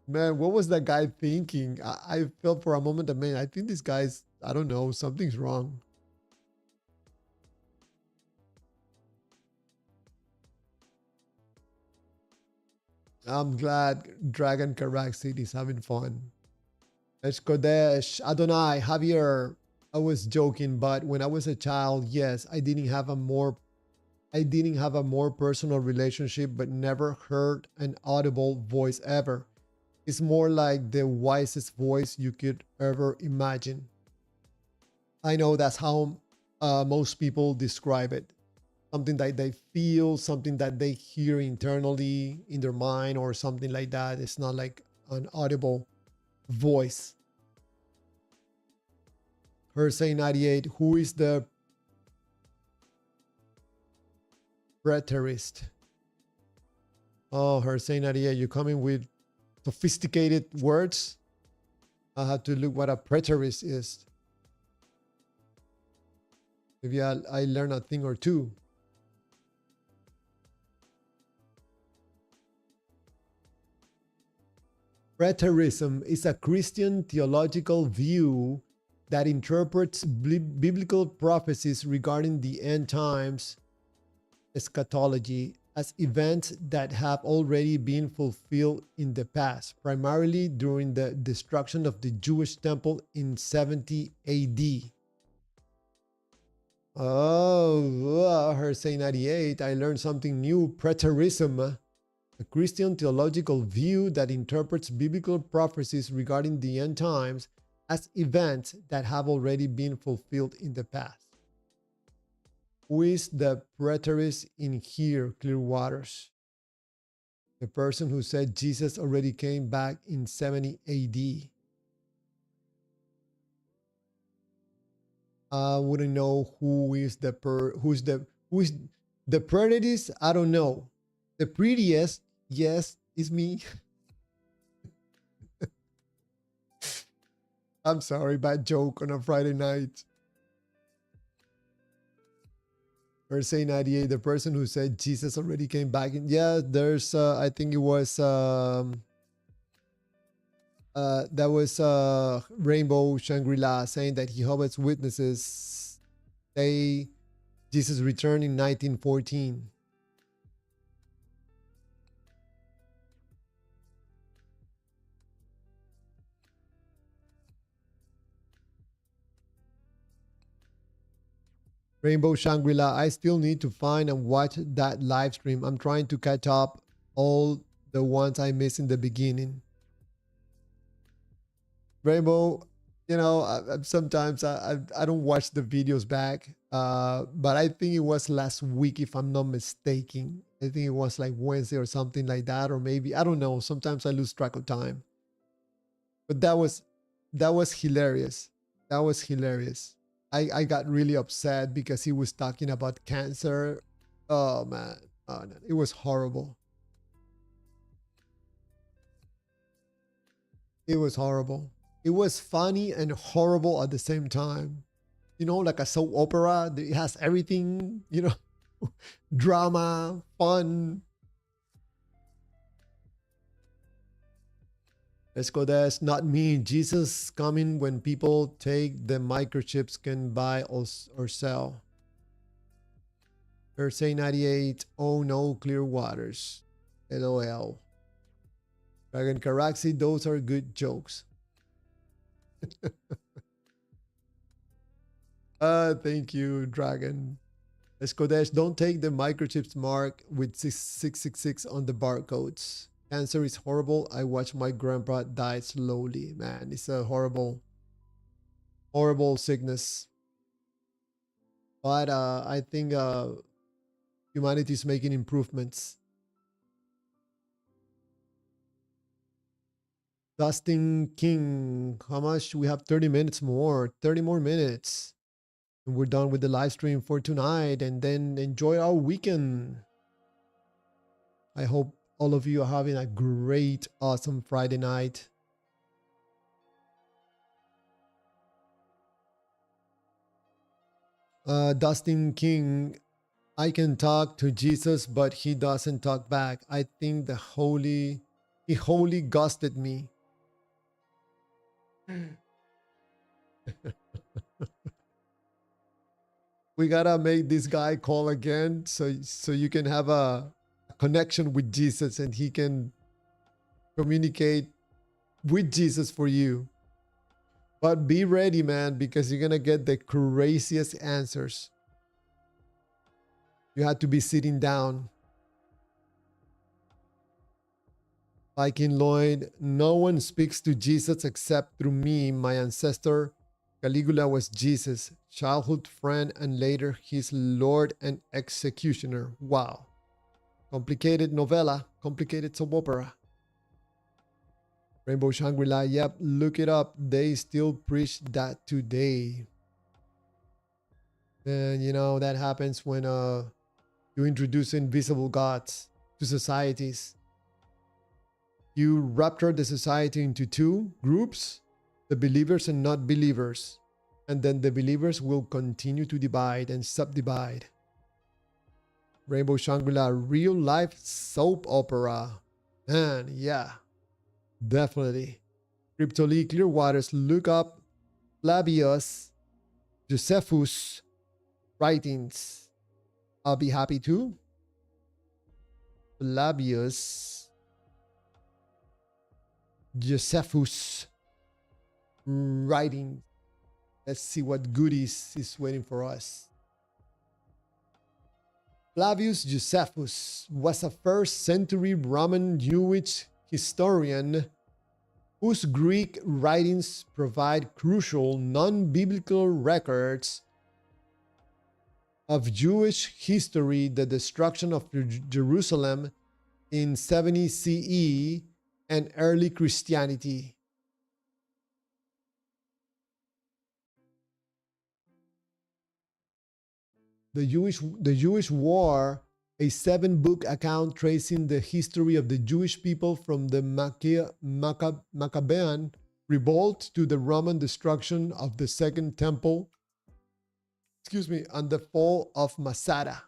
Man, what was that guy thinking? I felt for a moment that, man, I think this guy's, I don't know, something's wrong. I'm glad Dragon Caraxid is having fun. Kodesh, Adonai, Javier. I was joking, but when I was a child, yes, I didn't have a more personal relationship, but never heard an audible voice ever. It's more like the wisest voice you could ever imagine. I know that's how most people describe it. Something that they feel, something that they hear internally in their mind, or something like that. It's not like an audible voice. Hersey 98, who is the preterist? Oh, Hersey 98, you're coming with sophisticated words. I have to look what a preterist is. Maybe I learn a thing or two. Preterism is a Christian theological view that interprets biblical prophecies regarding the end times eschatology as events that have already been fulfilled in the past, primarily during the destruction of the Jewish temple in 70 AD. Oh, Hersey 98, I learned something new. Preterism, a Christian theological view that interprets biblical prophecies regarding the end times as events that have already been fulfilled in the past. Who is the preterist in here, Clearwaters? The person who said Jesus already came back in 70 AD. I wouldn't know who is the preterist. I don't know. The prettiest, yes, is me. I'm sorry, bad joke on a Friday night. Verse 98, the person who said Jesus already came back. Yeah, there's, I think it was, that was Rainbow Shangri-La saying that Jehovah's Witnesses say Jesus returned in 1914. Rainbow Shangri-La, I still need to find and watch that live stream. I'm trying to catch up all the ones I missed in the beginning. Rainbow, you know, sometimes I don't watch the videos back, but I think it was last week, if I'm not mistaken. I think it was like Wednesday or something like that, or maybe, I don't know. Sometimes I lose track of time. But that was hilarious. That was hilarious. I got really upset because he was talking about cancer. Oh man, oh, no, it was horrible. It was horrible. It was funny and horrible at the same time. You know, like a soap opera. It has everything, you know, drama, fun. Let's go. That's not me. Jesus coming when people take the microchips can buy or sell. Say 98. Oh no, clear waters. LOL. Dragon Caraxi, those are good jokes. Thank you, Dragon. Escodesh, don't take the microchips mark with 666 on the barcodes. Cancer is horrible. I watched my grandpa die slowly. Man, it's a horrible, horrible sickness. But I think humanity is making improvements. Dustin King, how much? We have 30 minutes more, 30 more minutes. And we're done with the live stream for tonight, and then enjoy our weekend. I hope all of you are having a great, awesome Friday night. Dustin King, I can talk to Jesus, but he doesn't talk back. I think he wholly ghosted me. We gotta make this guy call again so you can have a connection with Jesus and he can communicate with Jesus for you. But be ready, man, because you're gonna get the craziest answers. You had to be sitting down. Like in Lloyd, no one speaks to Jesus except through me, my ancestor. Caligula was Jesus' childhood friend and later his lord and executioner. Wow. Complicated novella, complicated soap opera. Rainbow Shangri-La, yep, look it up. They still preach that today. And you know, that happens when you introduce invisible gods to societies. You rupture the society into two groups, the believers and not believers. And then the believers will continue to divide and subdivide. Rainbow Shangri-La, real life soap opera. Man, yeah, definitely. Cryptolee Clearwaters, look up Flavius Josephus' writings. I'll be happy to. Flavius Josephus' writing. Let's see what goodies is waiting for us. Flavius Josephus was a first century Roman Jewish historian whose Greek writings provide crucial non-biblical records of Jewish history, the destruction of Jerusalem in 70 CE, and early Christianity. The Jewish War, a 7-book account tracing the history of the Jewish people from the Maccabean revolt to the Roman destruction of the Second Temple, and the fall of Masada.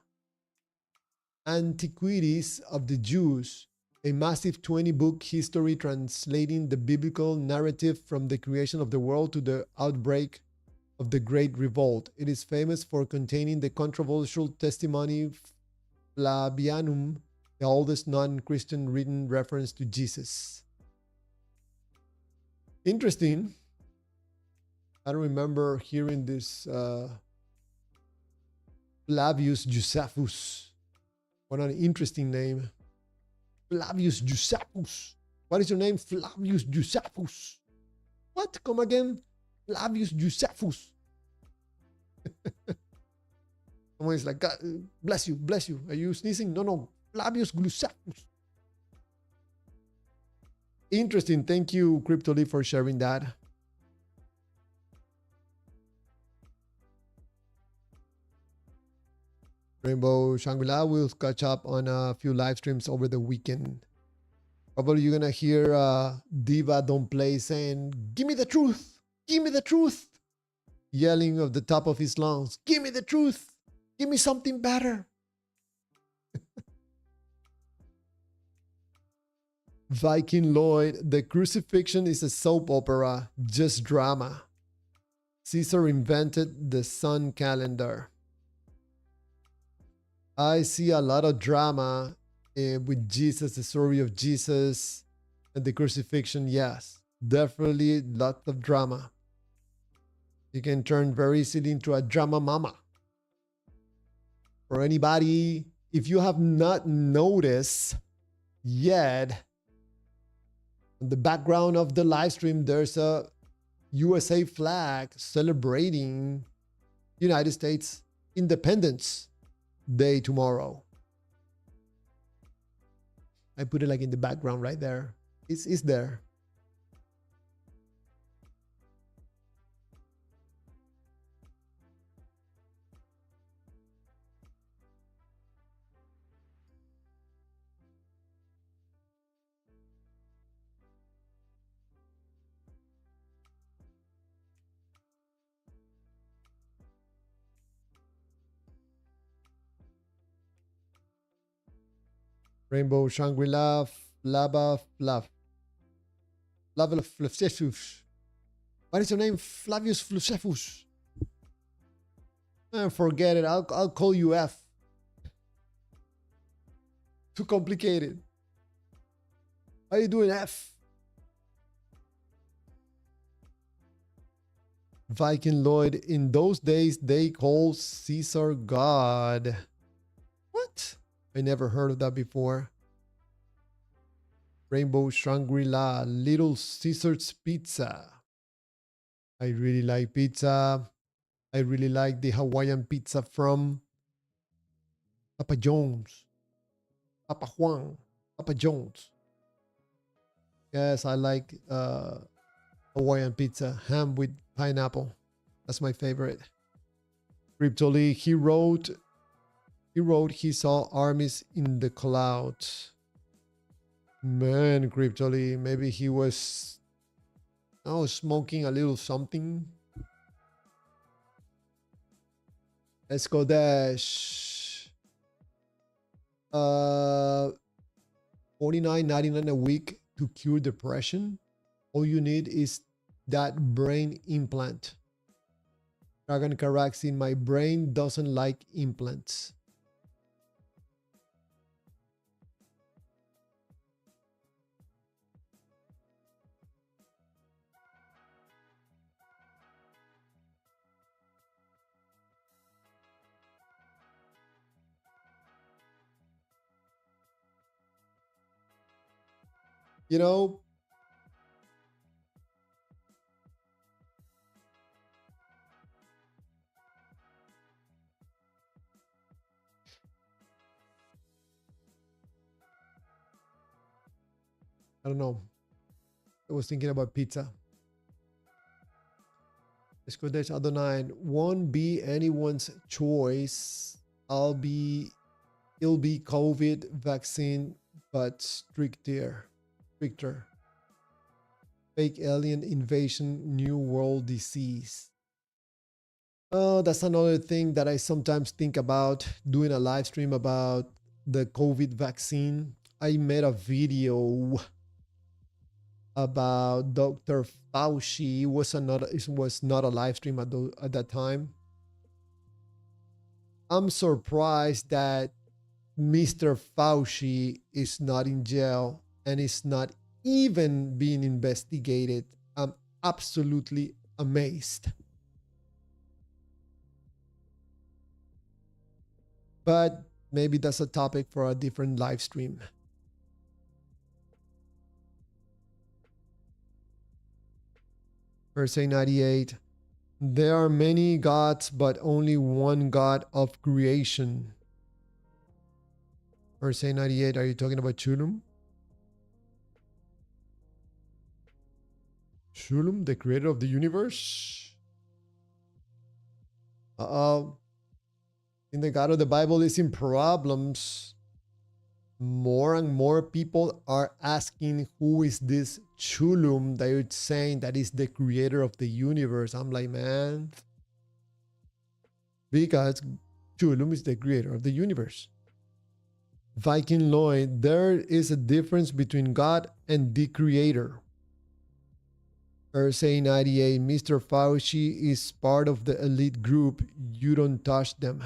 Antiquities of the Jews, a massive 20-book history translating the biblical narrative from the creation of the world to the outbreak of the Great Revolt. It is famous for containing the controversial testimony Flavianum, the oldest non-Christian written reference to Jesus. Interesting. I don't remember hearing this Flavius Josephus. What an interesting name. Flavius Josephus. What is your name? Flavius Josephus. What? Come again? Flavius Josephus. Someone is like, God, bless you, bless you. Are you sneezing? No, no. Flavius Josephus. Interesting. Thank you, Cryptolee, for sharing that. Rainbow Shangri-La will catch up on a few live streams over the weekend. Probably you're gonna hear Diva Don't Play saying, "Give me the truth, give me the truth," yelling at the top of his lungs, "Give me the truth, give me something better." Viking Lloyd, the crucifixion is a soap opera, just drama. Caesar invented the sun calendar. I see a lot of drama with Jesus, the story of Jesus and the crucifixion. Yes, definitely lots of drama. You can turn very easily into a drama mama. For anybody, if you have not noticed yet, in the background of the live stream, there's a USA flag celebrating United States Independence Day tomorrow. I put it like in the background right there. It's there. Rainbow Shangri-La, Flava, Flavius. What is your name? Flavius Flucephus. Forget it. I'll call you F. Too complicated. How you doing, F? Viking Lloyd. In those days, they called Caesar God. What? I never heard of that before. Rainbow Shangri-La, Little Caesar's Pizza. I really like pizza. I really like the Hawaiian pizza from Papa John's. Papa Juan. Papa John's. Yes, I like Hawaiian pizza. Ham with pineapple. That's my favorite. Cryptoly, he wrote he saw armies in the clouds. Man, Cryptoly, maybe he was smoking a little something. Let's go dash. $49.99 a week to cure depression. All you need is that brain implant. Dragon Caraxin, my brain doesn't like implants. You know, I don't know. I was thinking about pizza. Let's go dash Adonai. Won't be anyone's choice. It'll be COVID vaccine, but stricter. Fake alien invasion, new world disease. Oh, that's another thing that I sometimes think about doing a live stream about the COVID vaccine. I made a video about Dr. Fauci. It was not a live stream at that time. I'm surprised that Mr. Fauci is not in jail and is not even being investigated. I'm absolutely amazed. But maybe that's a topic for a different live stream. Verse 98. There are many gods, but only one God of creation. Verse 98. Are you talking about Chulum? Chulum, the creator of the universe? In the God of the Bible is in problems. More and more people are asking who is this Chulum that you're saying that is the creator of the universe. I'm like, man, because Chulum is the creator of the universe. Viking Lloyd, there is a difference between God and the creator. Verse 98, Mr. Fauci is part of the elite group. You don't touch them.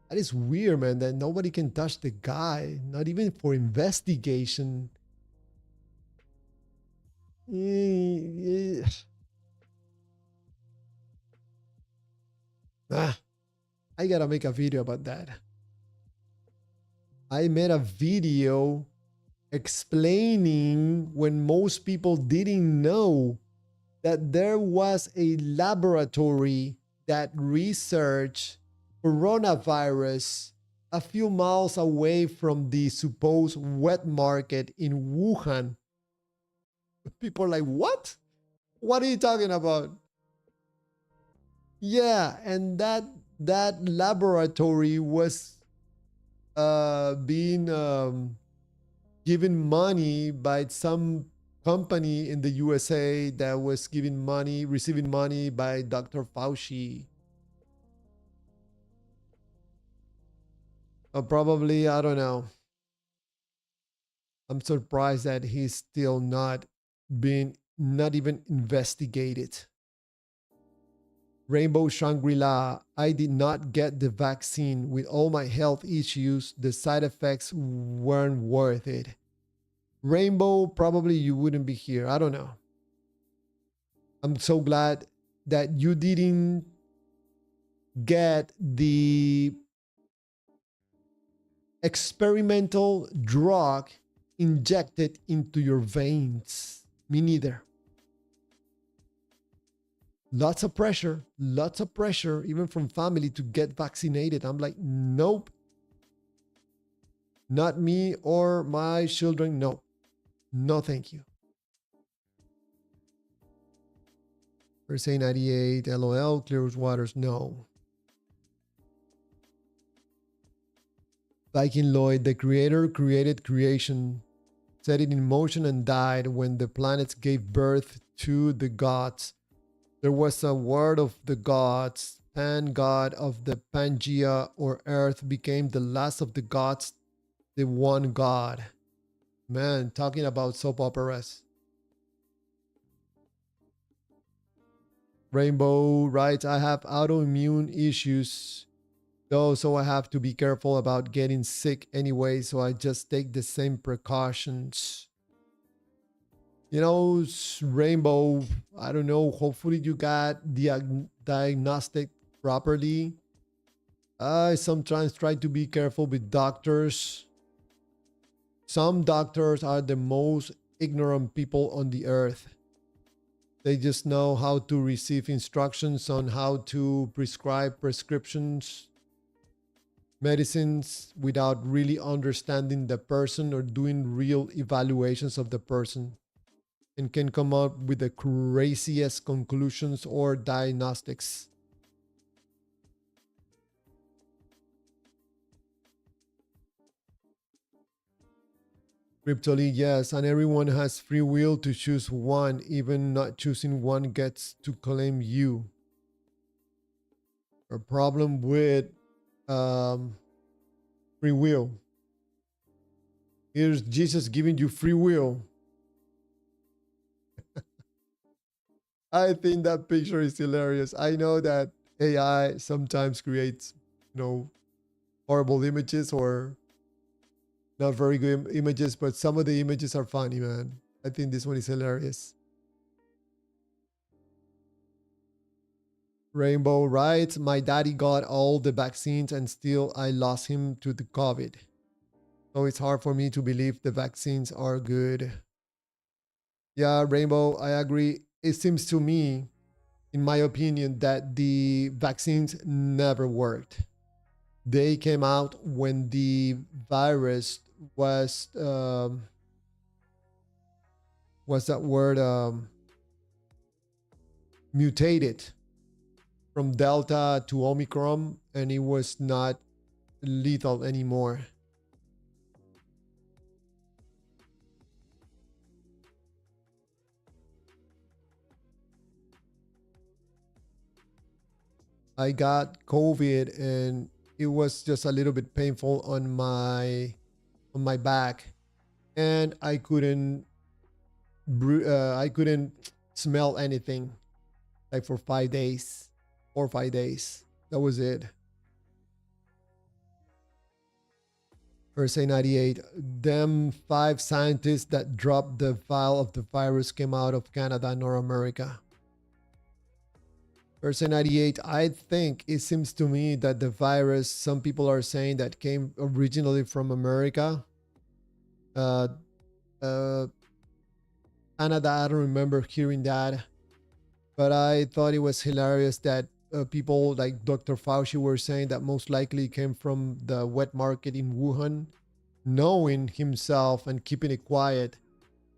That is weird, man, that nobody can touch the guy, not even for investigation. I gotta make a video about that. I made a video explaining when most people didn't know that there was a laboratory that researched coronavirus a few miles away from the supposed wet market in Wuhan. People are like, what? What are you talking about? Yeah, and that laboratory was being given money by some company in the USA that was giving money, receiving money by Dr. Fauci. Probably, I don't know. I'm surprised that he's still not even investigated. Rainbow Shangri-La, I did not get the vaccine. With all my health issues, the side effects weren't worth it. Rainbow, probably you wouldn't be here. I don't know. I'm so glad that you didn't get the experimental drug injected into your veins. Me neither. Lots of pressure, even from family to get vaccinated. I'm like, nope, not me or my children. No, no, thank you. Versailles 98, LOL, Clear Waters, no. Viking Lloyd, the creator created creation, set it in motion and died when the planets gave birth to the gods. There was a word of the gods. Pan, god of the Pangea or earth, became the last of the gods, the one god. Man, talking about soap operas. Rainbow writes, I have autoimmune issues though, so I have to be careful about getting sick anyway, so I just take the same precautions. You know, Rainbow, I don't know, hopefully you got the diagnostic properly. I sometimes try to be careful with doctors. Some doctors are the most ignorant people on the earth. They just know how to receive instructions on how to prescribe prescriptions, medicines, without really understanding the person or doing real evaluations of the person, and can come up with the craziest conclusions or diagnostics. Cryptolly, yes, and everyone has free will to choose one. Even not choosing one gets to claim you. A problem with free will. Here's Jesus giving you free will. I think that picture is hilarious. I know that AI sometimes creates, horrible images or not very good images, but some of the images are funny, man. I think this one is hilarious. Rainbow writes, my daddy got all the vaccines and still I lost him to the COVID. So it's hard for me to believe the vaccines are good. Yeah, Rainbow, I agree. It seems to me, in my opinion, that the vaccines never worked. They came out when the virus was that word, mutated from Delta to Omicron, and it was not lethal anymore. I got COVID and it was just a little bit painful on my back, and I couldn't I couldn't smell anything like for 5 days, 4 or 5 days. That was it. Versailles 98. Them 5 scientists that dropped the file of the virus came out of Canada, North America. Versailles 98. I think it seems to me that the virus, some people are saying that came originally from America. Uh, uh, Canada, I don't remember hearing that. But I thought it was hilarious that people like Dr. Fauci were saying that most likely came from the wet market in Wuhan, knowing himself and keeping it quiet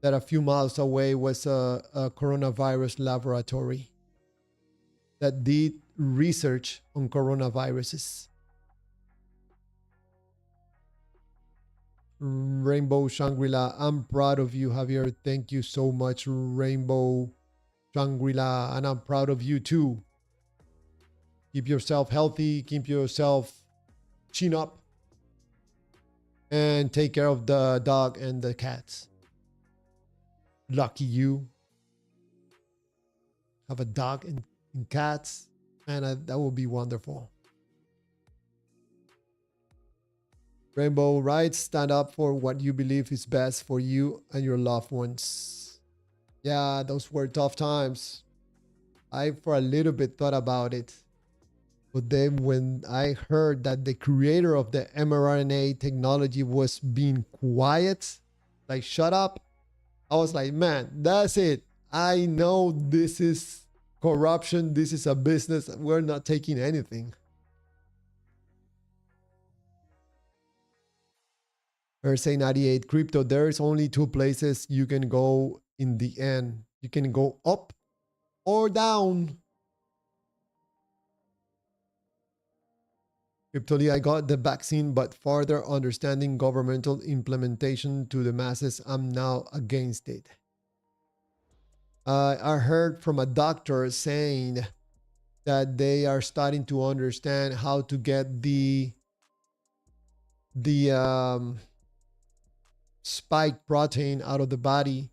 that a few miles away was a coronavirus laboratory that did research on coronaviruses. Rainbow Shangri-La. I'm proud of you, Javier. Thank you so much, Rainbow Shangri-La. And I'm proud of you too. Keep yourself healthy, keep yourself chin up, and take care of the dog and the cats. Lucky you. Have a dog and cats. Man, that would be wonderful. Rainbow writes, stand up for what you believe is best for you and your loved ones. Yeah, those were tough times. I, for a little bit, thought about it. But then when I heard that the creator of the mRNA technology was being quiet, like, shut up, I was like, man, that's it. I know this is corruption. This is a business. We're not taking anything. Say 98 crypto, there's only two places you can go in the end. You can go up or down. Cryptoli, I got the vaccine, but further understanding governmental implementation to the masses, I'm now against it. I heard from a doctor saying that they are starting to understand how to get the spike protein out of the body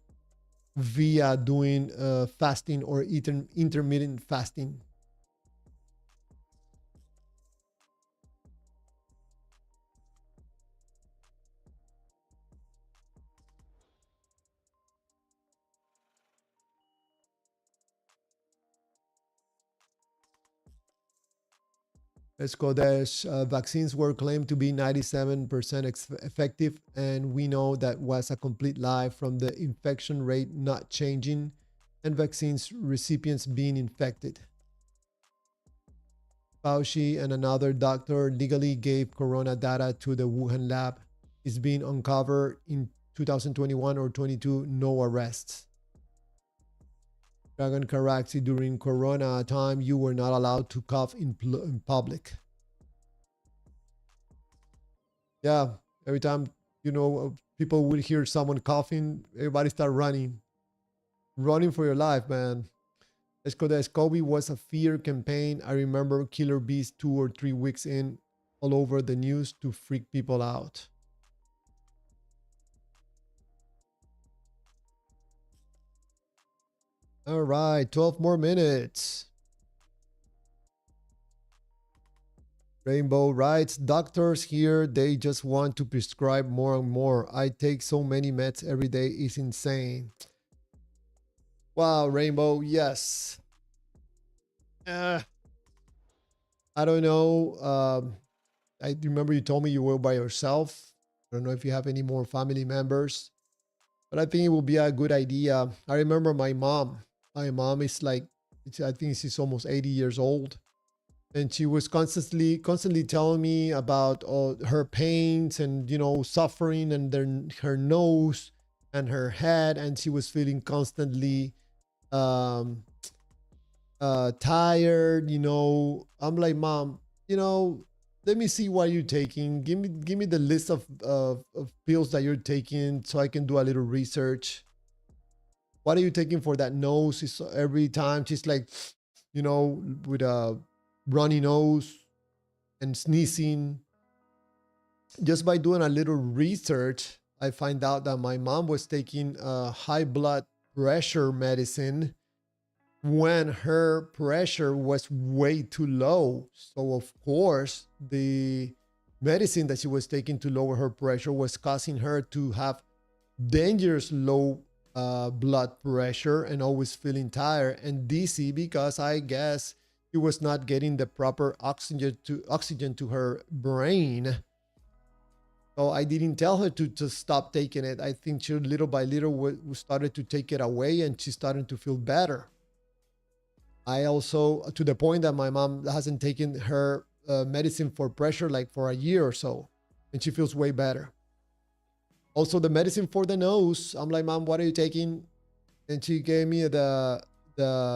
via doing fasting or intermittent fasting. Let's go. There's vaccines were claimed to be 97% effective, and we know that was a complete lie from the infection rate not changing and vaccines recipients being infected. Fauci and another doctor legally gave corona data to the Wuhan lab. It's being uncovered in 2021 or 22, no arrests. Dragon Karaxi, during corona time, you were not allowed to cough in public. Yeah, every time, people would hear someone coughing, everybody start running. Running for your life, man. Escodes, COVID was a fear campaign. I remember Killer Bees 2 or 3 weeks in, all over the news to freak people out. All right, 12 more minutes. Rainbow writes, doctors here, they just want to prescribe more and more. I take so many meds every day. It's insane. Wow, Rainbow, yes. I don't know. I remember you told me you were by yourself. I don't know if you have any more family members, but I think it would be a good idea. I remember my mom. My mom is like, I think she's almost 80 years old. And she was constantly telling me about all her pains and, suffering and her nose and her head. And she was feeling constantly tired. I'm like, Mom, let me see what you're taking. Give me the list of pills that you're taking so I can do a little research. What are you taking for that nose? It's every time she's like, with a runny nose and sneezing. Just by doing a little research, I find out that my mom was taking high blood pressure medicine when her pressure was way too low. So of course, the medicine that she was taking to lower her pressure was causing her to have dangerous low blood pressure and always feeling tired and dizzy because I guess she was not getting the proper oxygen to her brain. So I didn't tell her to stop taking it. I think she little by little started to take it away and she started to feel better. I also, to the point that my mom hasn't taken her medicine for pressure like for a year or so, and she feels way better. Also, the medicine for the nose, I'm like, Mom, what are you taking? And she gave me the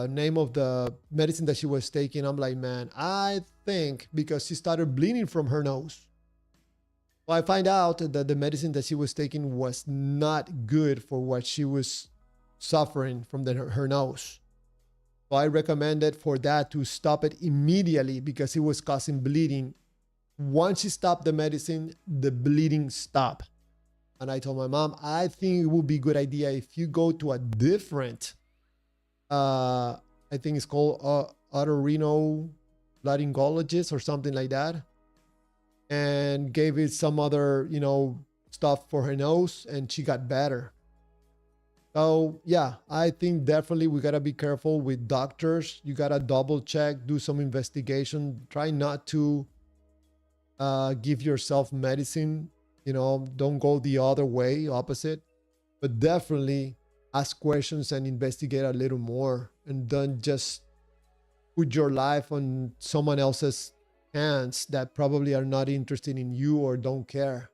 name of the medicine that she was taking. I'm like, man, I think because she started bleeding from her nose. So I find out that the medicine that she was taking was not good for what she was suffering from her nose. So I recommended for that to stop it immediately because it was causing bleeding. Once she stopped the medicine, the bleeding stopped. And I told my mom, I think it would be a good idea if you go to a different, I think it's called otorhinolaryngologist or something like that, and gave it some other, stuff for her nose, and she got better. So yeah, I think definitely we gotta be careful with doctors. You gotta double check, do some investigation. Try not to give yourself medicine. Don't go the other way, opposite. But definitely ask questions and investigate a little more, and don't just put your life on someone else's hands that probably are not interested in you or don't care.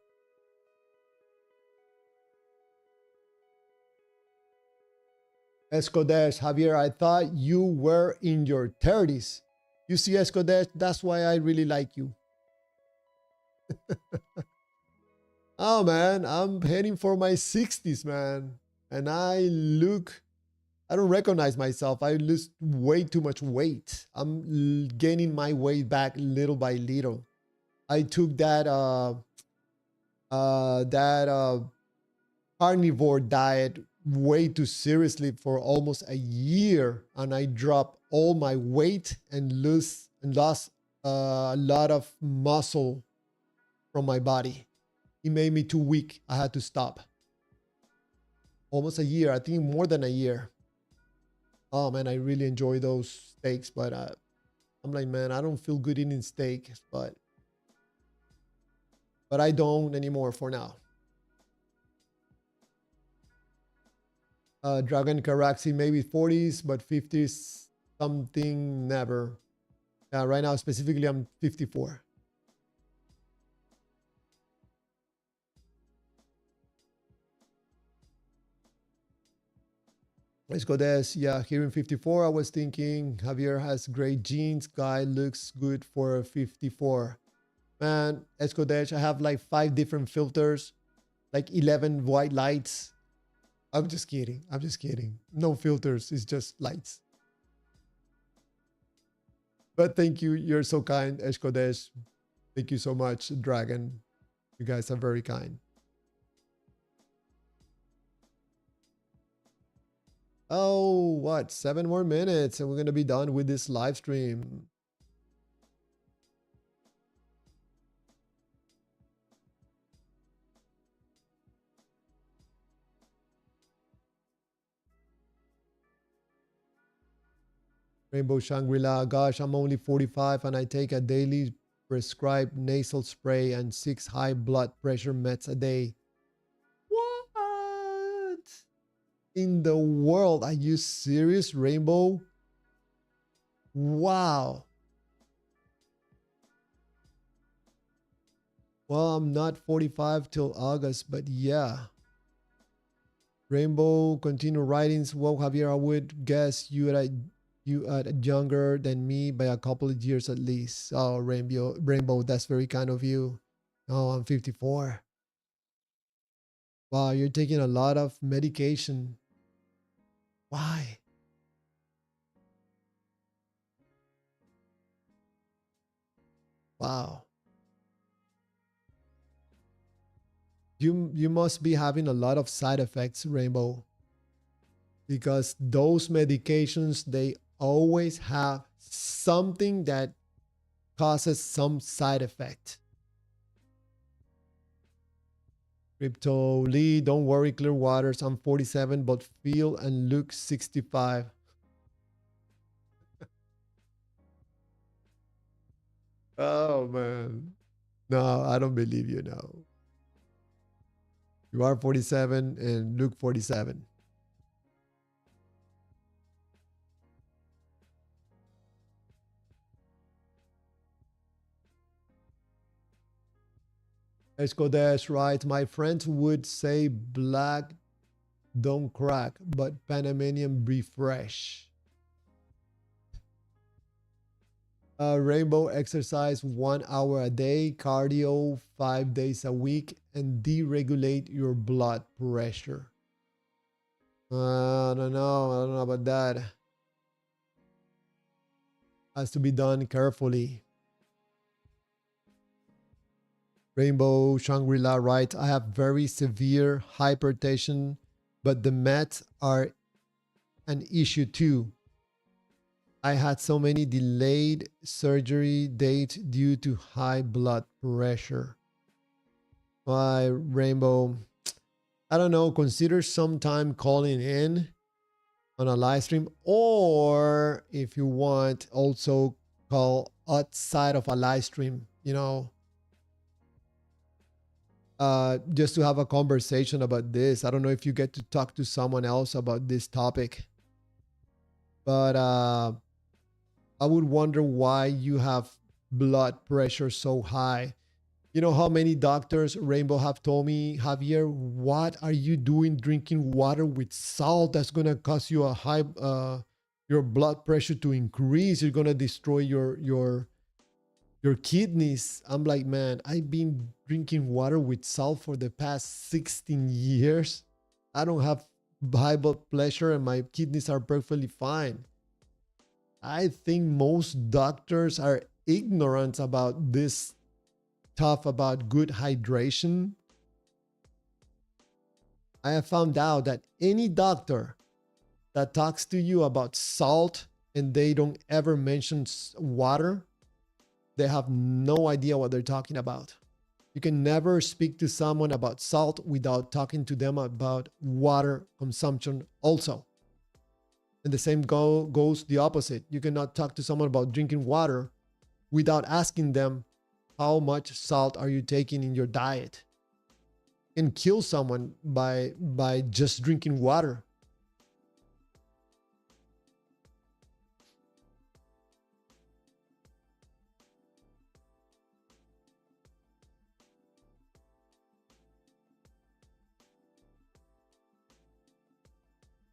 Escodes, Javier, I thought you were in your 30s. You see, Escodes, that's why I really like you. Oh, man, I'm heading for my 60s, man. And I don't recognize myself. I lose way too much weight. I'm gaining my weight back little by little. I took that carnivore diet way too seriously for almost a year, and I dropped all my weight and lost a lot of muscle from my body. It made me too weak. I had to stop. Almost a year, I think more than a year. Oh man, I really enjoy those steaks, but I'm like, man, I don't feel good eating steak, but I don't anymore for now. Dragon Caraxi, maybe 40s, but 50s, something never. Right now, specifically, I'm 54. Let's go this. Yeah, here in 54, I was thinking Javier has great genes. Guy looks good for 54. Man, Escodesh, I have like 5 different filters, like 11 white lights. I'm just kidding. I'm just kidding. No filters. It's just lights. But thank you. You're so kind, Escodesh. Thank you so much, Dragon. You guys are very kind. Oh, what? 7 more minutes and we're going to be done with this live stream. Rainbow Shangri-La. Gosh, I'm only 45 and I take a daily prescribed nasal spray and 6 high blood pressure meds a day. What in the world? Are you serious, Rainbow? Wow. Well, I'm not 45 till August, but yeah. Rainbow, continue writings. Well, Javier, I would guess you are younger than me by a couple of years at least. Oh, Rainbow, that's very kind of you. Oh, I'm 54. Wow, you're taking a lot of medication. Why? Wow. You must be having a lot of side effects, Rainbow, because those medications, they always have something that causes some side effect. Crypto Lee, don't worry, clear waters. I'm 47, but feel and look 65. Oh man. No, I don't believe you now. You are 47 and look 47. Esco Dash right. My friends would say black don't crack, but Panamanian refresh. Rainbow, exercise 1 hour a day, cardio 5 days a week, and deregulate your blood pressure. I don't know. I don't know about that. Has to be done carefully. Rainbow Shangri-La writes, I have very severe hypertension, but the meds are an issue too. I had so many delayed surgery dates due to high blood pressure. Why, Rainbow? I don't know. Consider sometime calling in on a live stream, or if you want, also call outside of a live stream, just to have a conversation about this. I don't know if you get to talk to someone else about this topic, but I would wonder why you have blood pressure so high. You know how many doctors, Rainbow, have told me, Javier, what are you doing drinking water with salt? That's gonna cause you a high, your blood pressure to increase. You're gonna destroy your kidneys. I'm like, man, I've been drinking water with salt for the past 16 years. I don't have high blood pressure, and my kidneys are perfectly fine. I think most doctors are ignorant about this stuff about good hydration. I have found out that any doctor that talks to you about salt and they don't ever mention water, they have no idea what they're talking about. You can never speak to someone about salt without talking to them about water consumption also. And the same goes the opposite. You cannot talk to someone about drinking water without asking them how much salt are you taking in your diet. You can kill someone by just drinking water.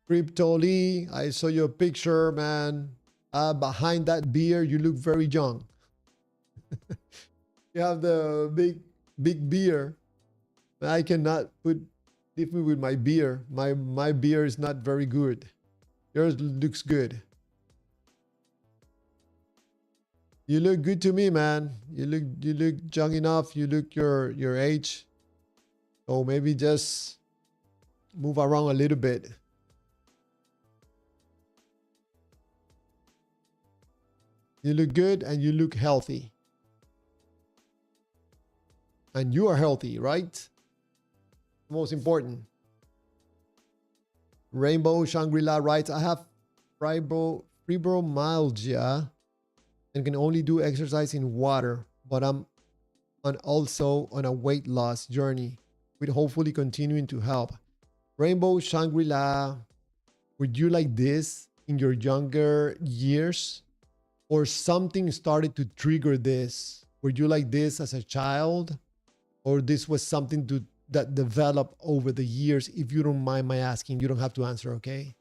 Crypto Lee, I saw your picture, man. Behind that beard, you look very young. You have the big beard. I cannot leave me with my beard. My beard is not very good. Yours looks good. You look good to me, man. You look young enough. You look your age. So maybe just move around a little bit. You look good and you look healthy. And you are healthy, right? Most important. Rainbow Shangri-La writes, I have fibromyalgia and can only do exercise in water, but I'm also on a weight loss journey with hopefully continuing to help. Rainbow Shangri-La, were you like this in your younger years? Or something started to trigger this? Were you like this as a child? Or this was something that developed over the years? If you don't mind my asking, you don't have to answer, okay?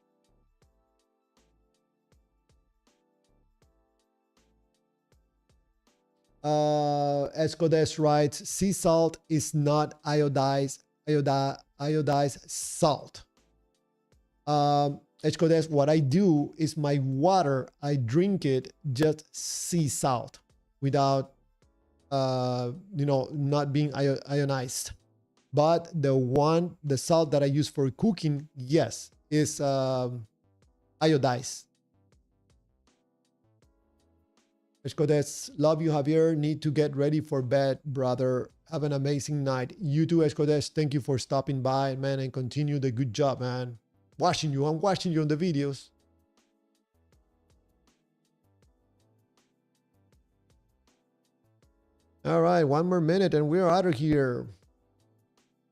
Escodes writes, sea salt is not iodized salt. Escodes, what I do is my water, I drink it just sea salt without, not being ionized. But the salt that I use for cooking, yes, is iodized. Escodes, love you, Javier. Need to get ready for bed, brother. Have an amazing night. You too, Escodes. Thank you for stopping by, man, and continue the good job, man. I'm watching you on the videos. All right, one more minute and we're out of here.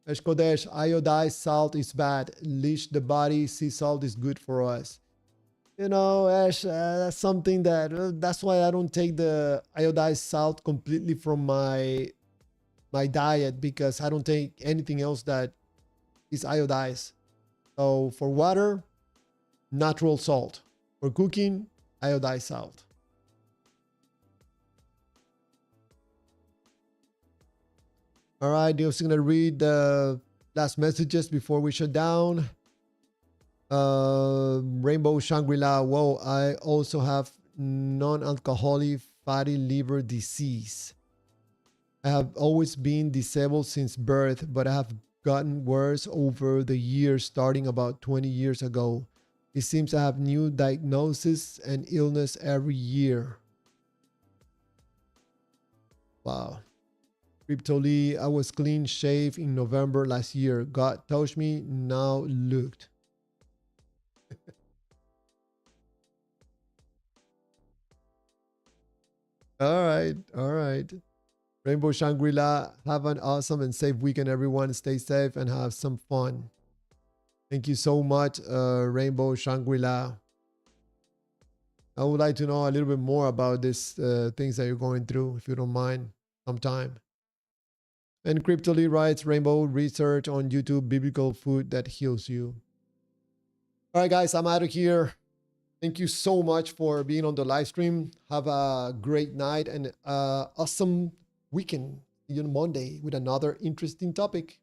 Escodes, iodized salt is bad. Leach the body. Sea salt is good for us. Ash, that's something that's why I don't take the iodized salt completely from my diet, because I don't take anything else that is iodized. So for water, natural salt. For cooking, iodized salt. All right, just gonna read the last messages before we shut down. Rainbow Shangri-La. Whoa, I also have non-alcoholic fatty liver disease. I have always been disabled since birth, but I have gotten worse over the years, starting about 20 years ago. It seems I have new diagnosis and illness every year. Wow. Crypto Lee, I was clean shaved in November last year. God touched me, now looked. All right, all right. Rainbow Shangri-La, have an awesome and safe weekend, everyone. Stay safe and have some fun. Thank you so much, Rainbow Shangri-La. I would like to know a little bit more about these things that you're going through, if you don't mind, sometime. And Crypto Lee writes, Rainbow research on YouTube, biblical food that heals you. All right, guys, I'm out of here. Thank you so much for being on the live stream. Have a great night and awesome weekend. See you on Monday with another interesting topic.